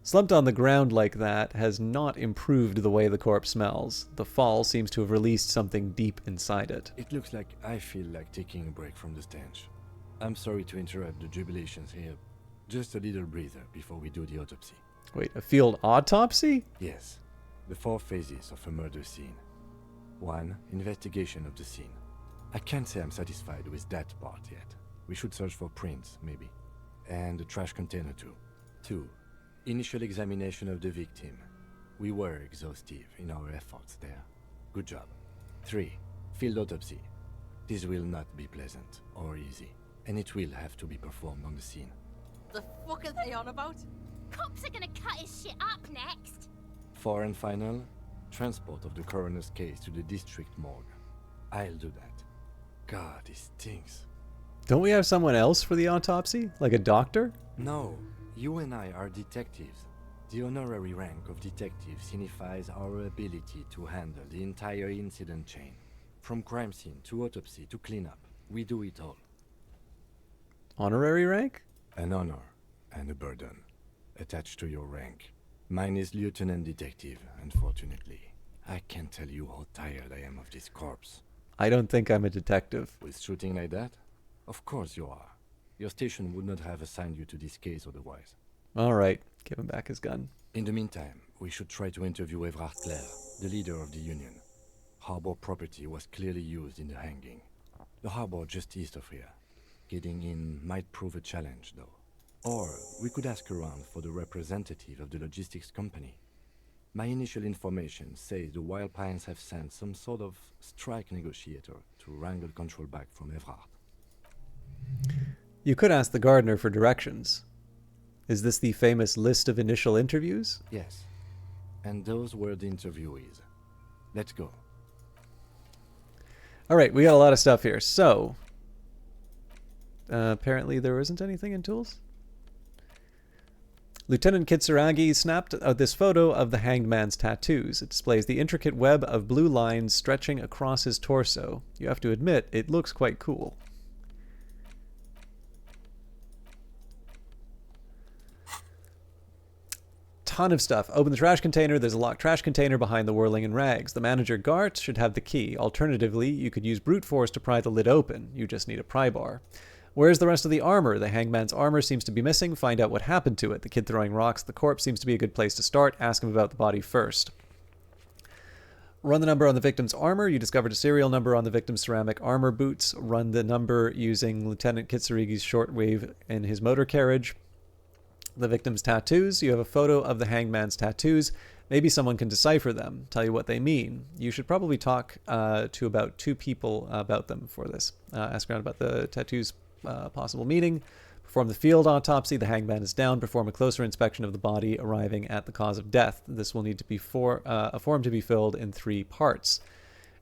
Slumped on the ground like that has not improved the way the corpse smells. The fall seems to have released something deep inside it. It looks like I feel like taking a break from the stench. I'm sorry to interrupt the jubilations here. Just a little breather before we do the autopsy. Wait, a field autopsy? Yes. The 4 phases of a murder scene. 1. Investigation of the scene. I can't say I'm satisfied with that part yet. We should search for prints, maybe. And the trash container too. 2. Initial examination of the victim. We were exhaustive in our efforts there. Good job. 3. Field autopsy. This will not be pleasant or easy, and it will have to be performed on the scene. The fuck are they on about? Cops are gonna cut his shit up next. 4 and final, transport of the coroner's case to the district morgue. I'll do that. God, this stinks. Don't we have someone else for the autopsy? Like a doctor? No, you and I are detectives. The honorary rank of detective signifies our ability to handle the entire incident chain. From crime scene to autopsy to cleanup, we do it all. Honorary rank? An honor and a burden attached to your rank. Mine is Lieutenant Detective, unfortunately. I can't tell you how tired I am of this corpse. I don't think I'm a detective. With shooting like that? Of course you are. Your station would not have assigned you to this case otherwise. Alright, give him back his gun. In the meantime, we should try to interview Evrard Clare, the leader of the Union. Harbor property was clearly used in the hanging. The harbor just east of here. Getting in might prove a challenge, though. Or we could ask around for the representative of the logistics company. My initial information says the Wild Pines have sent some sort of strike negotiator to wrangle control back from Evrard. You could ask the gardener for directions. Is this the famous list of initial interviews? Yes. And those were the interviewees. Let's go. Alright, we got a lot of stuff here. So, apparently there isn't anything in tools. Lieutenant Kitsuragi snapped this photo of the hanged man's tattoos. It displays the intricate web of blue lines stretching across his torso. You have to admit, it looks quite cool. Ton of stuff. Open the trash container. There's a locked trash container behind the whirling and rags. The manager, Gart, should have the key. Alternatively, you could use brute force to pry the lid open. You just need a pry bar. Where's the rest of the armor? The hangman's armor seems to be missing. Find out what happened to it. The kid throwing rocks at the corpse seems to be a good place to start. Ask him about the body first. Run the number on the victim's armor. You discovered a serial number on the victim's ceramic armor boots. Run the number using Lieutenant Kitsuragi's shortwave in his motor carriage. The victim's tattoos. You have a photo of the hangman's tattoos. Maybe someone can decipher them, tell you what they mean. You should probably talk to about 2 people about them for this. Ask around about the tattoos' possible meaning. Perform the field autopsy. The hangman is down. Perform a closer inspection of the body, arriving at the cause of death. This will need to be a form to be filled in 3 parts.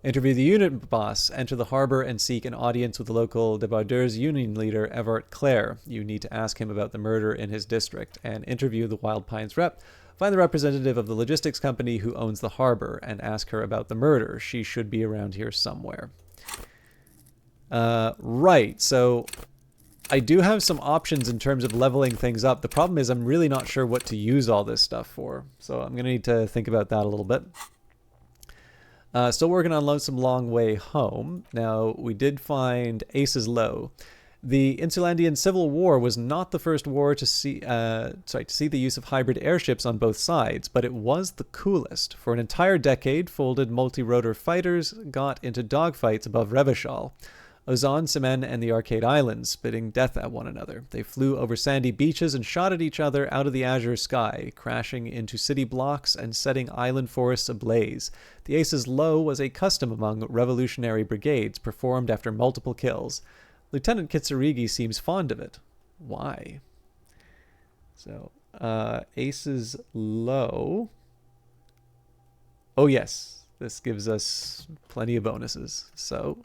Interview the unit boss. Enter the harbor and seek an audience with the local débardeurs union leader, Evrard Clare. You need to ask him about the murder in his district. And interview the Wild Pines rep. Find the representative of the logistics company who owns the harbor and ask her about the murder. She should be around here somewhere. Right, so I do have some options in terms of leveling things up. The problem is I'm really not sure what to use all this stuff for. So I'm going to need to think about that a little bit. Still working on Lonesome Long Way Home. Now, we did find Aces Low. The Insulandian Civil War was not the first war to see the use of hybrid airships on both sides, but it was the coolest. For an entire decade, folded multi-rotor fighters got into dogfights above Revachol, Ozon, Semen, and the Arcade Islands, spitting death at one another. They flew over sandy beaches and shot at each other out of the azure sky, crashing into city blocks and setting island forests ablaze. The Ace's Low was a custom among revolutionary brigades, performed after multiple kills. Lieutenant Kitsurigi seems fond of it. Why? So, Ace's Low. Oh, yes. This gives us plenty of bonuses. So,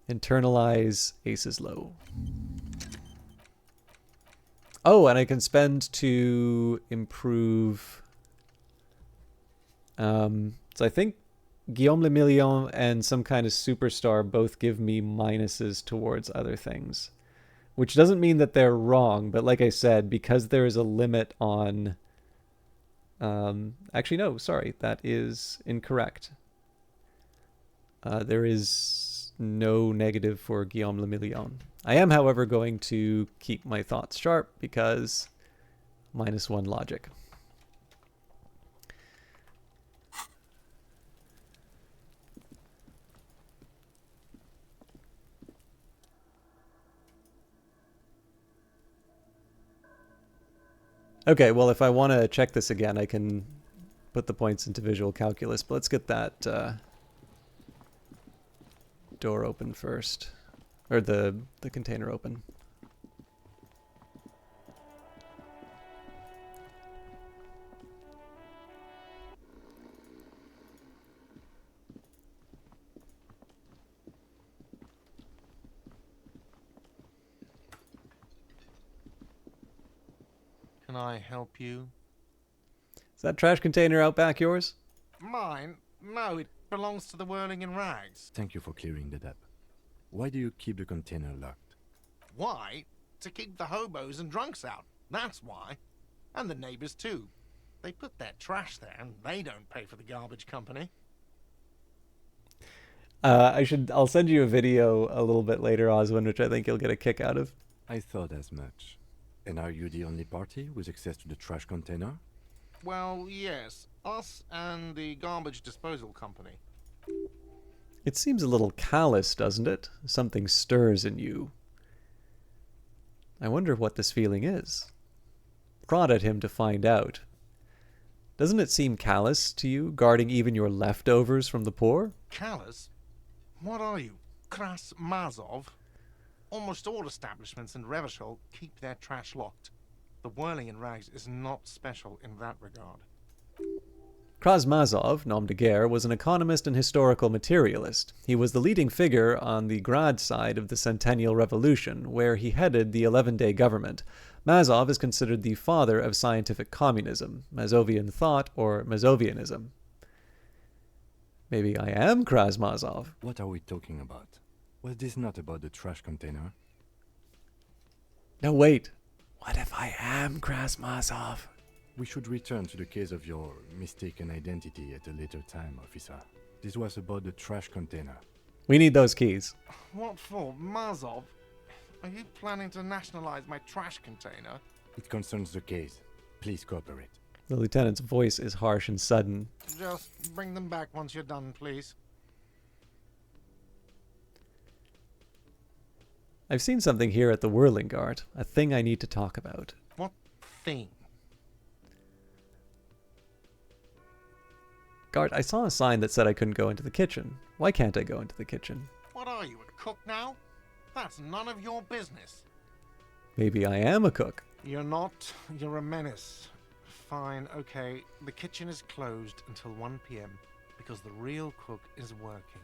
internalize Ace's Low. Oh, and I can spend to improve. So I think Guillaume Le Million and some kind of superstar both give me minuses towards other things, which doesn't mean that they're wrong, but like I said, because there is a limit on actually no, sorry, that is incorrect. There is no negative for Guillaume Le Million. I am, however, going to keep my thoughts sharp because -1 logic. Okay, well, if I want to check this again, I can put the points into visual calculus, but let's get that door open first, or the container open. Can I help you? Is that trash container out back yours? Mine? No, it belongs to the Whirling in Rags. Thank you for clearing that up. Why do you keep the container locked? Why? To keep the hobos and drunks out. That's why. And the neighbors too. They put their trash there and they don't pay for the garbage company. I'll send you a video a little bit later, Oswin, which I think you'll get a kick out of. I thought as much. And are you the only party with access to the trash container? Well, yes. Us and the garbage disposal company. It seems a little callous, doesn't it? Something stirs in you. I wonder what this feeling is. Prod at him to find out. Doesn't it seem callous to you, guarding even your leftovers from the poor? Callous? What are you, Kras Mazov? Almost all establishments in Revachol keep their trash locked. The Whirling in Rags is not special in that regard. Krasmazov, nom de guerre, was an economist and historical materialist. He was the leading figure on the Grad side of the Centennial Revolution, where he headed the 11-day government. Mazov is considered the father of scientific communism, Mazovian thought, or Mazovianism. Maybe I am Krasmazov. What are we talking about? Was this not about the trash container? No, wait. What if I am Krasmazov? We should return to the case of your mistaken identity at a later time, officer. This was about the trash container. We need those keys. What for, Mazov? Are you planning to nationalize my trash container? It concerns the case. Please cooperate. The lieutenant's voice is harsh and sudden. Just bring them back once you're done, please. I've seen something here at the Whirling Guard, a thing I need to talk about. What thing? Guard, I saw a sign that said I couldn't go into the kitchen. Why can't I go into the kitchen? What are you, a cook now? That's none of your business. Maybe I am a cook. You're not. You're a menace. Fine, okay. The kitchen is closed until 1 p.m. because the real cook is working.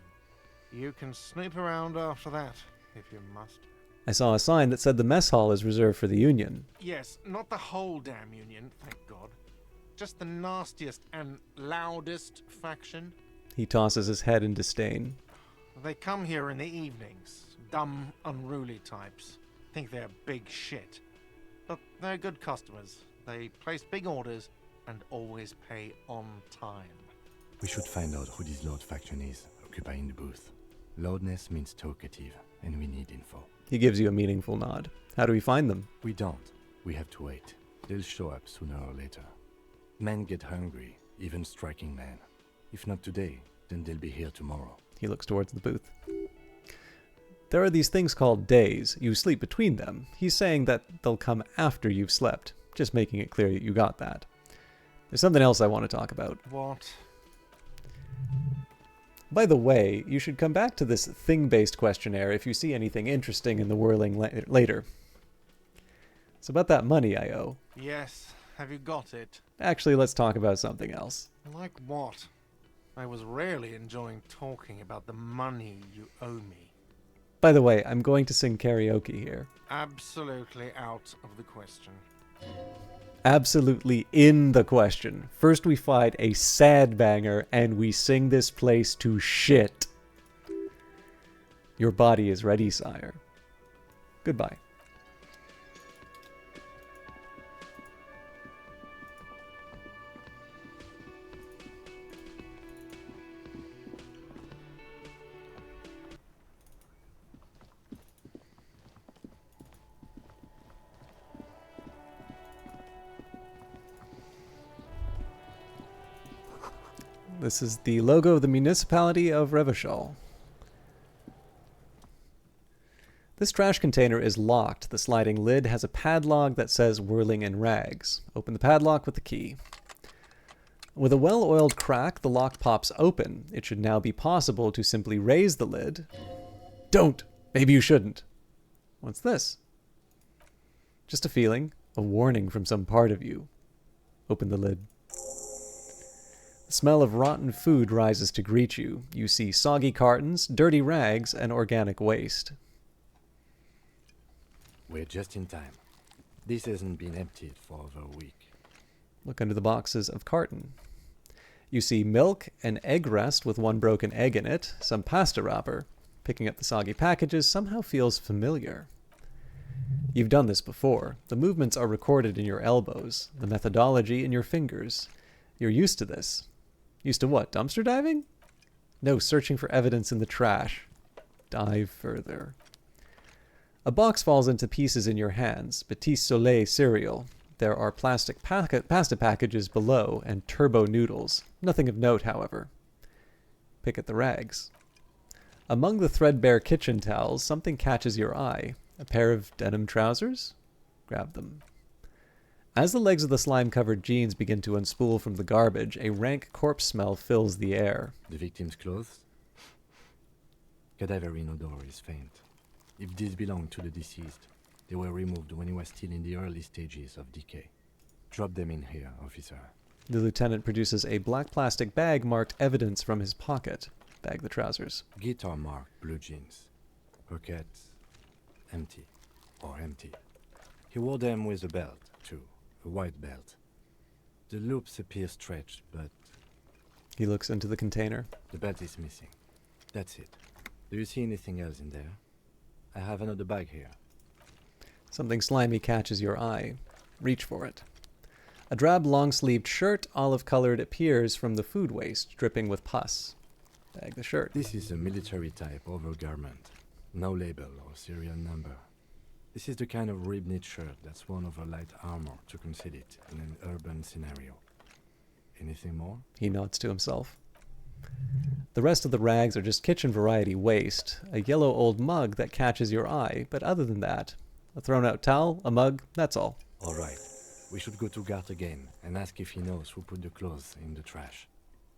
You can snoop around after that, if you must. I saw a sign that said the mess hall is reserved for the Union. Yes, not the whole damn Union, thank God. Just the nastiest and loudest faction. He tosses his head in disdain. They come here in the evenings. Dumb, unruly types. Think they're big shit. But they're good customers. They place big orders and always pay on time. We should find out who this Lord faction is, occupying the booth. Loudness means talkative, and we need info. He gives you a meaningful nod. How do we find them? We don't. We have to wait. They'll show up sooner or later. Men get hungry, even striking men. If not today, then they'll be here tomorrow. He looks towards the booth. There are these things called days. You sleep between them. He's saying that they'll come after you've slept. Just making it clear that you got that. There's something else I want to talk about. What? By the way, you should come back to this thing-based questionnaire if you see anything interesting in the whirling later. It's about that money I owe. Yes. Have you got it? Actually, let's talk about something else. Like what? I was really enjoying talking about the money you owe me. By the way, I'm going to sing karaoke here. Absolutely out of the question. Absolutely in the question. First we find a sad banger and we sing this place to shit. Your body is ready, sire. Goodbye. This is the logo of the municipality of Revachol. This trash container is locked. The sliding lid has a padlock that says whirling in rags. Open the padlock with the key. With a well-oiled crack, the lock pops open. It should now be possible to simply raise the lid. Don't! Maybe you shouldn't. What's this? Just a feeling, a warning from some part of you. Open the lid. The smell of rotten food rises to greet you. You see soggy cartons, dirty rags, and organic waste. We're just in time. This hasn't been emptied for over a week. Look under the boxes of carton. You see milk, an egg rest with one broken egg in it, some pasta wrapper. Picking up the soggy packages somehow feels familiar. You've done this before. The movements are recorded in your elbows, the methodology in your fingers. You're used to this. Used to what, dumpster diving? No, searching for evidence in the trash. Dive further. A box falls into pieces in your hands. Petit Soleil cereal. There are plastic pasta packages below and turbo noodles. Nothing of note, however. Pick at the rags. Among the threadbare kitchen towels, something catches your eye. A pair of denim trousers? Grab them. As the legs of the slime-covered jeans begin to unspool from the garbage, a rank corpse smell fills the air. The victim's clothes? Cadaverine odor is faint. If these belong to the deceased, they were removed when he was still in the early stages of decay. Drop them in here, officer. The lieutenant produces a black plastic bag marked evidence from his pocket. Bag the trousers. Guitar marked blue jeans. Pockets empty. Or empty. He wore them with a belt, too. A white belt. The loops appear stretched, but He looks into the container. the belt is missing. That's it. Do you see anything else in there? I have another bag here. Something slimy catches your eye. Reach for it. A drab long-sleeved shirt, olive-colored, appears from the food waste, dripping with pus. Bag the shirt. This is a military-type overgarment. No label or serial number. This is the kind of rib-knit shirt that's worn over light armor to conceal it in an urban scenario. Anything more? He nods to himself. The rest of the rags are just kitchen variety waste. A yellow old mug that catches your eye, but other than that, a thrown-out towel, a mug, that's all. All right. We should go to Gart again and ask if he knows who put the clothes in the trash.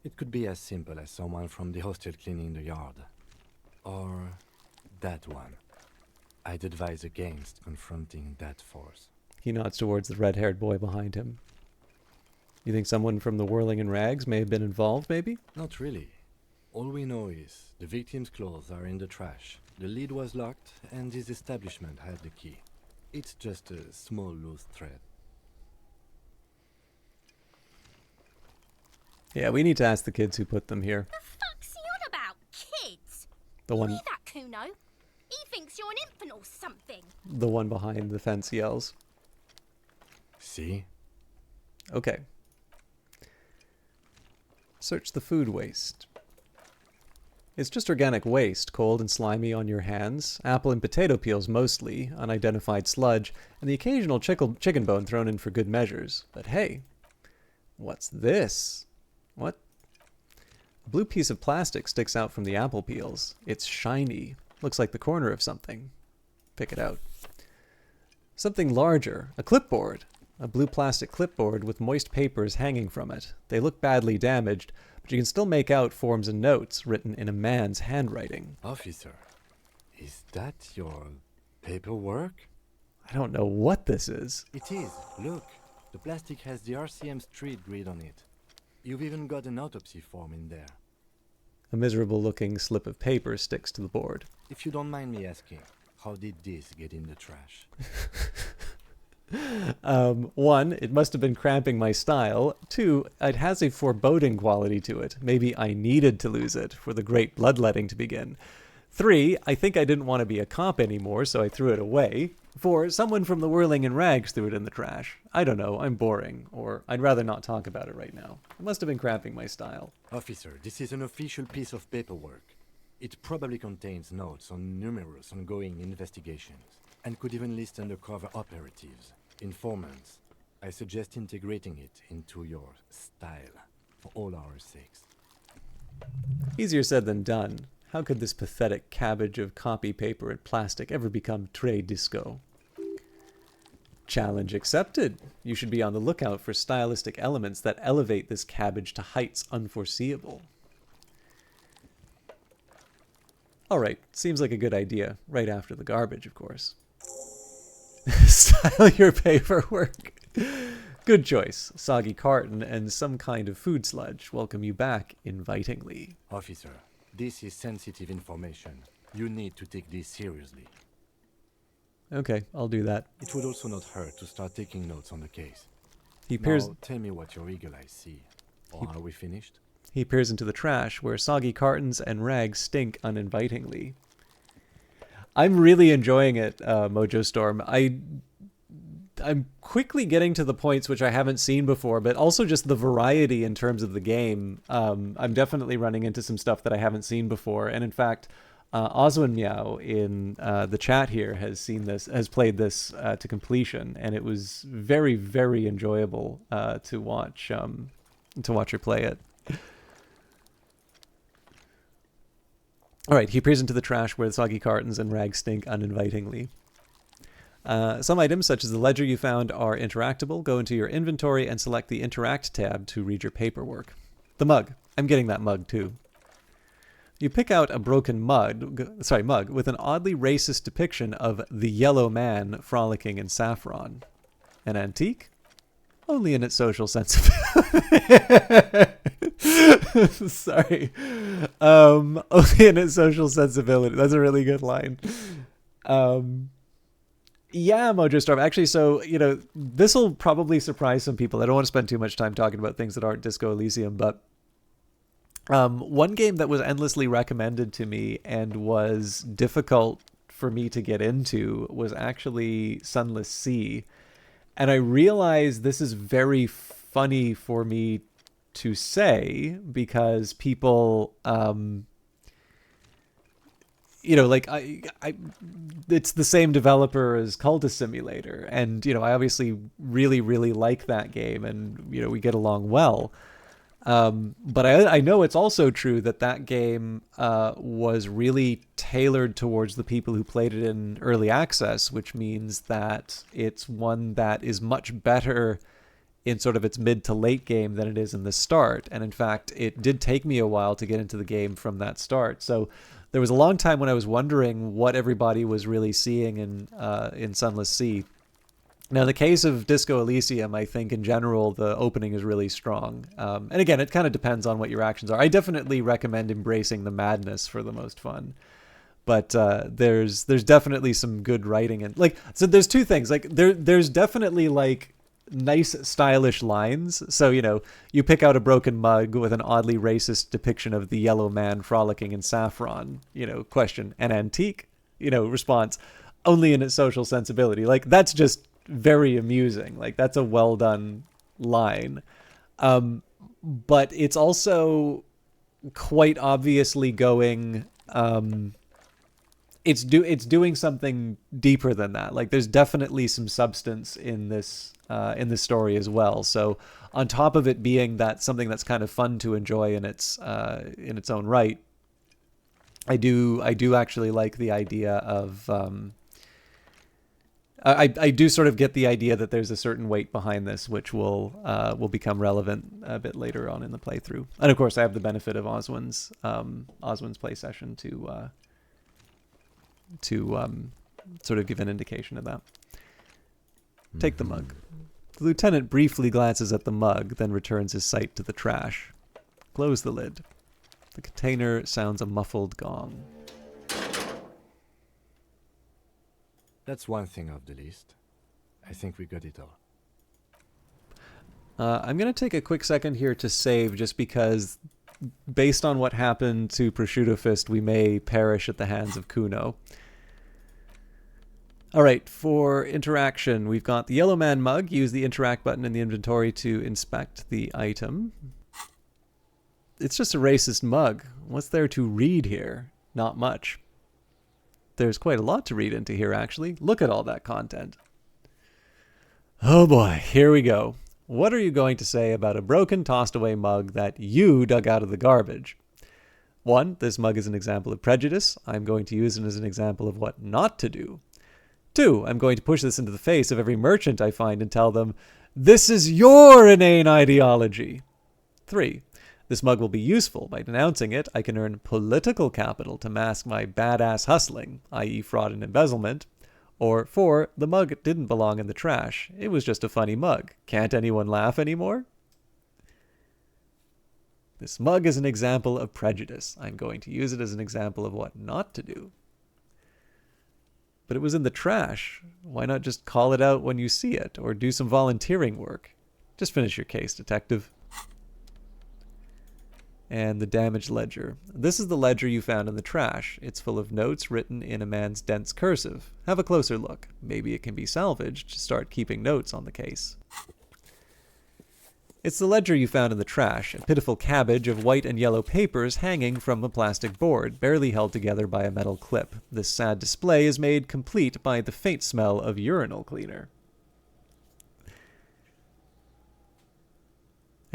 It could be as simple as someone from the hostel cleaning the yard. Or that one. I'd advise against confronting that force. He nods towards the red-haired boy behind him. You think someone from the Whirling in Rags may have been involved, maybe? Not really. All we know is the victim's clothes are in the trash. The lid was locked, and his establishment had the key. It's just a small loose thread. Yeah, we need to ask the kids who put them here. The fuck's he on about? Kids? The one, Leave that Kuno. He thinks you're an infant or something. the one behind the fence yells. See? Okay. Search the food waste. It's just organic waste, cold and slimy on your hands, apple and potato peels mostly, unidentified sludge, and the occasional chicken bone thrown in for good measures. But hey, what's this? What? A blue piece of plastic sticks out from the apple peels. It's shiny. Looks like the corner of something. Pick it out. Something larger. A clipboard. A blue plastic clipboard with moist papers hanging from it. They look badly damaged, but you can still make out forms and notes written in a man's handwriting. Officer, is that your paperwork? I don't know what this is. It is. Look, the plastic has the RCM street grid on it. You've even got an autopsy form in there. A miserable-looking slip of paper sticks to the board. If you don't mind me asking, how did this get in the trash? One, it must have been cramping my style. Two, it has a foreboding quality to it. Maybe I needed to lose it for the great bloodletting to begin. Three, I think I didn't want to be a cop anymore, so I threw it away. Four, someone from the Whirling in Rags threw it in the trash. I don't know, I'm boring, or I'd rather not talk about it right now. It must have been cramping my style. Officer, this is an official piece of paperwork. It probably contains notes on numerous ongoing investigations, and could even list undercover operatives, informants. I suggest integrating it into your style, for all our sakes. Easier said than done. How could this pathetic cabbage of copy paper and plastic ever become très disco? Challenge accepted. You should be on the lookout for stylistic elements that elevate this cabbage to heights unforeseeable. Alright, seems like a good idea. Right after the garbage, of course. Style your paperwork. Good choice. Soggy carton and some kind of food sludge welcome you back invitingly. Officer, this is sensitive information. You need to take this seriously. Okay, I'll do that. It would also not hurt to start taking notes on the case. He peers. Now, tell me what your eagle eyes see. Or are we finished? He peers into the trash, where soggy cartons and rags stink uninvitingly. I'm really enjoying it, Mojo Storm. I'm quickly getting to the points which I haven't seen before, but also just the variety in terms of the game. I'm definitely running into some stuff that I haven't seen before, and in fact, Oswin Meow in the chat here has played this to completion, and it was very, very enjoyable to watch her play it. All right, he peers into the trash where the soggy cartons and rags stink uninvitingly. Some items, such as the ledger you found, are interactable. Go into your inventory and select the Interact tab to read your paperwork. The mug. I'm getting that mug, too. You pick out a broken mug with an oddly racist depiction of the yellow man frolicking in saffron. An antique? Only in its social sensibility. Sorry. Only in its social sensibility. That's a really good line. Yeah, Mojo Storm. Actually, so, this will probably surprise some people. I don't want to spend too much time talking about things that aren't Disco Elysium, but one game that was endlessly recommended to me and was difficult for me to get into was actually Sunless Sea. And I realize this is very funny for me to say because people, it's the same developer as Cultist Simulator. And, I obviously really, really like that game and, we get along well. But I know it's also true that game was really tailored towards the people who played it in early access, which means that it's one that is much better in sort of its mid to late game than it is in the start. And in fact, it did take me a while to get into the game from that start. So there was a long time when I was wondering what everybody was really seeing in Sunless Sea. Now, in the case of Disco Elysium, I think in general the opening is really strong. And again, it kind of depends on what your actions are. I definitely recommend embracing the madness for the most fun. But there's definitely some good writing and so there's two things. There's definitely nice stylish lines. So, you pick out a broken mug with an oddly racist depiction of the yellow man frolicking in saffron. Question, an antique? Response, only in its social sensibility. That's just very amusing. That's a well done line. But it's also quite obviously going. It's doing something deeper than that. Like there's definitely some substance in this story as well. So on top of it being that something that's kind of fun to enjoy in its own right, I do actually like the idea of I do sort of get the idea that there's a certain weight behind this, which will become relevant a bit later on in the playthrough. And of course, I have the benefit of Oswin's play session to sort of give an indication of that. Take the mug. The lieutenant briefly glances at the mug, then returns his sight to the trash. Close the lid. The container sounds a muffled gong. That's one thing off the list. I think we got it all. I'm going to take a quick second here to save, just because based on what happened to Prosciutto Fist, we may perish at the hands of Kuno. All right, for interaction, we've got the Yellow Man mug. Use the interact button in the inventory to inspect the item. It's just a racist mug. What's there to read here? Not much. There's quite a lot to read into here, actually. Look at all that content. Oh boy, here we go. What are you going to say about a broken, tossed-away mug that you dug out of the garbage? 1, this mug is an example of prejudice. I'm going to use it as an example of what not to do. 2, I'm going to push this into the face of every merchant I find and tell them, this is your inane ideology. 3, this mug will be useful. By denouncing it, I can earn political capital to mask my badass hustling, i.e. fraud and embezzlement. Or 4, the mug didn't belong in the trash. It was just a funny mug. Can't anyone laugh anymore? This mug is an example of prejudice. I'm going to use it as an example of what not to do. But it was in the trash. Why not just call it out when you see it, or do some volunteering work? Just finish your case, detective. And the damaged ledger. This is the ledger you found in the trash. It's full of notes written in a man's dense cursive. Have a closer look. Maybe it can be salvaged to start keeping notes on the case. It's the ledger you found in the trash, a pitiful cabbage of white and yellow papers hanging from a plastic board, barely held together by a metal clip. This sad display is made complete by the faint smell of urinal cleaner.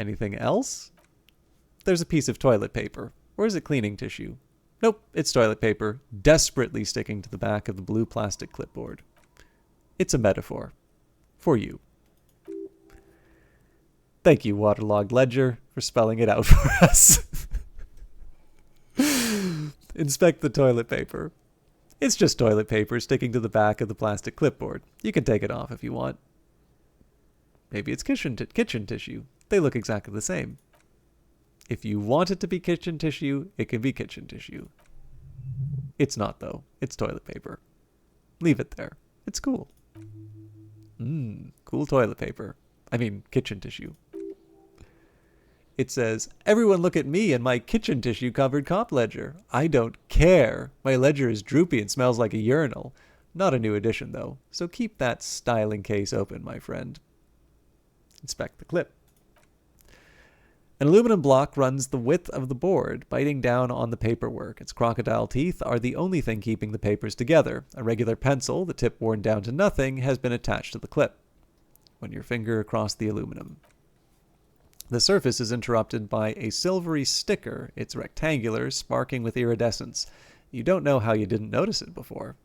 Anything else? There's a piece of toilet paper. Or is it cleaning tissue? Nope, it's toilet paper, desperately sticking to the back of the blue plastic clipboard. It's a metaphor. For you. Thank you, Waterlogged Ledger, for spelling it out for us. Inspect the toilet paper. It's just toilet paper sticking to the back of the plastic clipboard. You can take it off if you want. Maybe it's kitchen tissue. They look exactly the same. If you want it to be kitchen tissue, it can be kitchen tissue. It's not, though. It's toilet paper. Leave it there. It's cool. Cool toilet paper. I mean, kitchen tissue. It says, everyone look at me and my kitchen tissue covered cop ledger. I don't care. My ledger is droopy and smells like a urinal. Not a new edition, though, so keep that styling case open, my friend. Inspect the clip. An aluminum block runs the width of the board, biting down on the paperwork. Its crocodile teeth are the only thing keeping the papers together. A regular pencil, the tip worn down to nothing, has been attached to the clip. Run your finger across the aluminum. The surface is interrupted by a silvery sticker. It's rectangular, sparking with iridescence. You don't know how you didn't notice it before.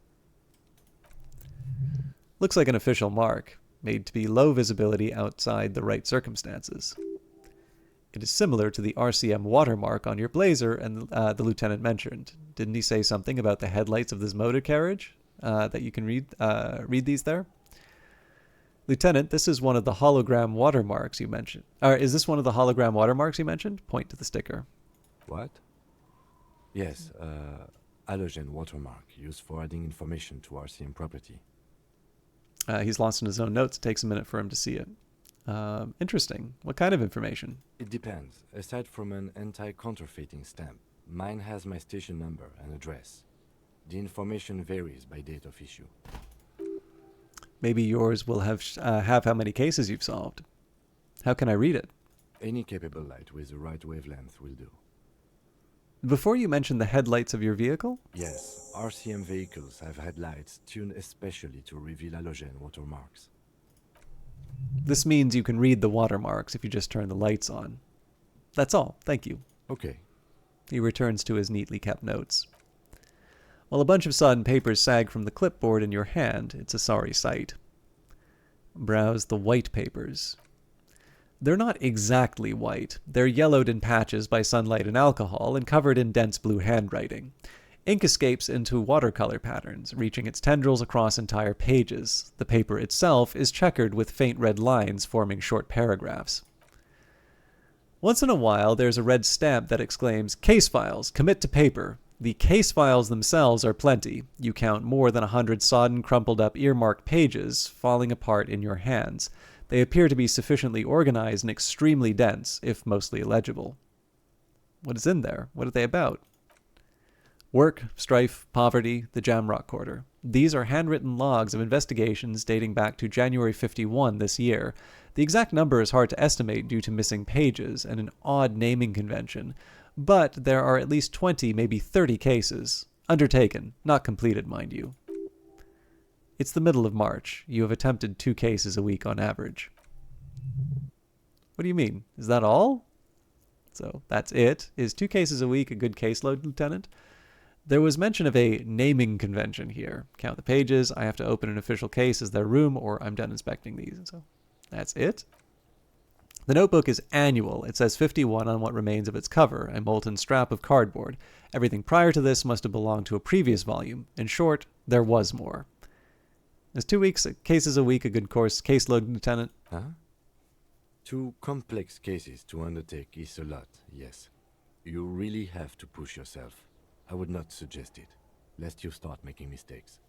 Looks like an official mark, made to be low visibility outside the right circumstances. It is similar to the RCM watermark on your blazer and the lieutenant mentioned. Didn't he say something about the headlights of this motor carriage? That you can read these there? Lieutenant, this is one of the hologram watermarks you mentioned. Is this one of the hologram watermarks you mentioned? Point to the sticker. What? Yes, halogen watermark used for adding information to RCM property. He's lost in his own notes. It takes a minute for him to see it. Interesting. What kind of information? It depends. Aside from an anti-counterfeiting stamp, mine has my station number and address. The information varies by date of issue. Maybe yours will have how many cases you've solved. How can I read it? Any capable light with the right wavelength will do. Before you mentioned the headlights of your vehicle? Yes, RCM vehicles have headlights tuned especially to reveal halogen watermarks. This means you can read the watermarks if you just turn the lights on. That's all. Thank you. Okay. He returns to his neatly kept notes. While a bunch of sodden papers sag from the clipboard in your hand, it's a sorry sight. Browse the white papers. They're not exactly white. They're yellowed in patches by sunlight and alcohol and covered in dense blue handwriting. Ink escapes into watercolor patterns, reaching its tendrils across entire pages. The paper itself is checkered with faint red lines forming short paragraphs. Once in a while, there's a red stamp that exclaims, "Case files, commit to paper." The case files themselves are plenty. You count more than 100 sodden, crumpled-up earmarked pages falling apart in your hands. They appear to be sufficiently organized and extremely dense, if mostly illegible. What is in there? What are they about? Work, strife, poverty, the Jamrock Quarter. These are handwritten logs of investigations dating back to January 51 this year. The exact number is hard to estimate due to missing pages and an odd naming convention, but there are at least 20, maybe 30 cases. Undertaken, not completed, mind you. It's the middle of March. You have attempted 2 cases a week on average. What do you mean? Is that all? So that's it. Is 2 cases a week a good caseload, Lieutenant? There was mention of a naming convention here. Count the pages. I have to open an official case as their room, or I'm done inspecting these. So that's it. The notebook is annual. It says 51 on what remains of its cover, a molten strap of cardboard. Everything prior to this must have belonged to a previous volume. In short, there was more. Is 2 cases a week a good course caseload, Lieutenant? Huh? 2 complex cases to undertake is a lot, yes. You really have to push yourself. I would not suggest it, lest you start making mistakes.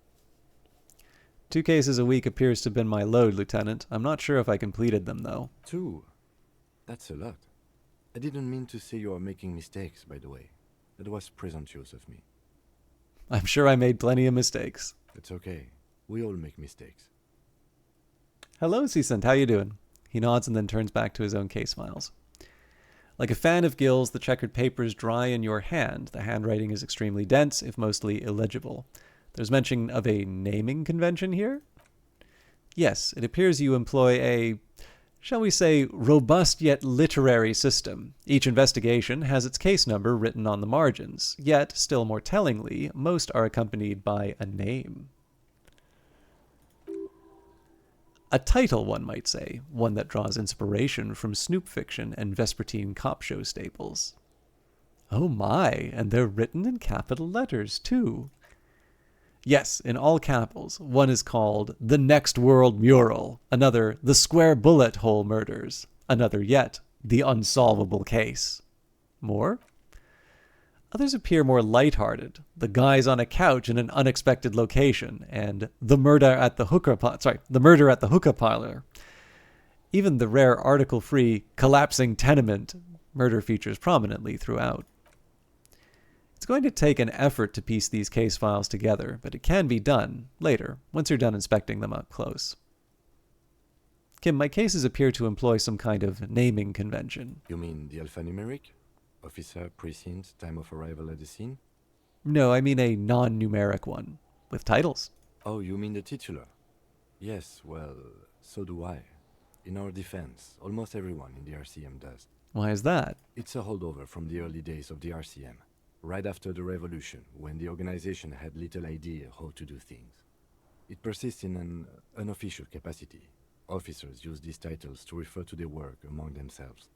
2 cases a week appears to have been my load, Lieutenant. I'm not sure if I completed them, though. 2? That's a lot. I didn't mean to say you are making mistakes, by the way. That was presumptuous of me. I'm sure I made plenty of mistakes. It's okay. We all make mistakes. Hello, Seasant. How you doing? He nods and then turns back to his own case files. Like a fan of gills, the checkered papers dry in your hand. The handwriting is extremely dense, if mostly illegible. There's mention of a naming convention here? Yes, it appears you employ a, shall we say, robust yet literary system. Each investigation has its case number written on the margins, yet, still more tellingly, most are accompanied by a name. A title, one might say, one that draws inspiration from Snoop fiction and Vespertine cop show staples. Oh my, and they're written in capital letters, too. Yes, in all capitals. One is called The Next World Mural, another The Square Bullet Hole Murders, another yet The Unsolvable Case. More? Others appear more lighthearted. The Guys on a Couch in an Unexpected Location, and The Murder at the Hookah Parlor. Even the rare article-free Collapsing Tenement murder features prominently throughout. It's going to take an effort to piece these case files together, but it can be done later, once you're done inspecting them up close. Kim, my cases appear to employ some kind of naming convention. You mean the alphanumeric? Officer, precinct, time of arrival at the scene? No, I mean a non-numeric one, with titles. Oh, you mean the titular? Yes, well, so do I. In our defense, almost everyone in the RCM does. Why is that? It's a holdover from the early days of the RCM, right after the revolution, when the organization had little idea how to do things. It persists in an unofficial capacity. Officers use these titles to refer to their work among themselves.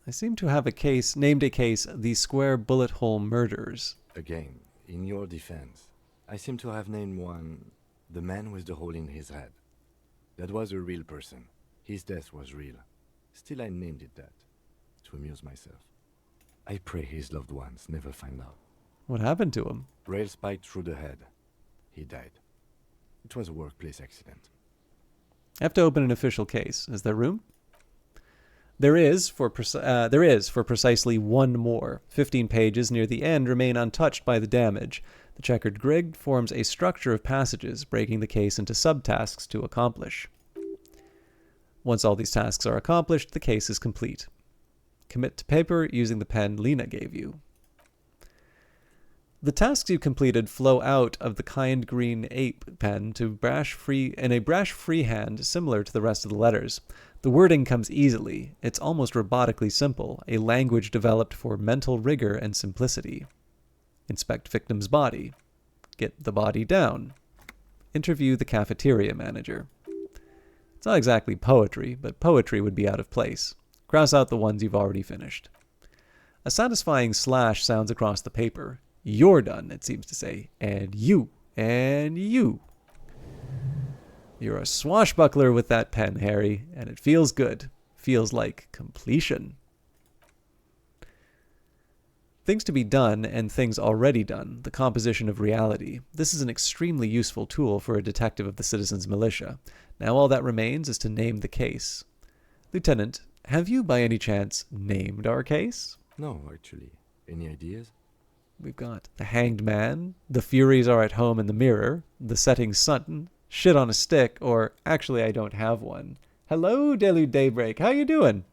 I seem to have named a case The Square Bullet Hole Murders. Again, in your defense, I seem to have named one The Man with the Hole in His Head. That was a real person. His death was real. Still, I named it that, to amuse myself. I pray his loved ones never find out. What happened to him? Rail spiked through the head. He died. It was a workplace accident. I have to open an official case. Is there room? There is for precisely one more. 15 pages near the end remain untouched by the damage. The checkered grid forms a structure of passages, breaking the case into subtasks to accomplish. Once all these tasks are accomplished, the case is complete. Commit to paper using the pen Lena gave you. The tasks you completed flow out of the kind green ape pen to in a brash-free hand similar to the rest of the letters. The wording comes easily. It's almost robotically simple, a language developed for mental rigor and simplicity. Inspect victim's body. Get the body down. Interview the cafeteria manager. It's not exactly poetry, but poetry would be out of place. Cross out the ones you've already finished. A satisfying slash sounds across the paper. You're done, it seems to say. And you. And you. You're a swashbuckler with that pen, Harry, and it feels good. Feels like completion. Things to be done and things already done, the composition of reality. This is an extremely useful tool for a detective of the Citizens Militia. Now all that remains is to name the case. Lieutenant, have you by any chance named our case? No, actually. Any ideas? We've got the Hanged Man, the Furies Are at Home in the Mirror, the Setting Sun, Shit on a Stick, or actually I don't have one. Hello, Delude Daybreak, how you doing?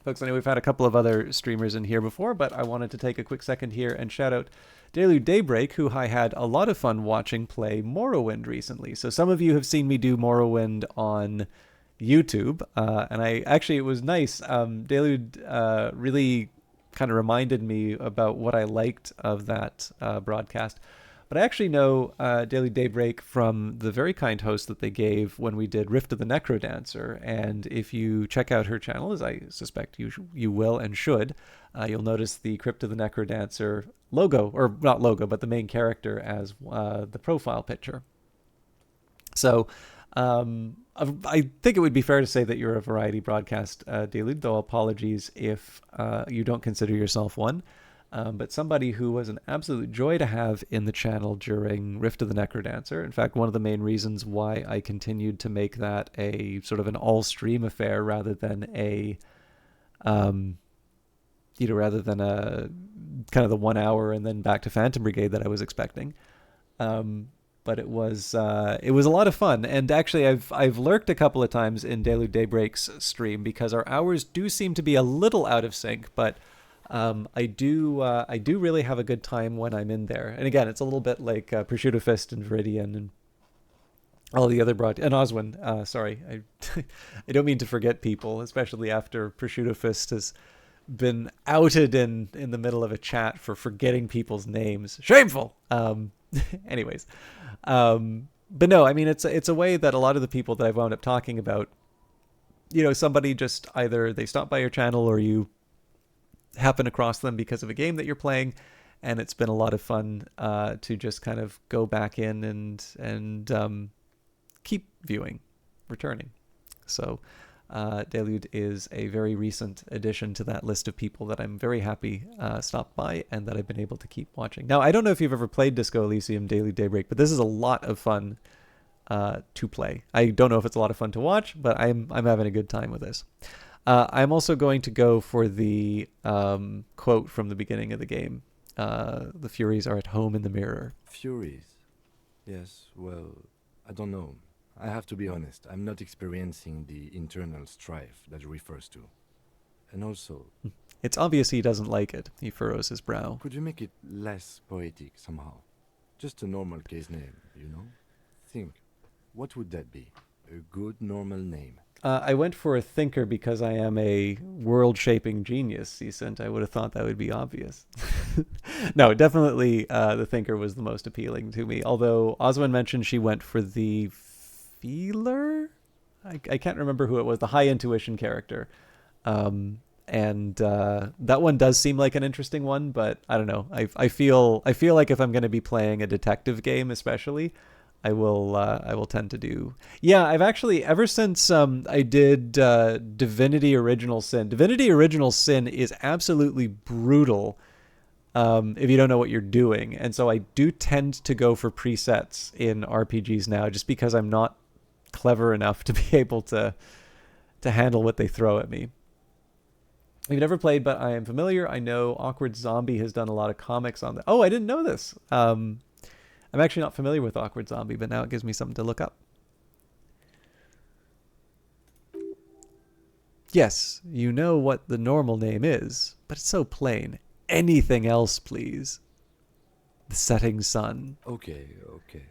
Folks, I know we've had a couple of other streamers in here before, but I wanted to take a quick second here and shout out Delude Daybreak, who I had a lot of fun watching play Morrowind recently. So some of you have seen me do Morrowind on YouTube, and it was nice. Delude really kind of reminded me about what I liked of that broadcast. But I actually know Daily Daybreak from the very kind host that they gave when we did Rift of the Necrodancer. And if you check out her channel, as I suspect you will and should, you'll notice the Crypt of the Necrodancer logo, or not logo, but the main character as the profile picture. So I think it would be fair to say that you're a variety broadcast, Daily, though apologies if you don't consider yourself one. But somebody who was an absolute joy to have in the channel during Rift of the Necrodancer. In fact, one of the main reasons why I continued to make that a sort of an all-stream affair rather than a kind of the 1 hour and then back to Phantom Brigade that I was expecting. But it was a lot of fun, and actually I've lurked a couple of times in Daily Daybreak's stream because our hours do seem to be a little out of sync, but I do really have a good time when I'm in there. And again, it's a little bit like Prosciutto Fist and Viridian and all the other and Oswin. Sorry, I don't mean to forget people, especially after Prosciutto Fist has been outed in the middle of a chat for forgetting people's names. Shameful. Anyways, but no, I mean it's a way that a lot of the people that I've wound up talking about, somebody just either they stop by your channel or you happen across them because of a game that you're playing, and it's been a lot of fun to just kind of go back in and keep viewing, returning. So Delude is a very recent addition to that list of people that I'm very happy stopped by and that I've been able to keep watching. Now, I don't know if you've ever played Disco Elysium Daily Daybreak, but this is a lot of fun to play. I don't know if it's a lot of fun to watch, but I'm having a good time with this. I'm also going to go for the quote from the beginning of the game. The Furies are at home in the mirror. Furies? Yes, well, I don't know. I have to be honest, I'm not experiencing the internal strife that it refers to. And also... It's obvious he doesn't like it. He furrows his brow. Could you make it less poetic somehow? Just a normal case name, Think, what would that be? A good normal name. I went for a thinker because I am a world-shaping genius, Cecint. I would have thought that would be obvious. No, definitely the thinker was the most appealing to me. Although Oswin mentioned she went for the feeler? I can't remember who it was. The high intuition character. And that one does seem like an interesting one, but I don't know. I feel like if I'm going to be playing a detective game, especially, I will tend to do. Yeah, I've actually ever since I did Divinity Original Sin. Divinity Original Sin is absolutely brutal if you don't know what you're doing, and so I do tend to go for presets in RPGs now, just because I'm not clever enough to be able to handle what they throw at me. I've never played, but I am familiar. I know Awkward Zombie has done a lot of comics on that. Oh, I didn't know this. I'm actually not familiar with Awkward Zombie, but now it gives me something to look up. Yes, you know what the normal name is, but it's so plain. Anything else, please. The setting sun. Okay, okay.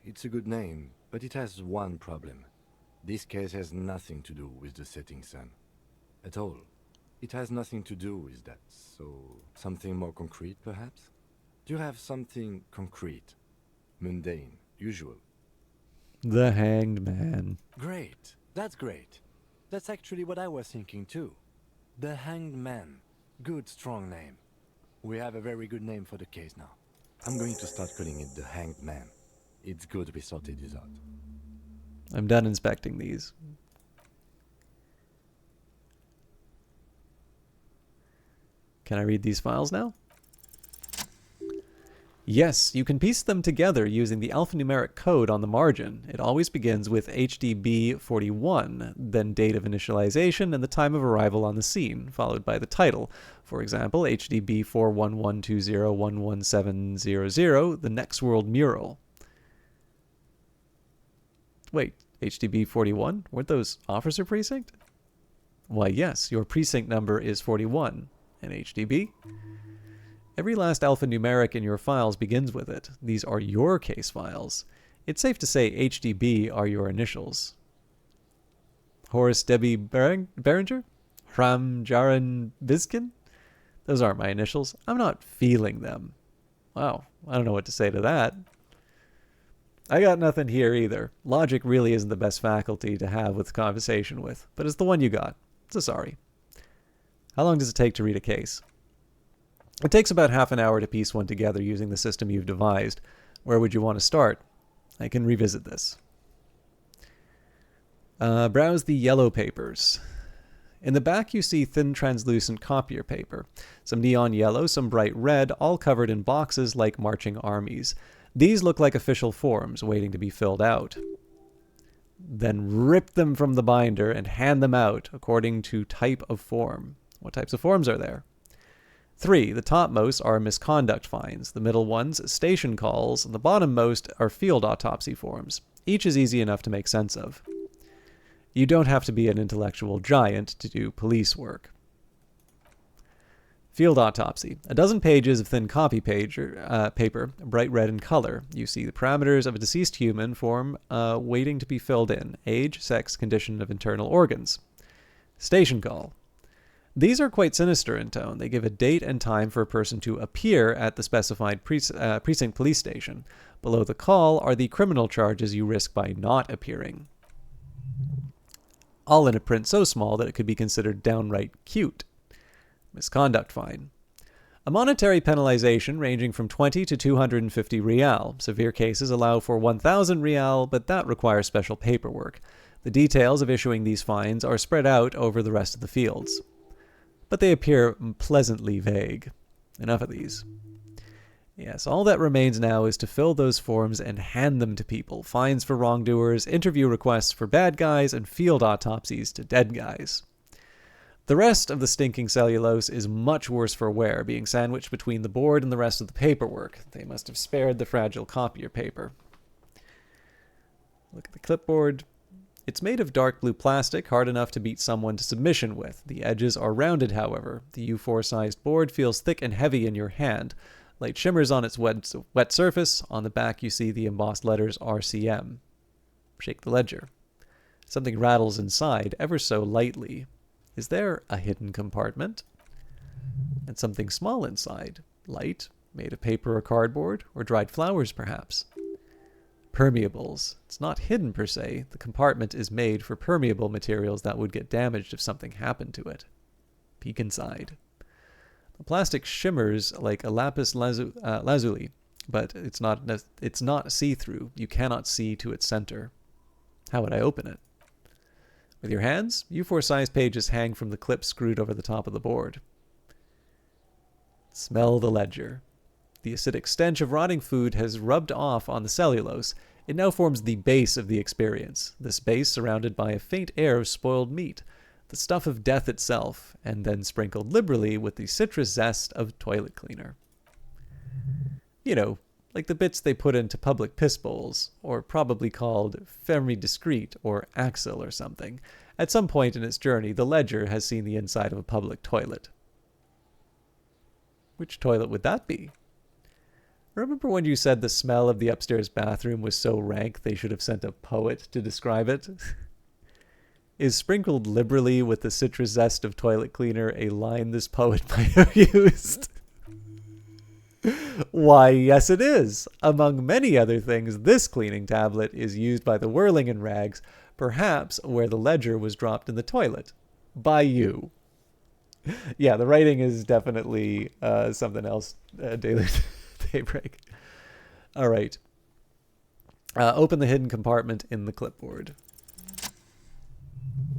It's a good name, but it has one problem. This case has nothing to do with the setting sun. At all. It has nothing to do with that, so something more concrete, perhaps? Do you have something concrete, mundane, usual? The Hanged Man. Great. That's great. That's actually what I was thinking too. The Hanged Man. Good, strong name. We have a very good name for the case now. I'm going to start calling it the Hanged Man. It's good we sorted this out. I'm done inspecting these. Can I read these files now? Yes, you can piece them together using the alphanumeric code on the margin. It always begins with HDB41, then date of initialization and the time of arrival on the scene, followed by the title. For example, HDB 41120111700, The Next World Mural. Wait, HDB 41? Weren't those Officer Precinct? Why, yes, your precinct number is 41. And HDB? Every last alphanumeric in your files begins with it. These are your case files. It's safe to say HDB are your initials. Horace Debbie Berenger? Hram Jaran Biskin? Those aren't my initials. I'm not feeling them. Wow, I don't know what to say to that. I got nothing here either. Logic really isn't the best faculty to have with conversation with, but it's the one you got. So sorry. How long does it take to read a case? It takes about half an hour to piece one together using the system you've devised. Where would you want to start? I can revisit this. Browse the yellow papers. In the back you see thin translucent copier paper. Some neon yellow, some bright red, all covered in boxes like marching armies. These look like official forms waiting to be filled out. Then rip them from the binder and hand them out according to type of form. What types of forms are there? 3. The topmost are misconduct fines, the middle ones station calls, and the bottommost are field autopsy forms. Each is easy enough to make sense of. You don't have to be an intellectual giant to do police work. Field autopsy. A dozen pages of thin copy paper, bright red in color. You see the parameters of a deceased human form waiting to be filled in. Age, sex, condition of internal organs. Station call. These are quite sinister in tone. They give a date and time for a person to appear at the specified precinct police station. Below the call are the criminal charges you risk by not appearing. All in a print so small that it could be considered downright cute. Misconduct fine. A monetary penalization ranging from 20 to 250 rial. Severe cases allow for 1,000 rial, but that requires special paperwork. The details of issuing these fines are spread out over the rest of the fields. But they appear pleasantly vague. Enough of these. Yes, all that remains now is to fill those forms and hand them to people. Fines for wrongdoers, interview requests for bad guys, and field autopsies to dead guys. The rest of the stinking cellulose is much worse for wear, being sandwiched between the board and the rest of the paperwork. They must have spared the fragile copier paper. Look at the clipboard. It's made of dark blue plastic, hard enough to beat someone to submission with. The edges are rounded, however. The U4-sized board feels thick and heavy in your hand. Light shimmers on its wet surface. On the back you see the embossed letters RCM. Shake the ledger. Something rattles inside, ever so lightly. Is there a hidden compartment? And something small inside. Light, made of paper or cardboard, or dried flowers, perhaps. Permeables. It's not hidden per se. The compartment is made for permeable materials that would get damaged if something happened to it. Peek inside. The plastic shimmers like a lapis lazuli, but it's not see-through. You cannot see to its center. How would I open it? With your hands, U4-sized pages hang from the clip screwed over the top of the board. Smell the ledger. The acidic stench of rotting food has rubbed off on the cellulose. It now forms the base of the experience. This base surrounded by a faint air of spoiled meat, the stuff of death itself, and then sprinkled liberally with the citrus zest of toilet cleaner. You know, like the bits they put into public piss bowls, or probably called fermi discrete or axle or something. At some point in its journey, the ledger has seen the inside of a public toilet. Which toilet would that be? Remember when you said the smell of the upstairs bathroom was so rank they should have sent a poet to describe it? Is sprinkled liberally with the citrus zest of toilet cleaner a line this poet might have used? Why, yes it is. Among many other things, this cleaning tablet is used by the whirling in rags, perhaps where the ledger was dropped in the toilet. By you. Yeah, the writing is definitely something else, Daily Daybreak. All right. Open the hidden compartment in the clipboard.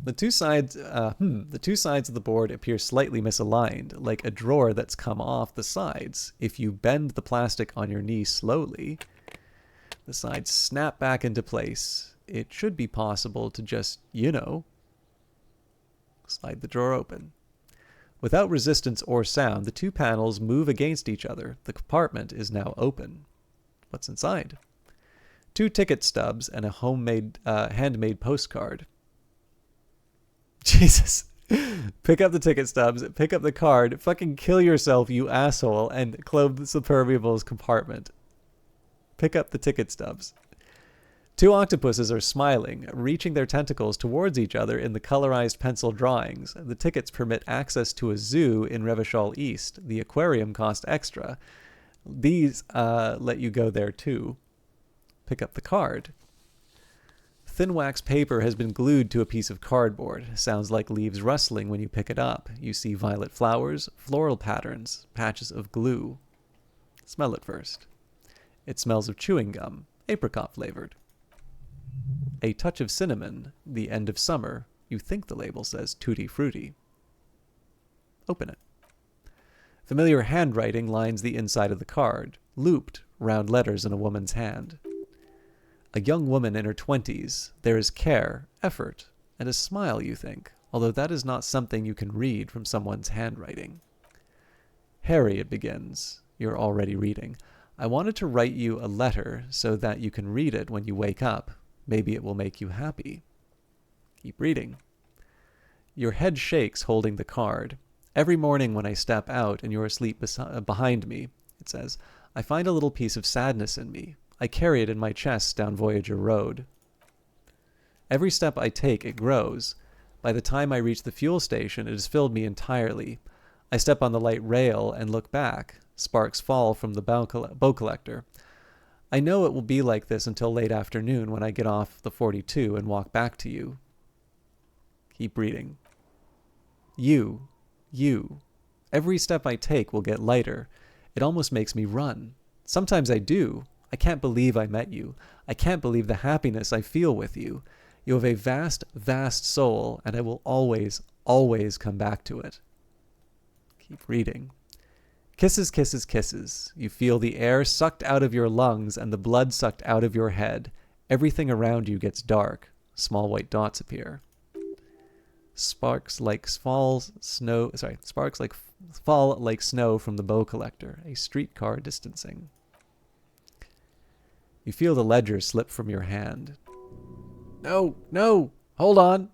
The two sides of the board appear slightly misaligned, like a drawer that's come off the sides. If you bend the plastic on your knee slowly, the sides snap back into place. It should be possible to just, slide the drawer open. Without resistance or sound, the two panels move against each other. The compartment is now open. What's inside? 2 ticket stubs and a handmade postcard. Jesus. Pick up the ticket stubs, pick up the card, fucking kill yourself, you asshole, and close the Superbiable's compartment. Pick up the ticket stubs. 2 octopuses are smiling, reaching their tentacles towards each other in the colorized pencil drawings. The tickets permit access to a zoo in Revachol East. The aquarium cost extra. These let you go there too. Pick up the card. Thin wax paper has been glued to a piece of cardboard. Sounds like leaves rustling when you pick it up. You see violet flowers, floral patterns, patches of glue. Smell it first. It smells of chewing gum, apricot flavored. A touch of cinnamon, the end of summer. You think the label says tutti frutti. Open it. Familiar handwriting lines the inside of the card, looped, round letters in a woman's hand. A young woman in her 20s. There is care, effort, and a smile, you think, although that is not something you can read from someone's handwriting. Harry, it begins. You're already reading. I wanted to write you a letter so that you can read it when you wake up. Maybe it will make you happy. Keep reading. Your head shakes holding the card. Every morning when I step out and you're asleep behind me, it says, I find a little piece of sadness in me. I carry it in my chest down Voyager Road. Every step I take, it grows. By the time I reach the fuel station, it has filled me entirely. I step on the light rail and look back. Sparks fall from the bow collector. I know it will be like this until late afternoon when I get off the 42 and walk back to you. Keep reading. You. Every step I take will get lighter. It almost makes me run. Sometimes I do. I can't believe I met you. I can't believe the happiness I feel with you. You have a vast, vast soul, and I will always, always come back to it. Keep reading. Kisses, kisses, kisses. You feel the air sucked out of your lungs and the blood sucked out of your head. Everything around you gets dark. Small white dots appear. Sparks fall like snow from the bow collector. A streetcar distancing. You feel the ledger slip from your hand. No! Hold on!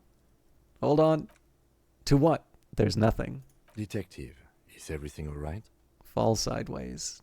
To what? There's nothing. Detective, is everything all right? Fall sideways.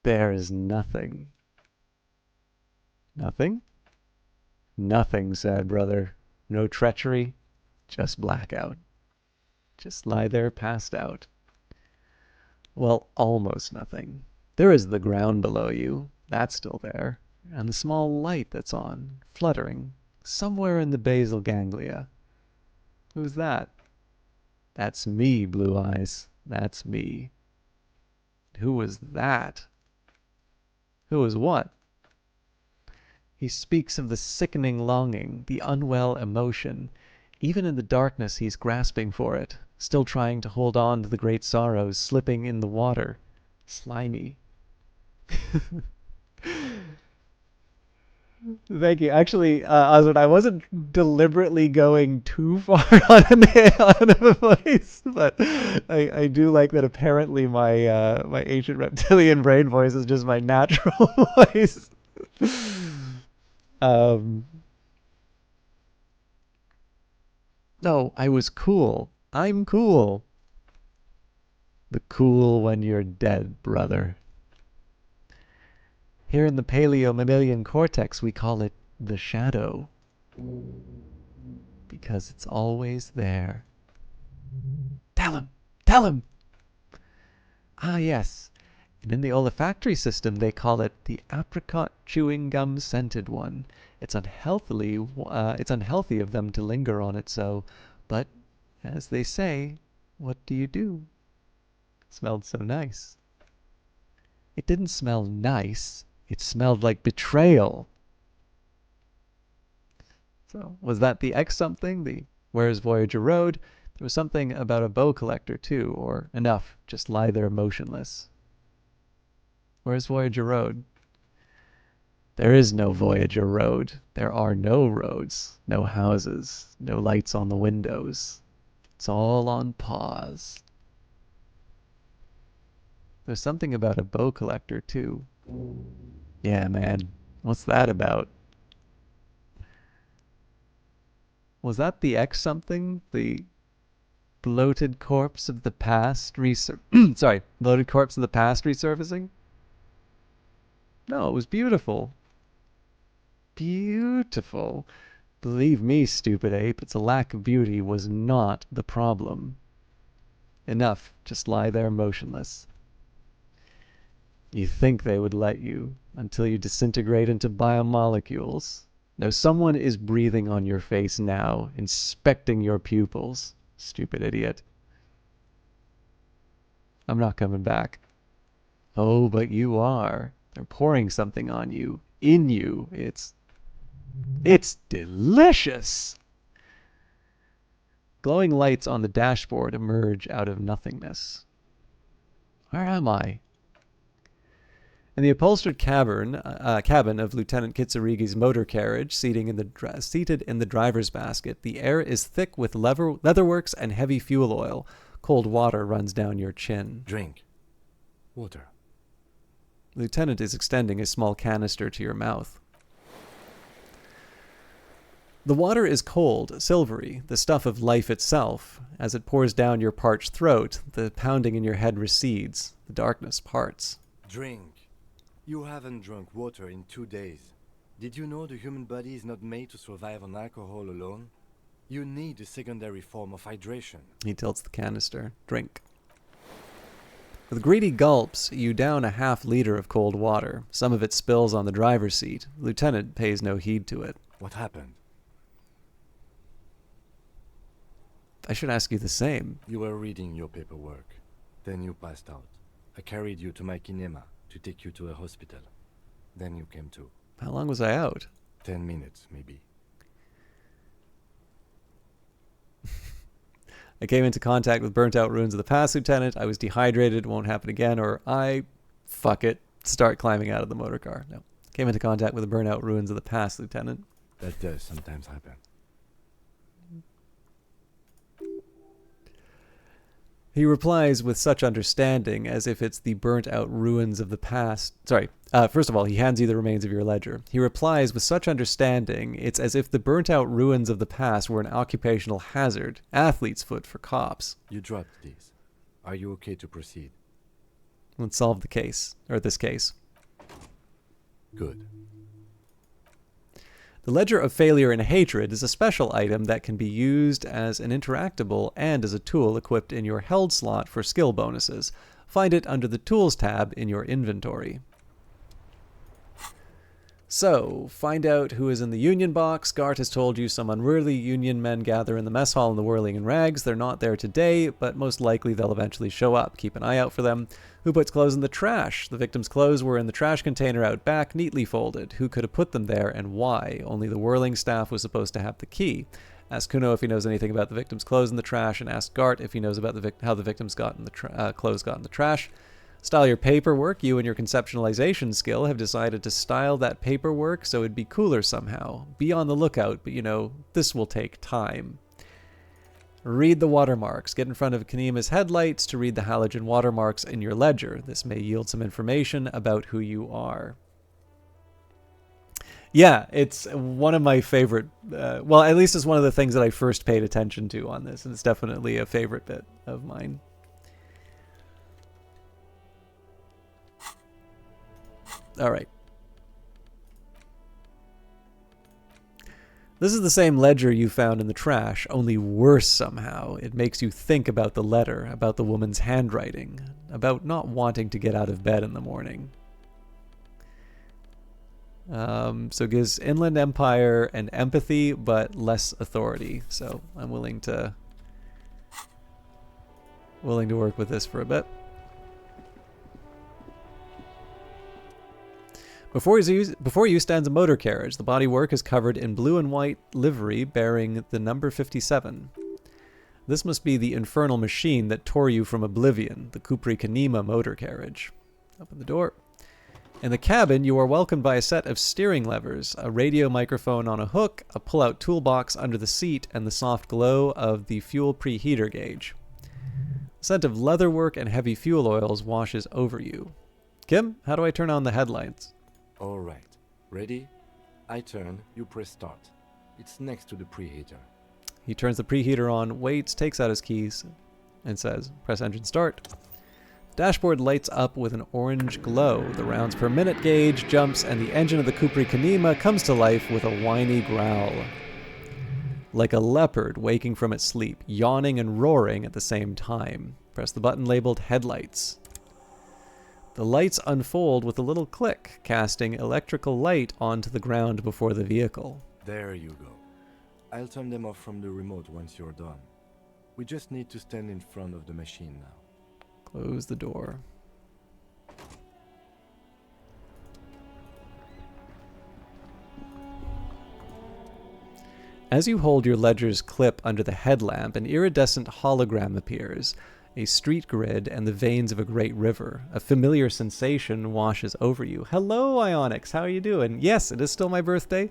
There is nothing. Nothing? Nothing, sad brother. No treachery, just blackout. Just lie there passed out. Well, almost nothing. There is the ground below you. That's still there. And the small light that's on, fluttering, somewhere in the basal ganglia. Who's that? That's me, Blue Eyes. That's me. Who was that? Who was what? He speaks of the sickening longing, the unwell emotion. Even in the darkness he's grasping for it, still trying to hold on to the great sorrows slipping in the water. Slimy. Thank you. Actually, Osmond, I wasn't deliberately going too far on a voice, but I do like that apparently my ancient reptilian brain voice is just my natural voice. Um, no, I was cool. I'm cool. The cool when you're dead, brother. Here in the paleo-mammalian cortex, we call it the shadow. Because it's always there. Tell him! Tell him! Ah, yes. And in the olfactory system, they call it the apricot chewing gum scented one. It's unhealthy of them to linger on it so, but as they say, what do you do? It smelled so nice. It didn't smell nice. It smelled like betrayal. So, was that the X something? The Where's Voyager Road? There was something about a bow collector, too, or enough. Just lie there motionless. Where's Voyager Road? There is no Voyager Road. There are no roads, no houses, no lights on the windows. It's all on pause. There's something about a bow collector, too. Yeah, man. What's that about? Was that the X something? The bloated corpse of the past bloated corpse of the past resurfacing? No, it was beautiful. Beautiful. Believe me, stupid ape, its a lack of beauty was not the problem. Enough, just lie there motionless. You think they would let you, until you disintegrate into biomolecules. No, someone is breathing on your face now, inspecting your pupils. Stupid idiot. I'm not coming back. Oh, but you are. They're pouring something on you. In you. It's delicious! Glowing lights on the dashboard emerge out of nothingness. Where am I? In the upholstered cabin of Lieutenant Kitsurigi's motor carriage, seated in the driver's basket, the air is thick with leatherworks and heavy fuel oil. Cold water runs down your chin. Drink. Water. Lieutenant is extending a small canister to your mouth. The water is cold, silvery, the stuff of life itself. As it pours down your parched throat, the pounding in your head recedes. The darkness parts. Drink. You haven't drunk water in 2 days. Did you know the human body is not made to survive on alcohol alone? You need a secondary form of hydration. He tilts the canister. Drink. With greedy gulps, you down a half-liter of cold water. Some of it spills on the driver's seat. Lieutenant pays no heed to it. What happened? I should ask you the same. You were reading your paperwork. Then you passed out. I carried you to my kinema to take you to a hospital. Then you came to. How long was I out? 10 minutes, maybe. I came into contact with burnt-out ruins of the past, Lieutenant. I was dehydrated. Won't happen again. Or fuck it, start climbing out of the motor car. No. Came into contact with the burnt-out ruins of the past, Lieutenant. That does sometimes happen. He replies with such understanding as if it's the burnt-out ruins of the past. First of all, he hands you the remains of your ledger. He replies with such understanding, it's as if the burnt-out ruins of the past were an occupational hazard, athlete's foot for cops. You dropped these. Are you okay to proceed? Let's solve the case, or this case. Good. The Ledger of Failure and Hatred is a special item that can be used as an interactable and as a tool equipped in your held slot for skill bonuses. Find it under the Tools tab in your inventory. So, find out who is in the Union box. Gart has told you some unworthy Union men gather in the mess hall in the Whirling in Rags. They're not there today, but most likely they'll eventually show up. Keep an eye out for them. Who puts clothes in the trash? The victim's clothes were in the trash container out back, neatly folded. Who could have put them there and why? Only the Whirling staff was supposed to have the key. Ask Kuno if he knows anything about the victim's clothes in the trash, and ask Gart if he knows about how the victim's clothes got in the trash. Style your paperwork. You and your conceptualization skill have decided to style that paperwork so it'd be cooler somehow. Be on the lookout, but this will take time. Read the watermarks. Get in front of Kanima's headlights to read the halogen watermarks in your ledger. This may yield some information about who you are. Yeah, it's one of my favorite, well, at least it's one of the things that I first paid attention to on this, and it's definitely a favorite bit of mine. All right. This is the same ledger you found in the trash, only worse somehow. It makes you think about the letter, about the woman's handwriting, about not wanting to get out of bed in the morning. So it gives Inland Empire and empathy, but less authority. So I'm willing to work with this for a bit. Before you stands a motor carriage. The bodywork is covered in blue and white livery bearing the number 57. This must be the infernal machine that tore you from oblivion, the Kupri Kanima motor carriage. Open the door. In the cabin, you are welcomed by a set of steering levers, a radio microphone on a hook, a pull-out toolbox under the seat, and the soft glow of the fuel preheater gauge. The scent of leatherwork and heavy fuel oils washes over you. Kim, how do I turn on the headlights? All right. Ready? I turn, you press start. It's next to the preheater. He turns the preheater on, waits, takes out his keys, and says, press engine start. Dashboard lights up with an orange glow. The rounds per minute gauge jumps, and the engine of the Kupri Kanima comes to life with a whiny growl. Like a leopard waking from its sleep, yawning and roaring at the same time. Press the button labeled headlights. The lights unfold with a little click, casting electrical light onto the ground before the vehicle. There you go. I'll turn them off from the remote once you're done. We just need to stand in front of the machine now. Close the door. As you hold your ledger's clip under the headlamp, an iridescent hologram appears. A street grid and the veins of a great river. A familiar sensation washes over you. Hello, Ionix. How are you doing? Yes, it is still my birthday.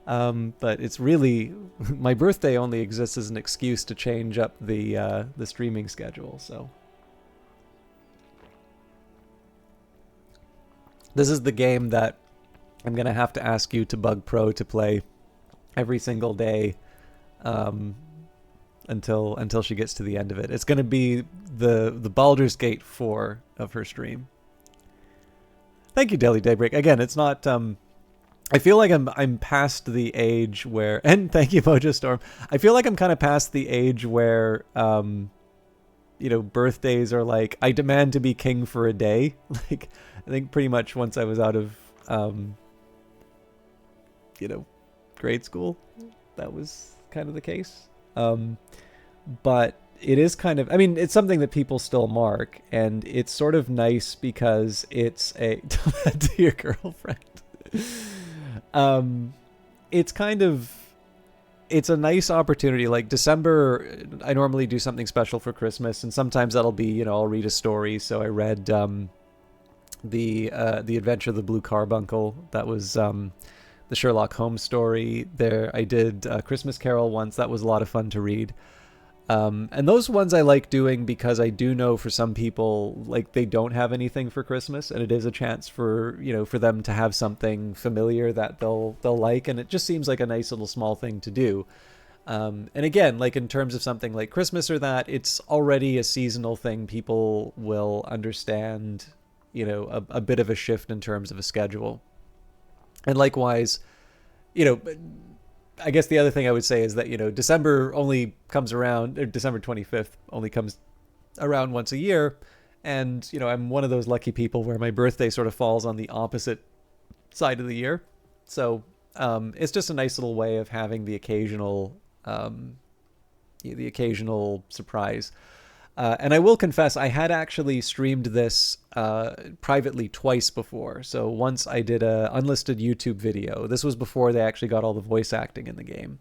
But it's really... my birthday only exists as an excuse to change up the streaming schedule, so... This is the game that I'm going to have to ask you to bug Pro to play every single day until she gets to the end of it. It's going to be the Baldur's Gate 4 of her stream. Thank you, Daily Daybreak. Again, it's not... I feel like I'm past the age where... And thank you, Mojo Storm. I feel like I'm kind of past the age where... birthdays are like, I demand to be king for a day. Like, I think pretty much once I was out of, grade school, that was kind of the case. But it is kind of, it's something that people still mark, and it's sort of nice because it's tell that to your girlfriend. It's a nice opportunity. Like December, I normally do something special for Christmas, and sometimes that'll be, I'll read a story. So I read the Adventure of the Blue Carbuncle. That was the Sherlock Holmes story. There, I did Christmas Carol once. That was a lot of fun to read. And those ones I like doing because I do know for some people, like, they don't have anything for Christmas, and it is a chance for, for them to have something familiar that they'll like, and it just seems like a nice little small thing to do. And again, like in terms of something like Christmas or that, it's already a seasonal thing. People will understand, a bit of a shift in terms of a schedule. And likewise, I guess the other thing I would say is that, December only comes around, or December 25th only comes around once a year. And, I'm one of those lucky people where my birthday sort of falls on the opposite side of the year. So it's just a nice little way of having the occasional surprise. And I will confess, I had actually streamed this privately twice before. So once I did a unlisted YouTube video. This was before they actually got all the voice acting in the game.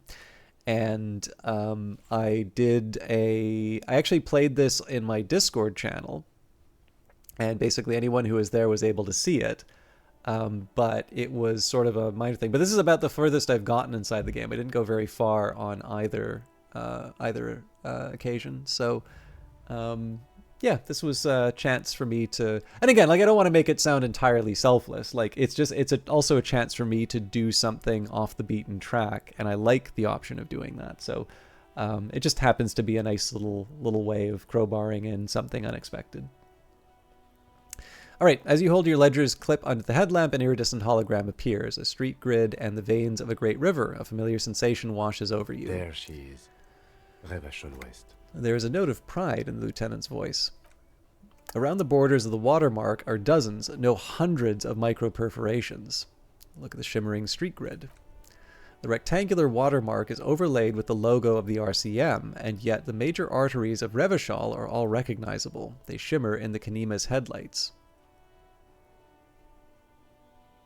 And I actually played this in my Discord channel. and basically anyone who was there was able to see it. But it was sort of a minor thing. But this is about the furthest I've gotten inside the game. I didn't go very far on either occasion. So, yeah, this was a chance for me to. And again, like, I don't want to make it sound entirely selfless. Like, it's also a chance for me to do something off the beaten track, and I like the option of doing that. So, it just happens to be a nice little way of crowbarring in something unexpected. All right, as you hold your ledger's clip under the headlamp, an iridescent hologram appears. A street grid and the veins of a great river. A familiar sensation washes over you. There she is. Revachol West. There is a note of pride in the lieutenant's voice. Around the borders of the watermark are dozens, no hundreds of micro-perforations. Look at the shimmering street grid. The rectangular watermark is overlaid with the logo of the RCM, and yet the major arteries of Revachol are all recognizable. They shimmer in the Kanima's headlights.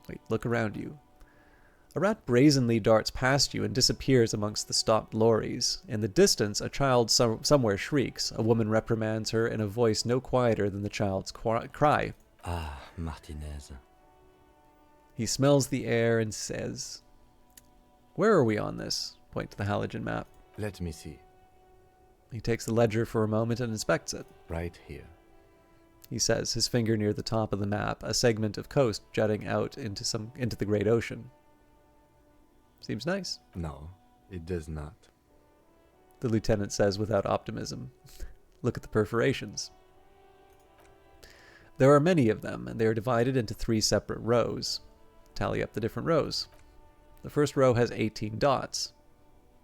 Wait, look around you. A rat brazenly darts past you and disappears amongst the stopped lorries. In the distance, a child somewhere shrieks. A woman reprimands her in a voice no quieter than the child's cry. Ah, Martinez. He smells the air and says, "Where are we on this?" Point to the halogen map. Let me see. He takes the ledger for a moment and inspects it. Right here. He says, his finger near the top of the map, a segment of coast jutting out into the great ocean. Seems nice. No, it does not. The lieutenant says without optimism. Look at the perforations. There are many of them, and they are divided into 3 separate rows. Tally up the different rows. The first row has 18 dots.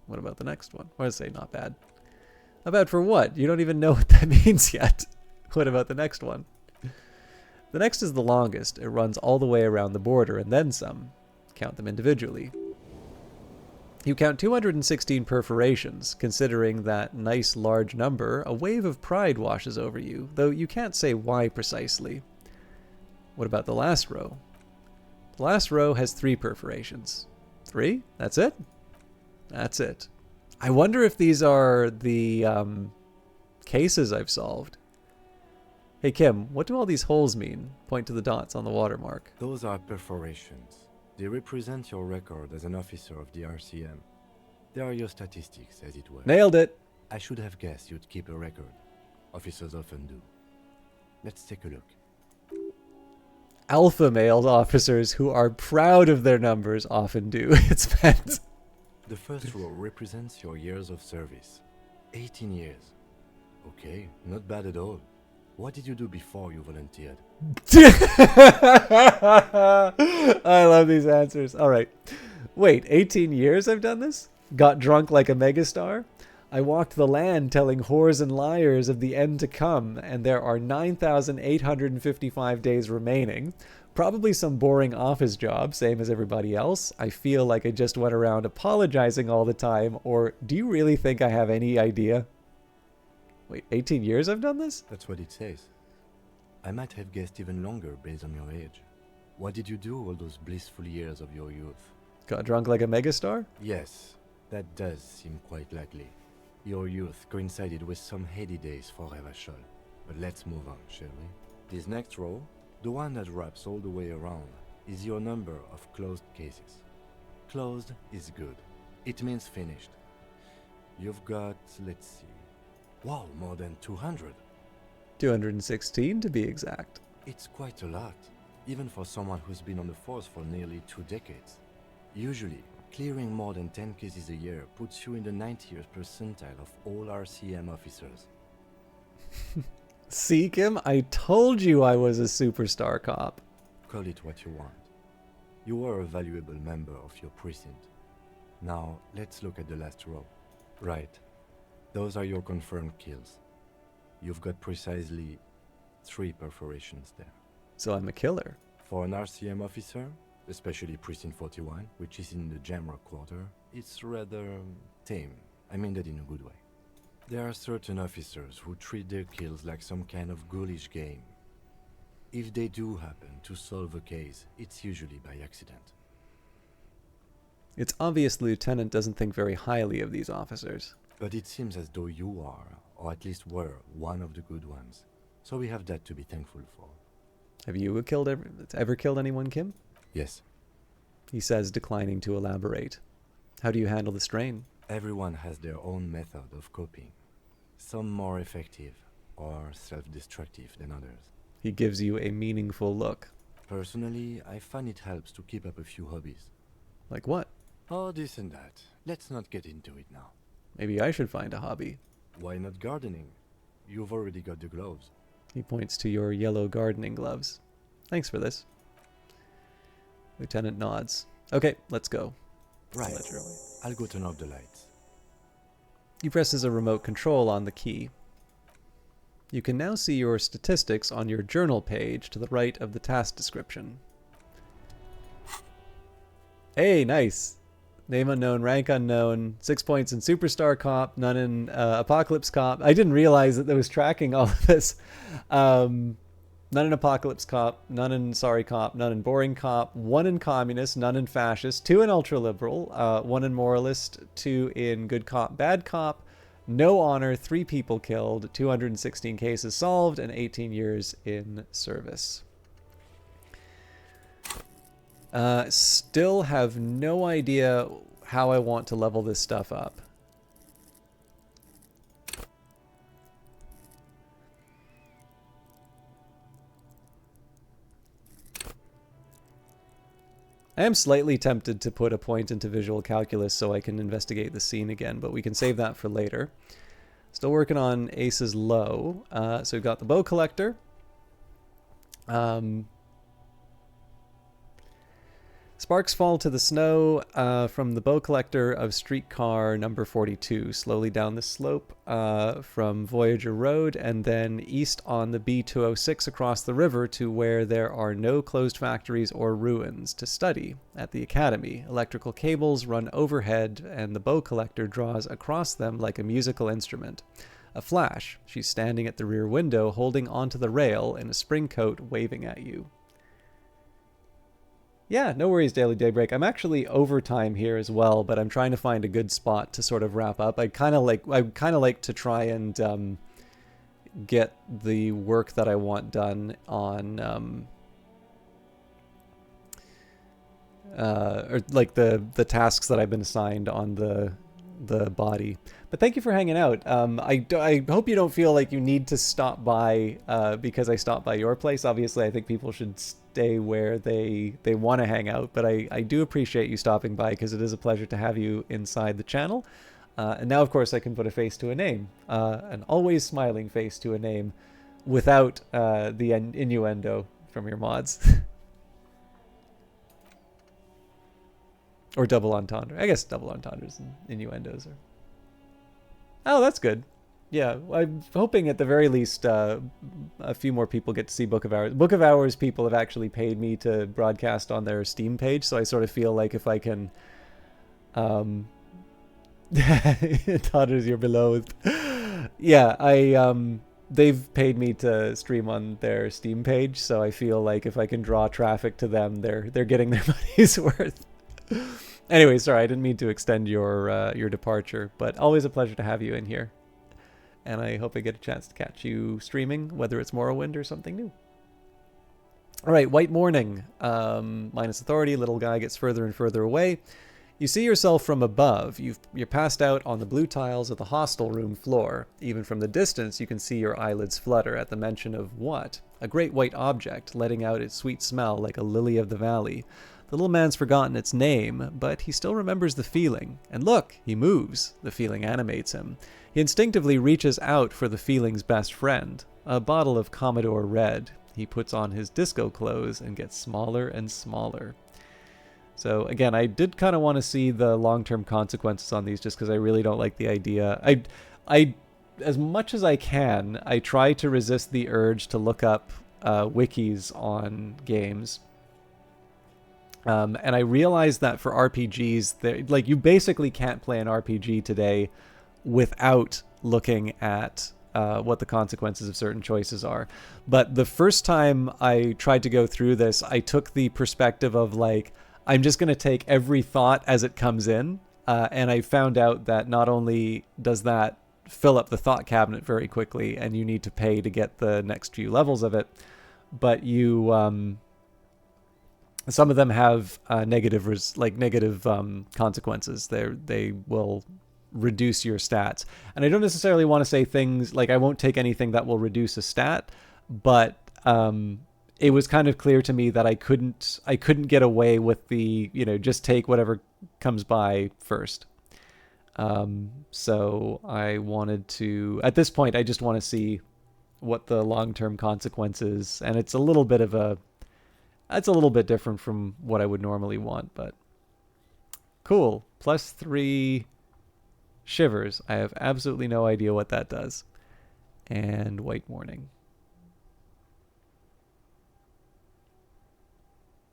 What about the next one? I would say not bad. Not bad for what? You don't even know what that means yet. What about the next one? The next is the longest. It runs all the way around the border and then some. Count them individually. You count 216 perforations. Considering that nice large number, a wave of pride washes over you, though you can't say why precisely. What about the last row? The last row has 3 perforations. 3? That's it? That's it. I wonder if these are the cases I've solved. Hey Kim, what do all these holes mean? Point to the dots on the watermark. Those are perforations. They represent your record as an officer of the RCM. They are your statistics, as it were. Nailed it! I should have guessed you'd keep a record. Officers often do. Let's take a look. Alpha male officers who are proud of their numbers often do. It's meant. The first row represents your years of service. 18 years. Okay, not bad at all. What did you do before you volunteered? I love these answers. All right. Wait, 18 years I've done this? Got drunk like a megastar? I walked the land telling whores and liars of the end to come, and there are 9,855 days remaining. Probably some boring office job, same as everybody else. I feel like I just went around apologizing all the time, or do you really think I have any idea? Wait, 18 years I've done this? That's what it says. I might have guessed even longer based on your age. What did you do all those blissful years of your youth? Got drunk like a megastar? Yes, that does seem quite likely. Your youth coincided with some heady days for Revachol. But let's move on, shall we? This next row, the one that wraps all the way around, is your number of closed cases. Closed is good. It means finished. You've got, let's see. Wow, more than 200. 216 to be exact. It's quite a lot, even for someone who's been on the force for nearly 2 decades. Usually, clearing more than 10 cases a year puts you in the 90th percentile of all RCM officers. See, Kim, I told you I was a superstar cop. Call it what you want. You are a valuable member of your precinct. Now, let's look at the last row. Right. Those are your confirmed kills. You've got precisely 3 perforations there. So I'm a killer. For an RCM officer, especially Precinct 41, which is in the Jamrock quarter, it's rather tame. I mean that in a good way. There are certain officers who treat their kills like some kind of ghoulish game. If they do happen to solve a case, it's usually by accident. It's obvious the lieutenant doesn't think very highly of these officers. But it seems as though you are, or at least were, one of the good ones. So we have that to be thankful for. Have you ever killed anyone, Kim? Yes. He says, declining to elaborate. How do you handle the strain? Everyone has their own method of coping. Some more effective or self-destructive than others. He gives you a meaningful look. Personally, I find it helps to keep up a few hobbies. Like what? Oh, this and that. Let's not get into it now. Maybe I should find a hobby. Why not gardening? You've already got the gloves. He points to your yellow gardening gloves. Thanks for this. Lieutenant nods. Okay, let's go. Right. I'll go turn off the lights. He presses a remote control on the key. You can now see your statistics on your journal page to the right of the task description. Hey, nice. Name unknown, rank unknown, 6 points in Superstar Cop, none in Apocalypse Cop. I didn't realize that was tracking all of this. None in Apocalypse Cop, none in Sorry Cop, none in Boring Cop, 1 in Communist, none in Fascist, 2 in Ultra Liberal, 1 in Moralist, 2 in Good Cop, Bad Cop, no honor, 3 people killed, 216 cases solved, and 18 years in service. Still have no idea how I want to level this stuff up. I am slightly tempted to put a point into visual calculus so I can investigate the scene again, but we can save that for later. Still working on Ace's Low. So we've got the bow collector. Sparks fall to the snow from the bow collector of streetcar number 42, slowly down the slope from Voyager Road and then east on the B206 across the river to where there are no closed factories or ruins to study at the academy. Electrical cables run overhead and the bow collector draws across them like a musical instrument. A flash. She's standing at the rear window holding onto the rail in a spring coat waving at you. Yeah, no worries, Daily Daybreak. I'm actually overtime here as well, but I'm trying to find a good spot to sort of wrap up. I kind of like to try and get the work that I want done on or like the tasks that I've been assigned on the body. But thank you for hanging out. I hope you don't feel like you need to stop by because I stopped by your place. Obviously, I think people should stay where they want to hang out. But I do appreciate you stopping by because it is a pleasure to have you inside the channel. And now, of course, I can put a face to a name. An always smiling face to a name without the innuendo from your mods. Or double entendre. I guess double entendres and innuendos are... Oh, that's good. Yeah, I'm hoping at the very least a few more people get to see Book of Hours. Book of Hours people have actually paid me to broadcast on their Steam page, so I sort of feel like if I can... Entendres, you're beloathed. Yeah, they've paid me to stream on their Steam page, so I feel like if I can draw traffic to them, they're getting their money's worth. Anyway, sorry, I didn't mean to extend your departure, but always a pleasure to have you in here. And I hope I get a chance to catch you streaming, whether it's Morrowind or something new. All right, White Morning. Minus authority, little guy gets further and further away. You see yourself from above. You're passed out on the blue tiles of the hostel room floor. Even from the distance, you can see your eyelids flutter at the mention of what? A great white object, letting out its sweet smell like a lily of the valley. The little man's forgotten its name, but he still remembers the feeling. And look, he moves. The feeling animates him. He instinctively reaches out for the feeling's best friend, a bottle of Commodore Red. He puts on his disco clothes and gets smaller and smaller. So again, I did kind of want to see the long-term consequences on these just because I really don't like the idea. I, as much as I can, I try to resist the urge to look up wikis on games. And I realize that for RPGs, like you basically can't play an RPG today without looking at what the consequences of certain choices are. But the first time I tried to go through this, I took the perspective of like, I'm just going to take every thought as it comes in. And I found out that not only does that fill up the thought cabinet very quickly and you need to pay to get the next few levels of it, but you some of them have negative consequences. They will reduce your stats, and I don't necessarily want to say things like I won't take anything that will reduce a stat, but it was kind of clear to me that I couldn't get away with the, just take whatever comes by first. So I wanted to, at this point, I just want to see what the long-term consequences, and it's a little bit different from what I would normally want, but cool. +3 shivers. I have absolutely no idea what that does. And white morning.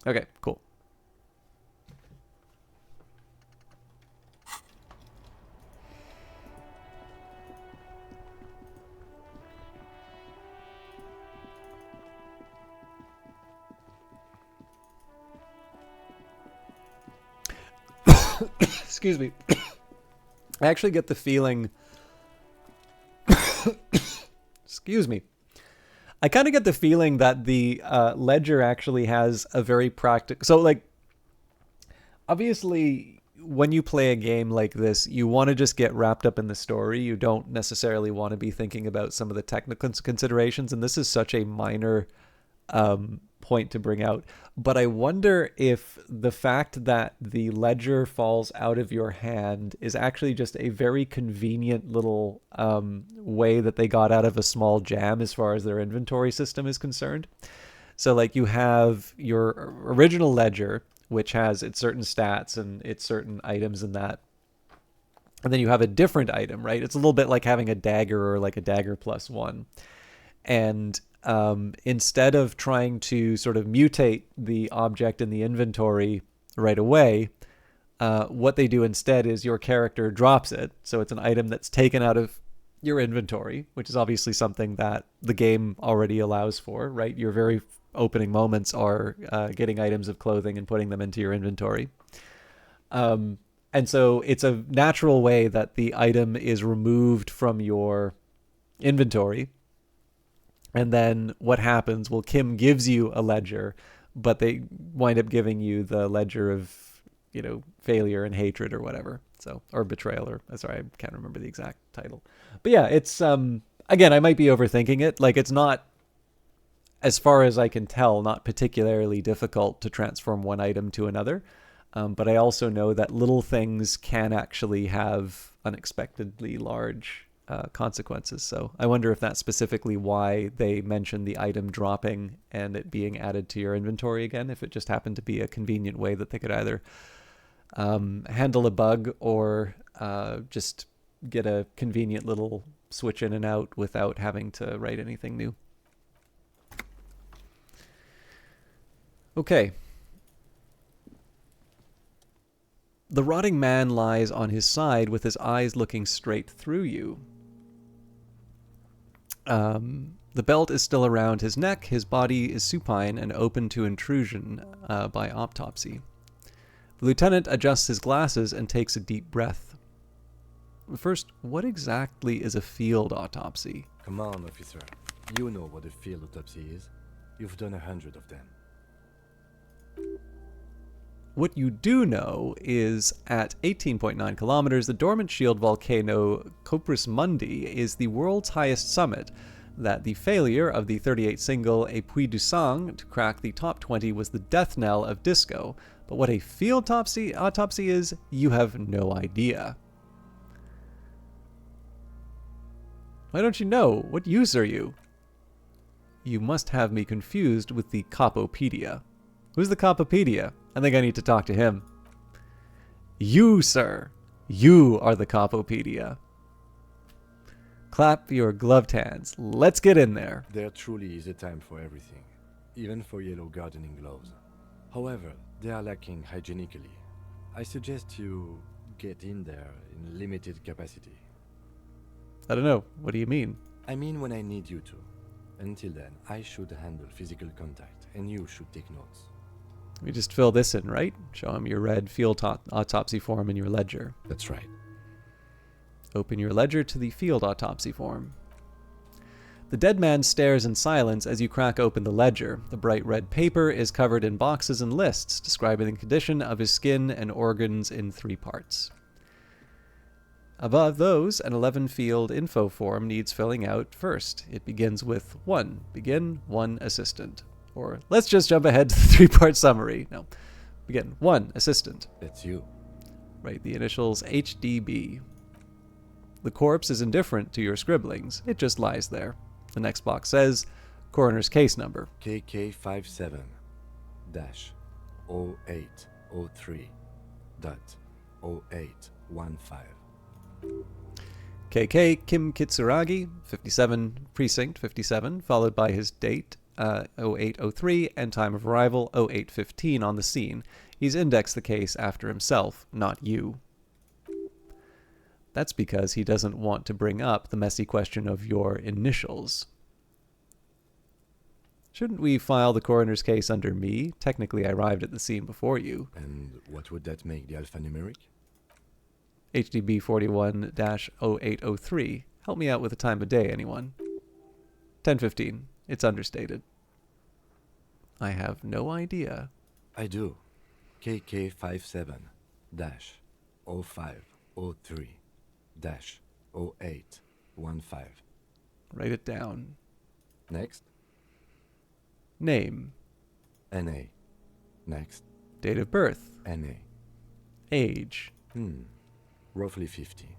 Okay, cool. Excuse me. I actually get the feeling... Excuse me. I kind of get the feeling that the ledger actually has a very practical... So, like, obviously, when you play a game like this, you want to just get wrapped up in the story. You don't necessarily want to be thinking about some of the technical considerations, and this is such a minor point to bring out. But I wonder if the fact that the ledger falls out of your hand is actually just a very convenient little way that they got out of a small jam as far as their inventory system is concerned. So like you have your original ledger, which has its certain stats and its certain items in that. And then you have a different item, right? It's a little bit like having a dagger or like a dagger +1. And instead of trying to sort of mutate the object in the inventory right away, what they do instead is your character drops it. So it's an item that's taken out of your inventory, which is obviously something that the game already allows for, right? Your very opening moments are getting items of clothing and putting them into your inventory. And so it's a natural way that the item is removed from your inventory. And then what happens? Well, Kim gives you a ledger, but they wind up giving you the ledger of, failure and hatred or whatever. So, or betrayal, or sorry, I can't remember the exact title. But yeah, it's again, I might be overthinking it. Like, it's not, as far as I can tell, not particularly difficult to transform one item to another. But I also know that little things can actually have unexpectedly large consequences. So I wonder if that's specifically why they mentioned the item dropping and it being added to your inventory again, if it just happened to be a convenient way that they could either handle a bug or just get a convenient little switch in and out without having to write anything new. Okay. The rotting man lies on his side with his eyes looking straight through you. The belt is still around his neck. His body is supine and open to intrusion by autopsy. The lieutenant adjusts his glasses and takes a deep breath. First, what exactly is a field autopsy? Come on, officer. You know what a field autopsy is. You've done 100 of them. What you do know is at 18.9 kilometers, the dormant shield volcano Copris Mundi is the world's highest summit, that the failure of the 38 single A Puy du Sang to crack the top 20 was the death knell of disco. But what a field autopsy is, you have no idea. Why don't you know? What use are you? You must have me confused with the Copopedia. Who's the Copopedia? I think I need to talk to him. You, sir. You are the Copopedia. Clap your gloved hands. Let's get in there. There truly is a time for everything, even for yellow gardening gloves. However, they are lacking hygienically. I suggest you get in there in limited capacity. I don't know. What do you mean? I mean when I need you to. Until then, I should handle physical contact, and you should take notes. We just fill this in, right? Show him your red field autopsy form in your ledger. That's right. Open your ledger to the field autopsy form. The dead man stares in silence as you crack open the ledger. The bright red paper is covered in boxes and lists, describing the condition of his skin and organs in 3 parts. Above those, an 11-field info form needs filling out first. It begins with 1. Begin, 1 assistant. Or let's just jump ahead to the 3-part summary. No. Begin, 1 assistant. That's you. Right, the initials HDB. The corpse is indifferent to your scribblings. It just lies there. The next box says, coroner's case number. KK57-0803.0815. KK Kim Kitsuragi, 57, Precinct 57, followed by his date, 0803, and time of arrival, 0815 on the scene. He's indexed the case after himself, not you. That's because he doesn't want to bring up the messy question of your initials. Shouldn't we file the coroner's case under me? Technically, I arrived at the scene before you. And what would that make the alphanumeric? HDB 41-0803. Help me out with the time of day, anyone? 10:15. It's understated. I have no idea. I do. KK57-0503-0815. Write it down. Next. Name. NA. Next. Date of birth. NA. Age. Roughly 50.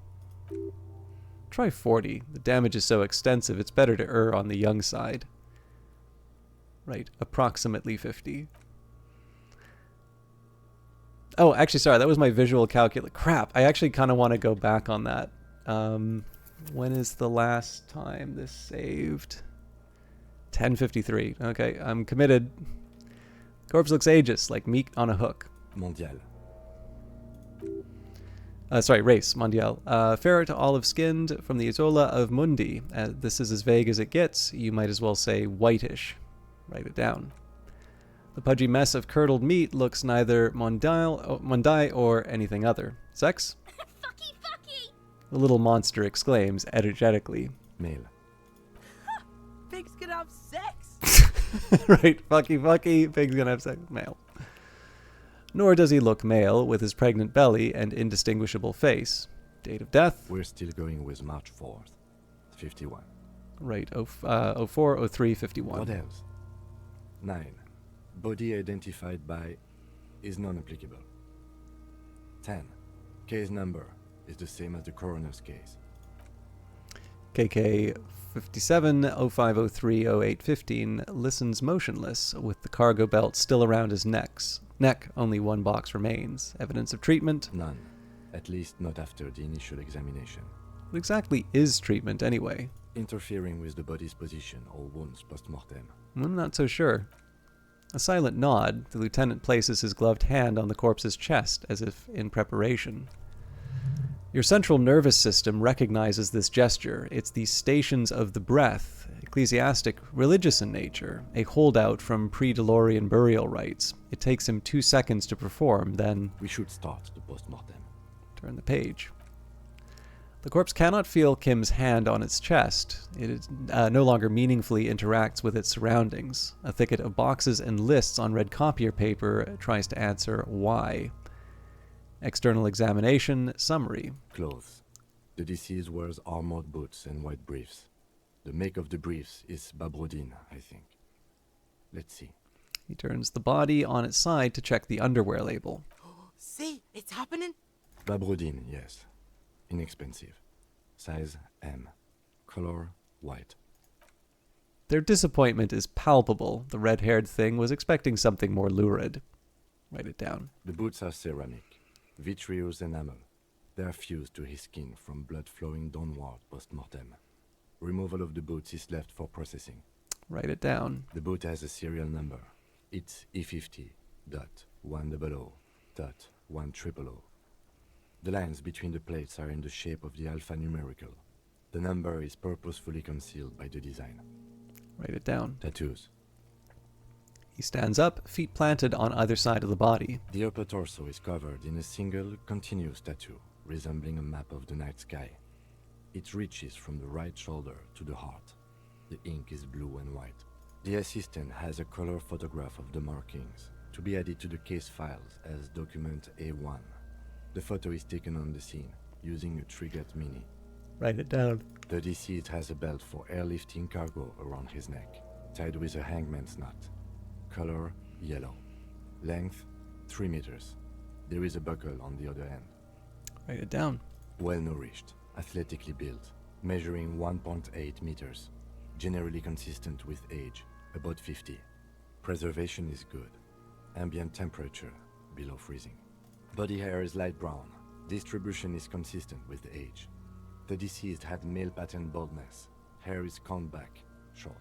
Try 40. The damage is so extensive, it's better to err on the young side. Right, approximately 50. Oh, actually, sorry, that was my visual calculate. Crap, I actually kind of want to go back on that. When is the last time this saved? 10:53. Okay, I'm committed. Corpse looks ageist, like meat on a hook. Mondial. Race, Mondial. Fair to olive-skinned from the Isola of Mundi. This is as vague as it gets. You might as well say whitish. Write it down. The pudgy mess of curdled meat looks neither Mondi or anything other. Sex? Fucky, fucky! The little monster exclaims energetically. Male. Pigs can have sex! Right, fucky, pig's gonna have sex with male. Nor does he look male with his pregnant belly and indistinguishable face. Date of death? We're still going with March 4th. 51. Right, 04, 03, 51. What else? 9. Body identified by is non-applicable. 10. Case number is the same as the coroner's case. KK 57 0503 0815 listens motionless with the cargo belt still around his neck. Only 1 box remains. Evidence of treatment? None. At least not after the initial examination. What exactly is treatment anyway? Interfering with the body's position or wounds post-mortem. I'm not so sure. A silent nod, the lieutenant places his gloved hand on the corpse's chest as if in preparation. Your central nervous system recognizes this gesture. It's the stations of the breath, ecclesiastic, religious in nature, a holdout from pre-DeLorean burial rites. It takes him 2 seconds to perform, then... We should start the post-mortem. Turn the page. The corpse cannot feel Kim's hand on its chest. It no longer meaningfully interacts with its surroundings. A thicket of boxes and lists on red copier paper tries to answer why. External examination summary. Clothes. The deceased wears armored boots and white briefs. The make of the briefs is Babrodine, I think. Let's see. He turns the body on its side to check the underwear label. See, it's happening. Babrodine, yes. Inexpensive. Size M. Color white. Their disappointment is palpable. The red-haired thing was expecting something more lurid. Write it down. The boots are ceramic. Vitreous enamel. They are fused to his skin from blood flowing downward post-mortem. Removal of the boots is left for processing. Write it down. The boot has a serial number. It's E50.100.100. The lines between the plates are in the shape of the alphanumerical. The number is purposefully concealed by the design. Write it down. Tattoos. He stands up, feet planted on either side of the body. The upper torso is covered in a single, continuous tattoo, resembling a map of the night sky. It reaches from the right shoulder to the heart. The ink is blue and white. The assistant has a color photograph of the markings to be added to the case files as document A1. The photo is taken on the scene using a Trigat Mini. Write it down. The deceased has a belt for airlifting cargo around his neck, tied with a hangman's knot. Color yellow. Length 3 meters. There is a buckle on the other end. Write it down. Well nourished, athletically built, measuring 1.8 meters. Generally consistent with age, about 50. Preservation is good. Ambient temperature below freezing. Body hair is light brown. Distribution is consistent with the age. The deceased had male pattern baldness. Hair is combed back, short.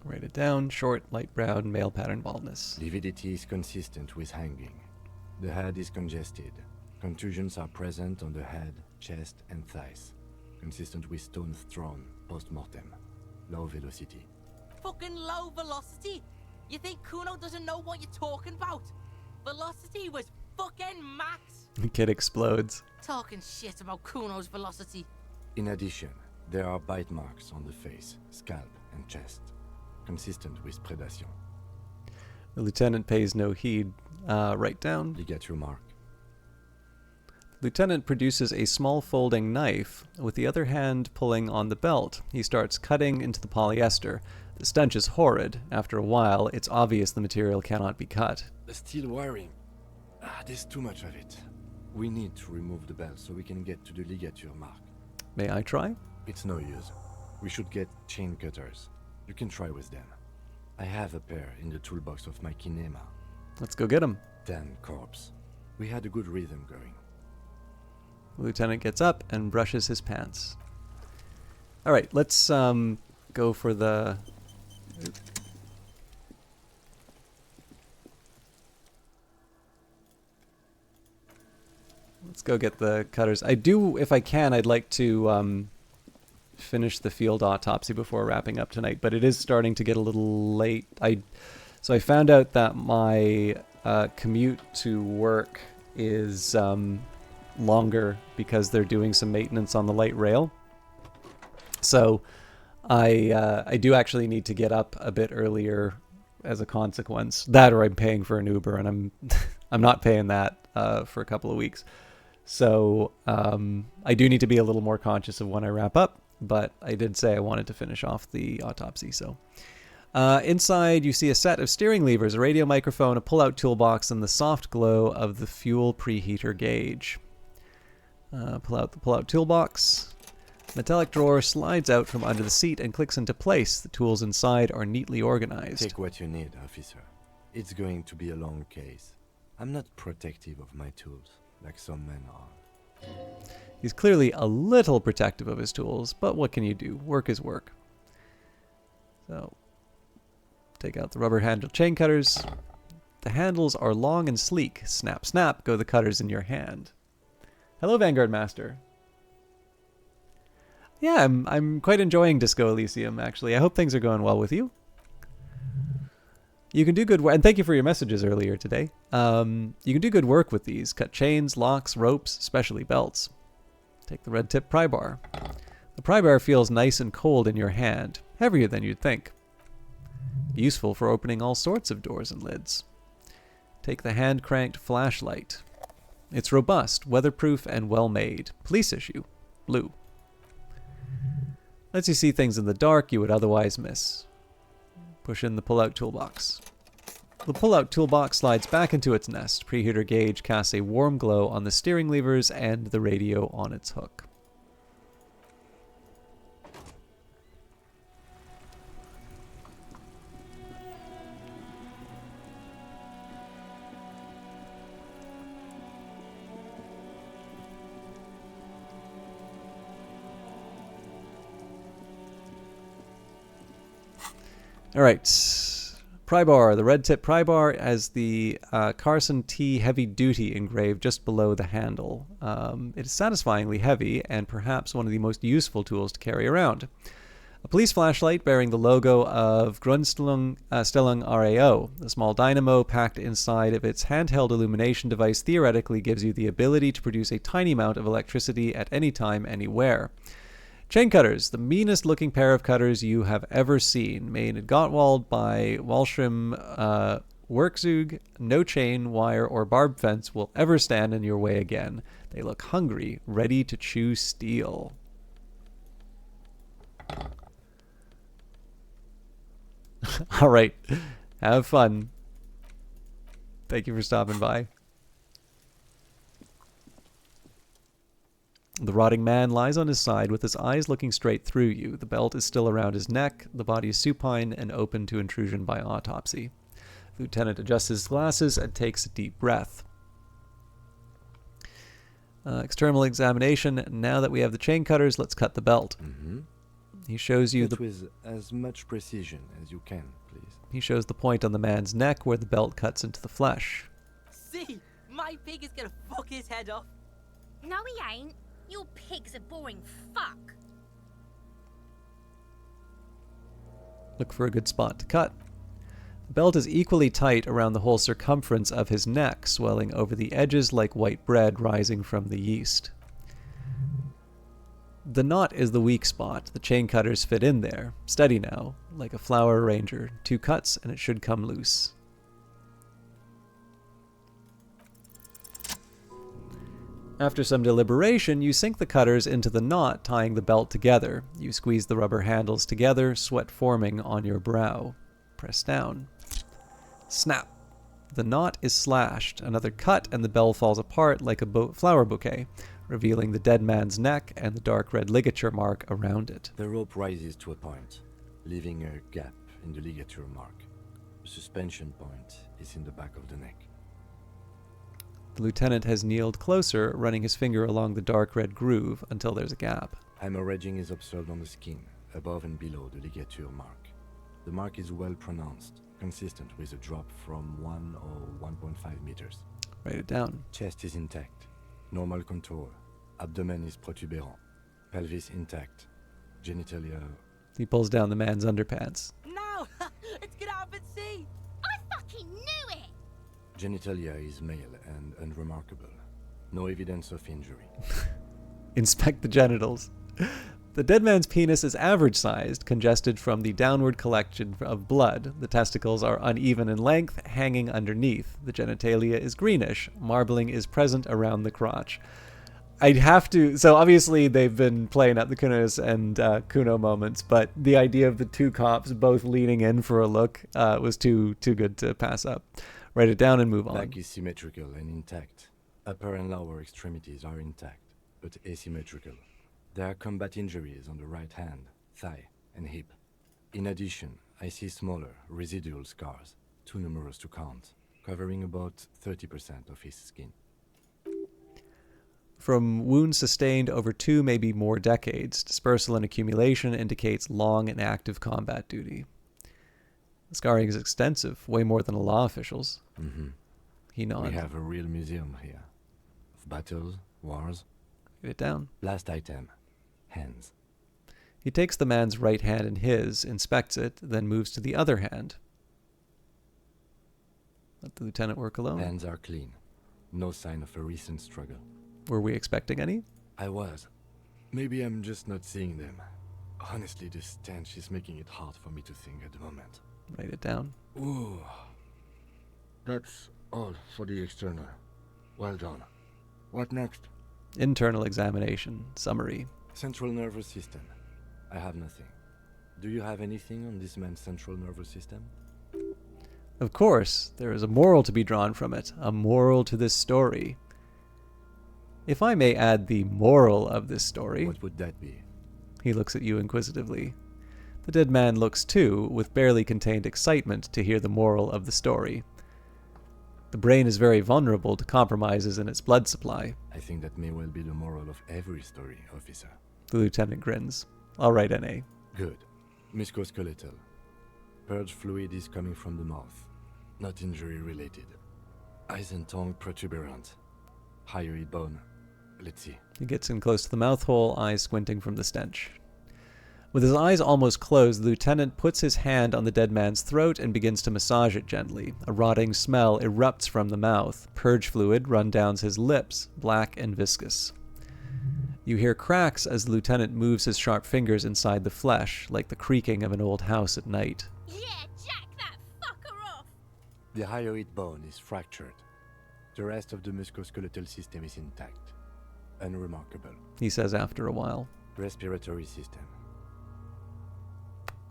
Write it down. Short, light brown, male pattern baldness. Lividity is consistent with hanging. The head is congested. Contusions are present on the head, chest, and thighs. Consistent with stones thrown post-mortem. Low velocity. Fucking low velocity? You think Kuno doesn't know what you're talking about? Velocity was fucking max. The kid explodes. Talking shit about Kuno's velocity. In addition, there are bite marks on the face, scalp, and chest. Consistent with predation. The lieutenant pays no heed. Write down. You get your mark. Lieutenant produces a small folding knife, with the other hand pulling on the belt. He starts cutting into the polyester. The stench is horrid. After a while, it's obvious the material cannot be cut. The steel wiring. There's too much of it. We need to remove the belt so we can get to the ligature mark. May I try? It's no use. We should get chain cutters. You can try with them. I have a pair in the toolbox of my kinema. Let's go get him. Damn corpse. We had a good rhythm going. The lieutenant gets up and brushes his pants. All right, let's go for the... Let's go get the cutters. I do, if I can, I'd like to finish the field autopsy before wrapping up tonight, but it is starting to get a little late. So I found out that my commute to work is longer because they're doing some maintenance on the light rail. So I do actually need to get up a bit earlier as a consequence. That, or I'm paying for an Uber, and I'm not paying that for a couple of weeks. So I do need to be a little more conscious of when I wrap up, but I did say I wanted to finish off the autopsy. So inside you see a set of steering levers, a radio microphone, a pull-out toolbox, and the soft glow of the fuel preheater gauge. Pull out the pull-out toolbox. Metallic drawer slides out from under the seat and clicks into place. The tools inside are neatly organized. Take what you need, officer. It's going to be a long case. I'm not protective of my tools, like some men are. He's clearly a little protective of his tools, but what can you do? Work is work. So, take out the rubber handle chain cutters. The handles are long and sleek. Snap, snap, go the cutters in your hand. Hello, Vanguard Master. Yeah, I'm quite enjoying Disco Elysium, actually. I hope things are going well with you. You can do good work, and thank you for your messages earlier today. You can do good work with these. Cut chains, locks, ropes, especially belts. Take the red tip pry bar. The pry bar feels nice and cold in your hand, heavier than you'd think. Useful for opening all sorts of doors and lids. Take the hand-cranked flashlight. It's robust, weatherproof, and well-made. Police issue. Blue. Lets you see things in the dark you would otherwise miss. Push in the pull-out toolbox. The pull-out toolbox slides back into its nest. Preheater gauge casts a warm glow on the steering levers and the radio on its hook. All right, pry bar. The red tip pry bar has the Carson T Heavy Duty engraved just below the handle. It is satisfyingly heavy and perhaps one of the most useful tools to carry around. A police flashlight bearing the logo of Grundstellung RAO. A small dynamo packed inside of its handheld illumination device theoretically gives you the ability to produce a tiny amount of electricity at any time, anywhere. Chain cutters, the meanest looking pair of cutters you have ever seen, made in Gottwald by Walsham Werkzeug. No chain, wire, or barb fence will ever stand in your way again. They look hungry, ready to chew steel. All right. Have fun. Thank you for stopping by. The rotting man lies on his side with his eyes looking straight through you. The belt is still around his neck. The body is supine and open to intrusion by autopsy. The lieutenant adjusts his glasses and takes a deep breath. External examination. Now that we have the chain cutters, let's cut the belt. Mm-hmm. He shows you with as much precision as you can, please. He shows the point on the man's neck where the belt cuts into the flesh. See, my pig is gonna fuck his head off. No, he ain't. Your pig's a boring fuck. Look for a good spot to cut. The belt is equally tight around the whole circumference of his neck, swelling over the edges like white bread rising from the yeast. The knot is the weak spot. The chain cutters fit in there. Steady now, like a flower arranger. 2 cuts and it should come loose. After some deliberation, you sink the cutters into the knot, tying the belt together. You squeeze the rubber handles together, sweat forming on your brow. Press down. Snap. The knot is slashed. Another cut and the bell falls apart like a flower bouquet, revealing the dead man's neck and the dark red ligature mark around it. The rope rises to a point, leaving a gap in the ligature mark. The suspension point is in the back of the neck. The lieutenant has kneeled closer, running his finger along the dark red groove until there's a gap. Hemorrhaging is observed on the skin, above and below the ligature mark. The mark is well pronounced, consistent with a drop from 1 or 1.5 meters. Write it down. Chest is intact. Normal contour. Abdomen is protuberant. Pelvis intact. Genitalia... He pulls down the man's underpants. No! Let's get out and see! I fucking knew it! Genitalia is male and unremarkable. No evidence of injury. Inspect the genitals. The dead man's penis is average-sized, congested from the downward collection of blood. The testicles are uneven in length, hanging underneath. The genitalia is greenish. Marbling is present around the crotch. I'd have to... So obviously they've been playing up the Kunos and Kuno moments, but the idea of the 2 cops both leaning in for a look was too good to pass up. Write it down and move on. Back is symmetrical and intact. Upper and lower extremities are intact, but asymmetrical. There are combat injuries on the right hand, thigh, and hip. In addition, I see smaller, residual scars, too numerous to count, covering about 30% of his skin. From wounds sustained over 2, maybe more decades, dispersal and accumulation indicates long and active combat duty. The scarring is extensive, way more than a law official's. Mm-hmm. He nods. We have a real museum here. Of battles, wars. Write it down. Last item. Hands. He takes the man's right hand in his, inspects it, then moves to the other hand. Let the lieutenant work alone. Hands are clean. No sign of a recent struggle. Were we expecting any? I was. Maybe I'm just not seeing them. Honestly, this stench is making it hard for me to think at the moment. Write it down. Ooh. That's all for the external. Well done. What next? Internal examination. Summary. Central nervous system. I have nothing. Do you have anything on this man's central nervous system? Of course, there is a moral to be drawn from it. A moral to this story. If I may add the moral of this story... What would that be? He looks at you inquisitively. The dead man looks too, with barely contained excitement to hear the moral of the story. The brain is very vulnerable to compromises in its blood supply. I think that may well be the moral of every story, officer. The lieutenant grins. All right, N.A. Good. Musculoskeletal. Purge fluid is coming from the mouth. Not injury related. Eyes and tongue protuberant. Hyoid bone. Let's see. He gets in close to the mouth hole, eyes squinting from the stench. With his eyes almost closed, the lieutenant puts his hand on the dead man's throat and begins to massage it gently. A rotting smell erupts from the mouth. Purge fluid runs down his lips, black and viscous. You hear cracks as the lieutenant moves his sharp fingers inside the flesh, like the creaking of an old house at night. Yeah, jack that fucker off! The hyoid bone is fractured. The rest of the musculoskeletal system is intact. Unremarkable. He says after a while. Respiratory system.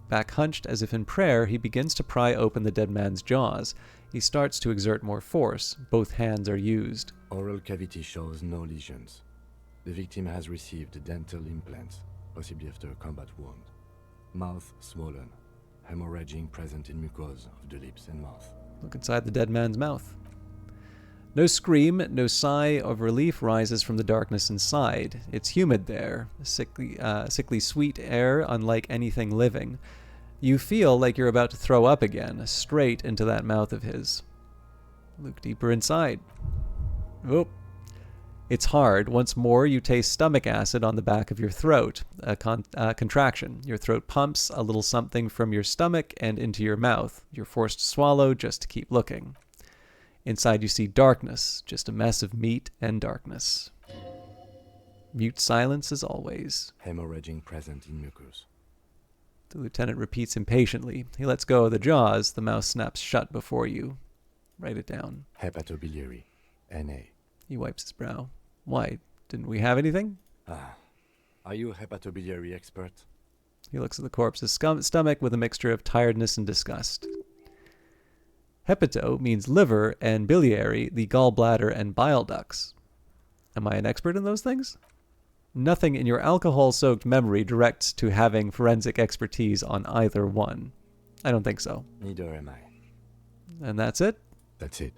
Back hunched as if in prayer, he begins to pry open the dead man's jaws. He starts to exert more force. Both hands are used. Oral cavity shows no lesions. The victim has received dental implants, possibly after a combat wound. Mouth swollen. Hemorrhaging present in mucosa of the lips and mouth. Look inside the dead man's mouth. No scream, no sigh of relief rises from the darkness inside. It's humid there, sickly sweet air unlike anything living. You feel like you're about to throw up again, straight into that mouth of his. Look deeper inside. Oh. It's hard. Once more, you taste stomach acid on the back of your throat. A contraction. Your throat pumps a little something from your stomach and into your mouth. You're forced to swallow just to keep looking. Inside you see darkness, just a mess of meat and darkness. Mute silence as always. Hemorrhaging present in mucus. The lieutenant repeats impatiently. He lets go of the jaws. The mouth snaps shut before you. Write it down. Hepatobiliary. Na. He wipes his brow. Why? Didn't we have anything? Are you a hepatobiliary expert? He looks at the corpse's stomach with a mixture of tiredness and disgust. Hepato means liver, and biliary, the gallbladder and bile ducts. Am I an expert in those things? Nothing in your alcohol-soaked memory directs to having forensic expertise on either one. I don't think so. Neither am I. And that's it? That's it.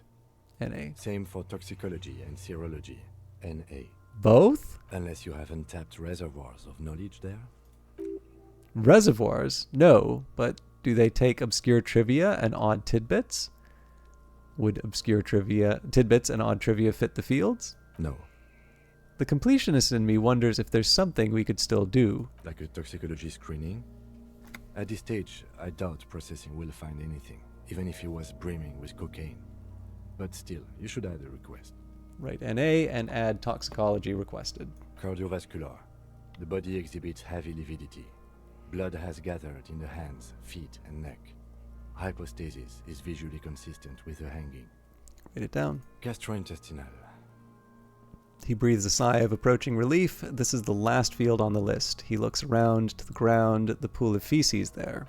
N.A. Same for toxicology and serology. N.A. Both? Unless you have untapped reservoirs of knowledge there. Reservoirs? No, but do they take obscure trivia and odd tidbits? Would obscure tidbits and odd trivia fit the fields? No. The completionist in me wonders if there's something we could still do. Like a toxicology screening? At this stage, I doubt processing will find anything, even if he was brimming with cocaine. But still, you should add a request. Write NA and add toxicology requested. Cardiovascular. The body exhibits heavy lividity. Blood has gathered in the hands, feet, and neck. Hypostasis is visually consistent with the hanging. Write it down. Gastrointestinal. He breathes a sigh of approaching relief. This is the last field on the list. He looks around to the ground, the pool of feces there.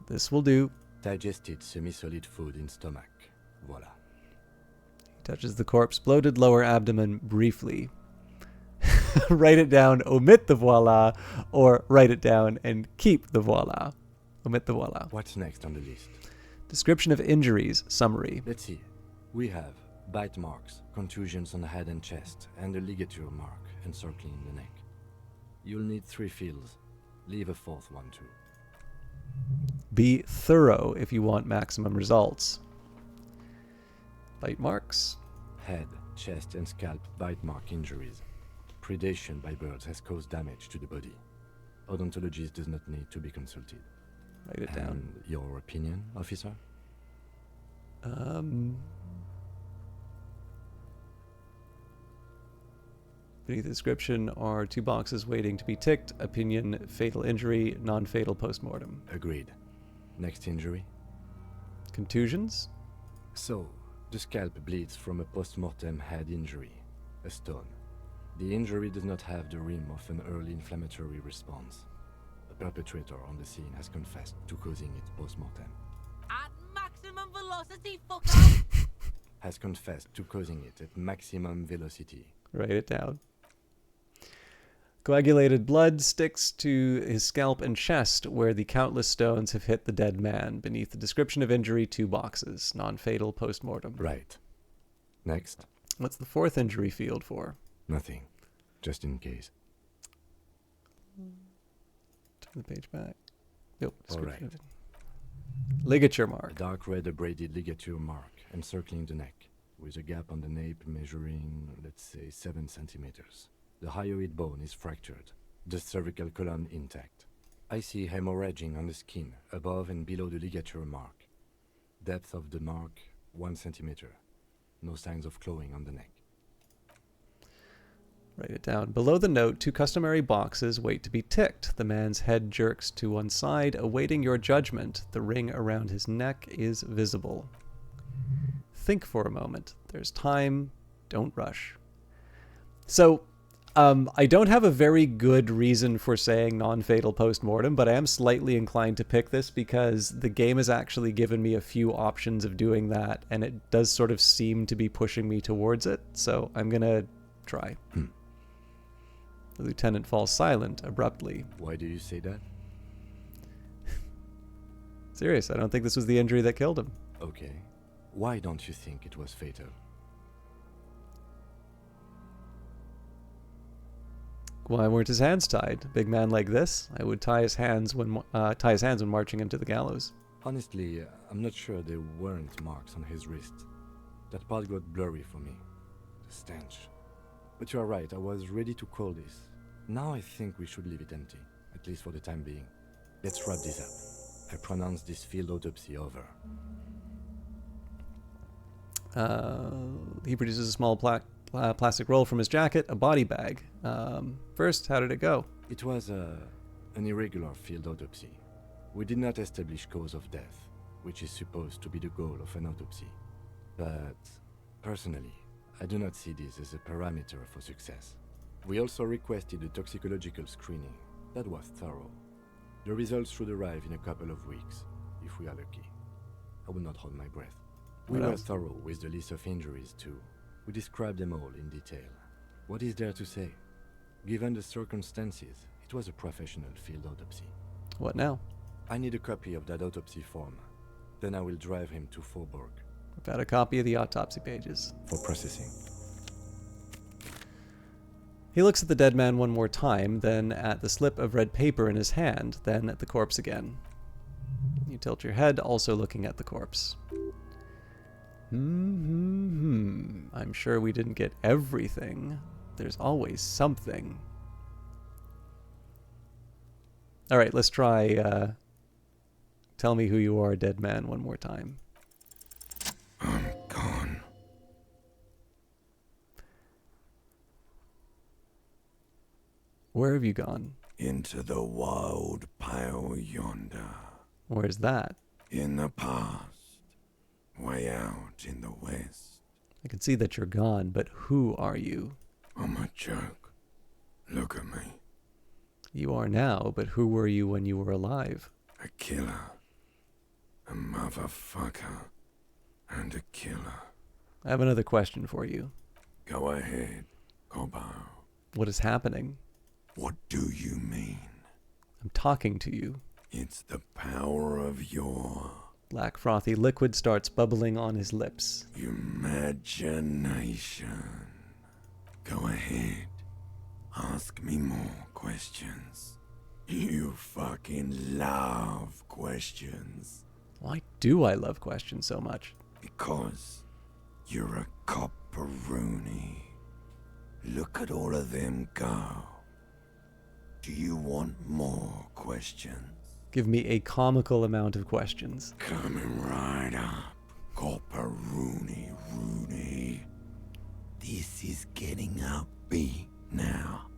This will do. Digested semi-solid food in stomach. Voila. He touches the corpse, bloated lower abdomen briefly. Write it down, omit the voila, or write it down and keep the voila. Omit the voila. What's next on the list? Description of injuries, summary. Let's see. We have bite marks, contusions on the head and chest, and a ligature mark encircling the neck. You'll need 3 fields. Leave a 4th one too. Be thorough if you want maximum results. Bite marks. Head, chest, and scalp bite mark injuries. Predation by birds has caused damage to the body. Odontologist does not need to be consulted. Write it down. And your opinion, officer? Beneath the description are 2 boxes waiting to be ticked. Opinion, fatal injury, non-fatal postmortem. Agreed. Next injury? Contusions? So, the scalp bleeds from a postmortem head injury, a stone. The injury does not have the rim of an early inflammatory response. The perpetrator on the scene has confessed to causing it postmortem. At maximum velocity, fucker! Has confessed to causing it at maximum velocity. Write it down. Coagulated blood sticks to his scalp and chest where the countless stones have hit the dead man. Beneath the description of injury, 2 boxes. Non-fatal postmortem. Right. Next? What's the 4th injury field for? Nothing. Just in case. Turn the page back. Nope. All right. Ligature A mark. dark red abraded ligature mark encircling the neck, with a gap on the nape measuring, let's say, 7 centimeters. The hyoid bone is fractured. The cervical column intact. I see hemorrhaging on the skin, above and below the ligature mark. Depth of the mark, 1 centimeter. No signs of clawing on the neck. Write it down. Below the note, 2 customary boxes wait to be ticked. The man's head jerks to one side, awaiting your judgment. The ring around his neck is visible. Think for a moment. There's time. Don't rush. So, I don't have a very good reason for saying non-fatal post-mortem, but I am slightly inclined to pick this because the game has actually given me a few options of doing that, and it does sort of seem to be pushing me towards it, so I'm gonna try. The lieutenant falls silent abruptly. Why do you say that? Serious, I don't think this was the injury that killed him. Okay. Why don't you think it was fatal? Why weren't his hands tied? A big man like this, I would tie his hands when marching him to the gallows. Honestly, I'm not sure there weren't marks on his wrist. That part got blurry for me. The stench. But you are right, I was ready to call this. Now I think we should leave it empty, at least for the time being. Let's wrap this up. I pronounce this field autopsy over. He produces a small plastic roll from his jacket, a body bag. First, how did it go? It was an irregular field autopsy. We did not establish cause of death, which is supposed to be the goal of an autopsy. But, personally, I do not see this as a parameter for success. We also requested a toxicological screening. That was thorough. The results should arrive in a couple of weeks, if we are lucky. I will not hold my breath. We were thorough with the list of injuries, too. We described them all in detail. What is there to say? Given the circumstances, it was a professional field autopsy. What now? I need a copy of that autopsy form. Then I will drive him to Faubourg. I've got a copy of the autopsy pages. For processing. He looks at the dead man one more time, then at the slip of red paper in his hand, then at the corpse again. You tilt your head, also looking at the corpse. I'm sure we didn't get everything. There's always something. All right, let's try tell me who you are, dead man, one more time. I'm gone. Where have you gone? Into the wild pale yonder. Where's that? In the past. Way out in the west. I can see that you're gone, but who are you? I'm a joke. Look at me. You are now, but who were you when you were alive? A killer. A motherfucker. And a killer. I have another question for you. Go ahead, Gobo. What is happening? What do you mean? I'm talking to you. It's the power of your Black frothy liquid starts bubbling on his lips. imagination. Go ahead. Ask me more questions. You fucking love questions. Why do I love questions so much? Because you're a copperoonie. Look at all of them go. Do you want more questions? Give me a comical amount of questions. Coming right up, copperoonie Rooney. This is getting upbeat now.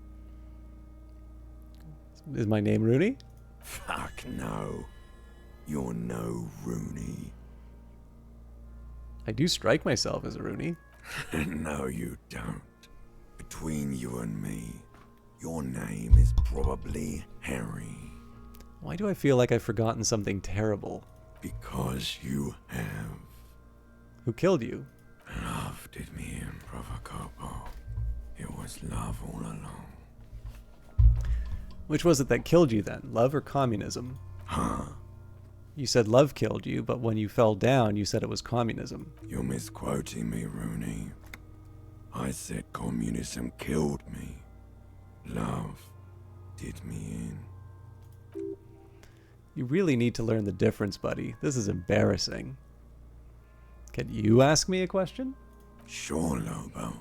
Is my name Rooney? Fuck no. You're no Rooney. I do strike myself as a Rooney. No, you don't. Between you and me, your name is probably Harry. Why do I feel like I've forgotten something terrible? Because you have. Who killed you? Love did me in, Brother Copo. It was love all along. Which was it that killed you then? Love or communism? Huh? You said love killed you, but when you fell down, you said it was communism. You're misquoting me, Rooney. I said communism killed me. Love did me in. You really need to learn the difference, buddy. This is embarrassing. Can you ask me a question? Sure, Lobo.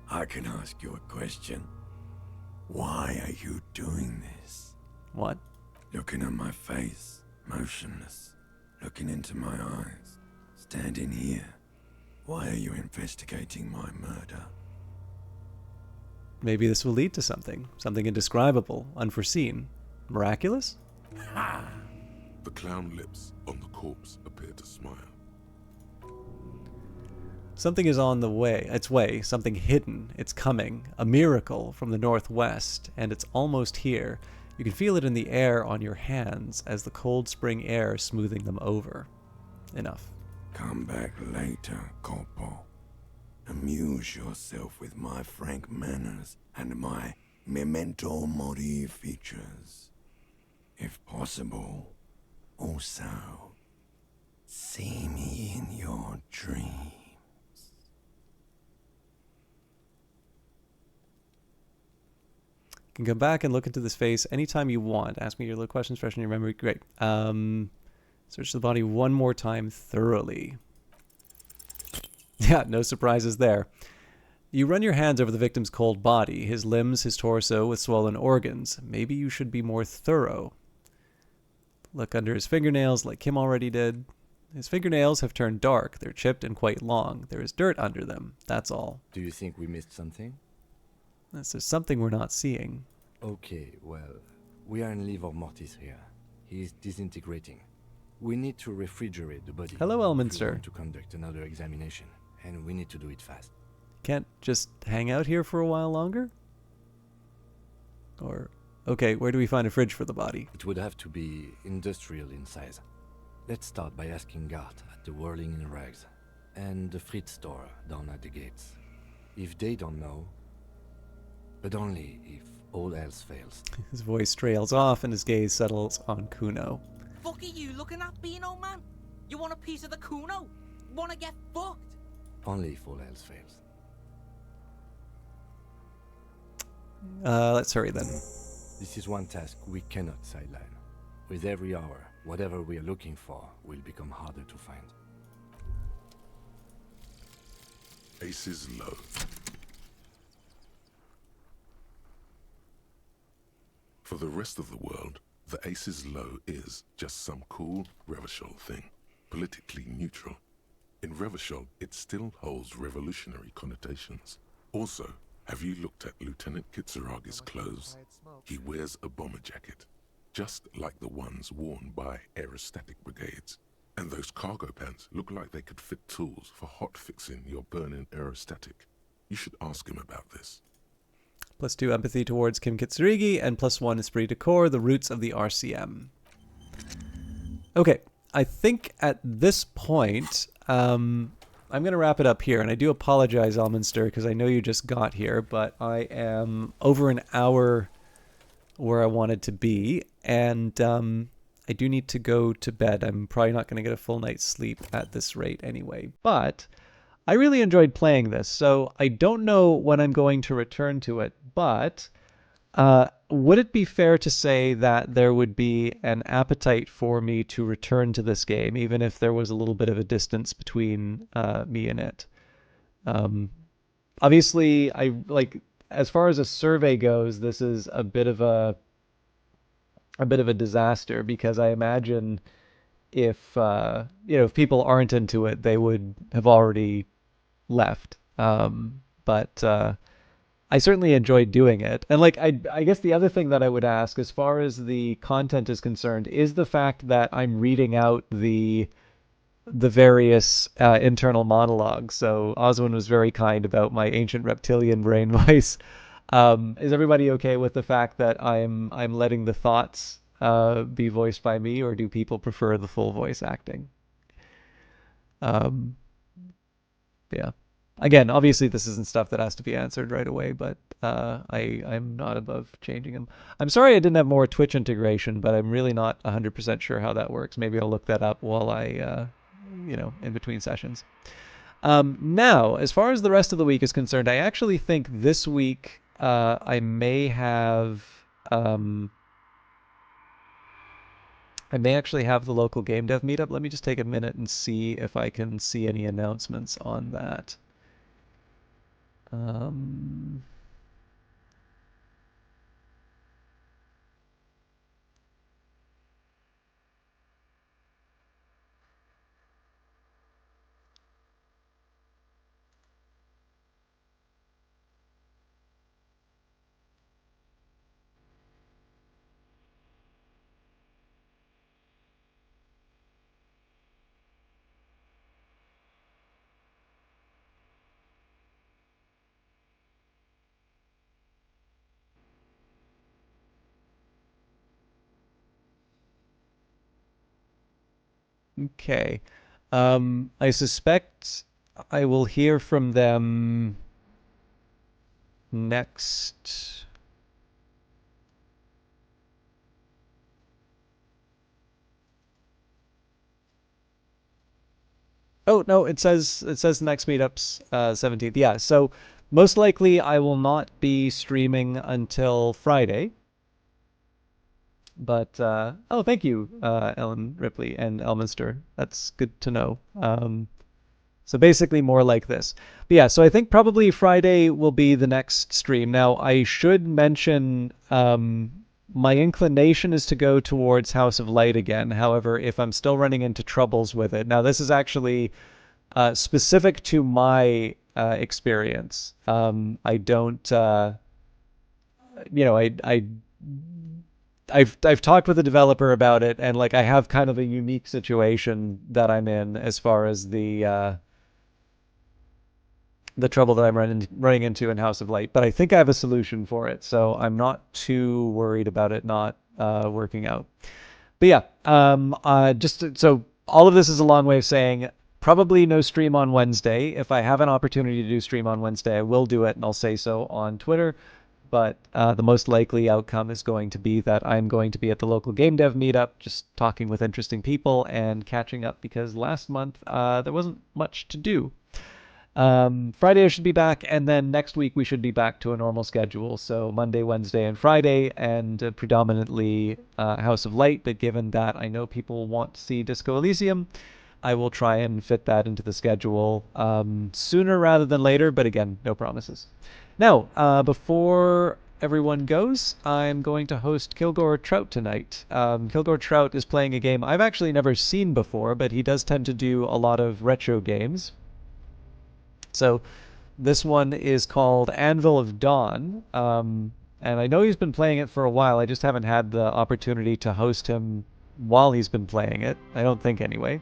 I can ask you a question. Why are you doing this? What? Looking at my face, motionless, looking into my eyes, standing here. Why are you investigating my murder? Maybe this will lead to something. Something indescribable, unforeseen. Miraculous? The clown lips on the corpse appear to smile. Something is on the way. Its way. Something hidden. It's coming. A miracle from the northwest, and it's almost here. You can feel it in the air on your hands as the cold spring air is smoothing them over. Enough. Come back later, Corpo. Amuse yourself with my frank manners and my memento mori features. If possible, also, see me in your dreams. You can come back and look into this face anytime you want. Ask me your little questions fresh in your memory. Great. Search the body one more time thoroughly. Yeah, no surprises there. You run your hands over the victim's cold body, his limbs, his torso with swollen organs. Maybe you should be more thorough. Look under his fingernails like Kim already did. His fingernails have turned dark. They're chipped and quite long. There is dirt under them. That's all. Do you think we missed something? There's something we're not seeing. Okay, well, we are in livor mortis here. He is disintegrating. We need to refrigerate the body. Hello, if we Elminster. want to conduct another examination, and we need to do it fast. Can't just hang out here for a while longer? Or, okay, where do we find a fridge for the body? It would have to be industrial in size. Let's start by asking Gart at the Whirling in Rags and the Fritz store down at the gates. If they don't know, but only if all else fails. His voice trails off and his gaze settles on Kuno. Fuck are you looking at, Beano man? You want a piece of the Kuno? Wanna get fucked? Only if all else fails. Let's hurry then. This is one task we cannot sideline. With every hour, whatever we are looking for will become harder to find. Aces low. For the rest of the world, the Aces Low is just some cool Revachol thing, politically neutral. In Revachol, it still holds revolutionary connotations. Also, have you looked at Lieutenant Kitsuragi's clothes? He wears a bomber jacket, just like the ones worn by aerostatic brigades. And those cargo pants look like they could fit tools for hot-fixing your burning aerostatic. You should ask him about this. +2 empathy towards Kim Kitsurigi, and +1 esprit de corps, the roots of the RCM. Okay, I think at this point, I'm going to wrap it up here, and I do apologize, Elminster, because I know you just got here, but I am over an hour where I wanted to be, and I do need to go to bed. I'm probably not going to get a full night's sleep at this rate anyway, but I really enjoyed playing this, so I don't know when I'm going to return to it, but would it be fair to say that there would be an appetite for me to return to this game, even if there was a little bit of a distance between me and it? Obviously, as far as a survey goes, this is a bit of a disaster, because I imagine if if people aren't into it, they would have already left. But I certainly enjoyed doing it. And I guess the other thing that I would ask, as far as the content is concerned, is the fact that I'm reading out the various internal monologues. So Oswin was very kind about my ancient reptilian brain voice. Is everybody okay with the fact that I'm letting the thoughts be voiced by me, or do people prefer the full voice acting? Yeah. Again, obviously this isn't stuff that has to be answered right away, but I'm not above changing them. I'm sorry I didn't have more Twitch integration, but I'm really not 100% sure how that works. Maybe I'll look that up while I, in between sessions. Now, as far as the rest of the week is concerned, I actually think this week I may have... I may actually have the local game dev meetup. Let me just take a minute and see if I can see any announcements on that. Okay. I suspect I will hear from them next. Oh no, it says next meetup's 17th. Yeah, so most likely I will not be streaming until Friday. But oh, thank you, Ellen Ripley and Elminster. That's good to know. So basically more like this. But yeah, so I think probably Friday will be the next stream. Now I should mention my inclination is to go towards House of Light again. However, if I'm still running into troubles with it, now this is actually specific to my experience. I don't, I've talked with the developer about it, and like I have kind of a unique situation that I'm in as far as the trouble that I'm running into in House of Light. But I think I have a solution for it, so I'm not too worried about it not working out. But yeah, so all of this is a long way of saying probably no stream on Wednesday. If I have an opportunity to do stream on Wednesday, I will do it, and I'll say so on Twitter. But the most likely outcome is going to be that I'm going to be at the local game dev meetup, just talking with interesting people and catching up because last month there wasn't much to do. Friday I should be back, and then next week we should be back to a normal schedule. So Monday, Wednesday, and Friday, and predominantly House of Light. But given that I know people want to see Disco Elysium, I will try and fit that into the schedule sooner rather than later. But again, no promises. Now, before everyone goes, I'm going to host Kilgore Trout tonight. Kilgore Trout is playing a game I've actually never seen before, but he does tend to do a lot of retro games. So this one is called Anvil of Dawn, and I know he's been playing it for a while. I just haven't had the opportunity to host him while he's been playing it. I don't think anyway.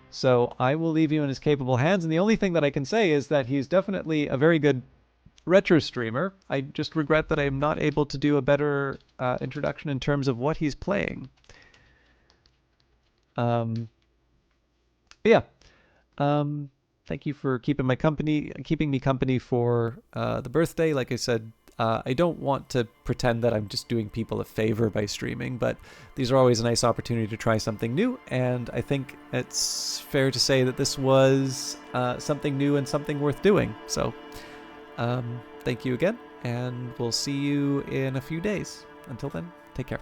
So I will leave you in his capable hands, and the only thing that I can say is that he's definitely a very good retro streamer. I just regret that I'm not able to do a better introduction in terms of what he's playing. But yeah. Thank you for keeping me company for the birthday. Like I said, I don't want to pretend that I'm just doing people a favor by streaming, but these are always a nice opportunity to try something new, and I think it's fair to say that this was something new and something worth doing. So, thank you again, and we'll see you in a few days. Until then, take care.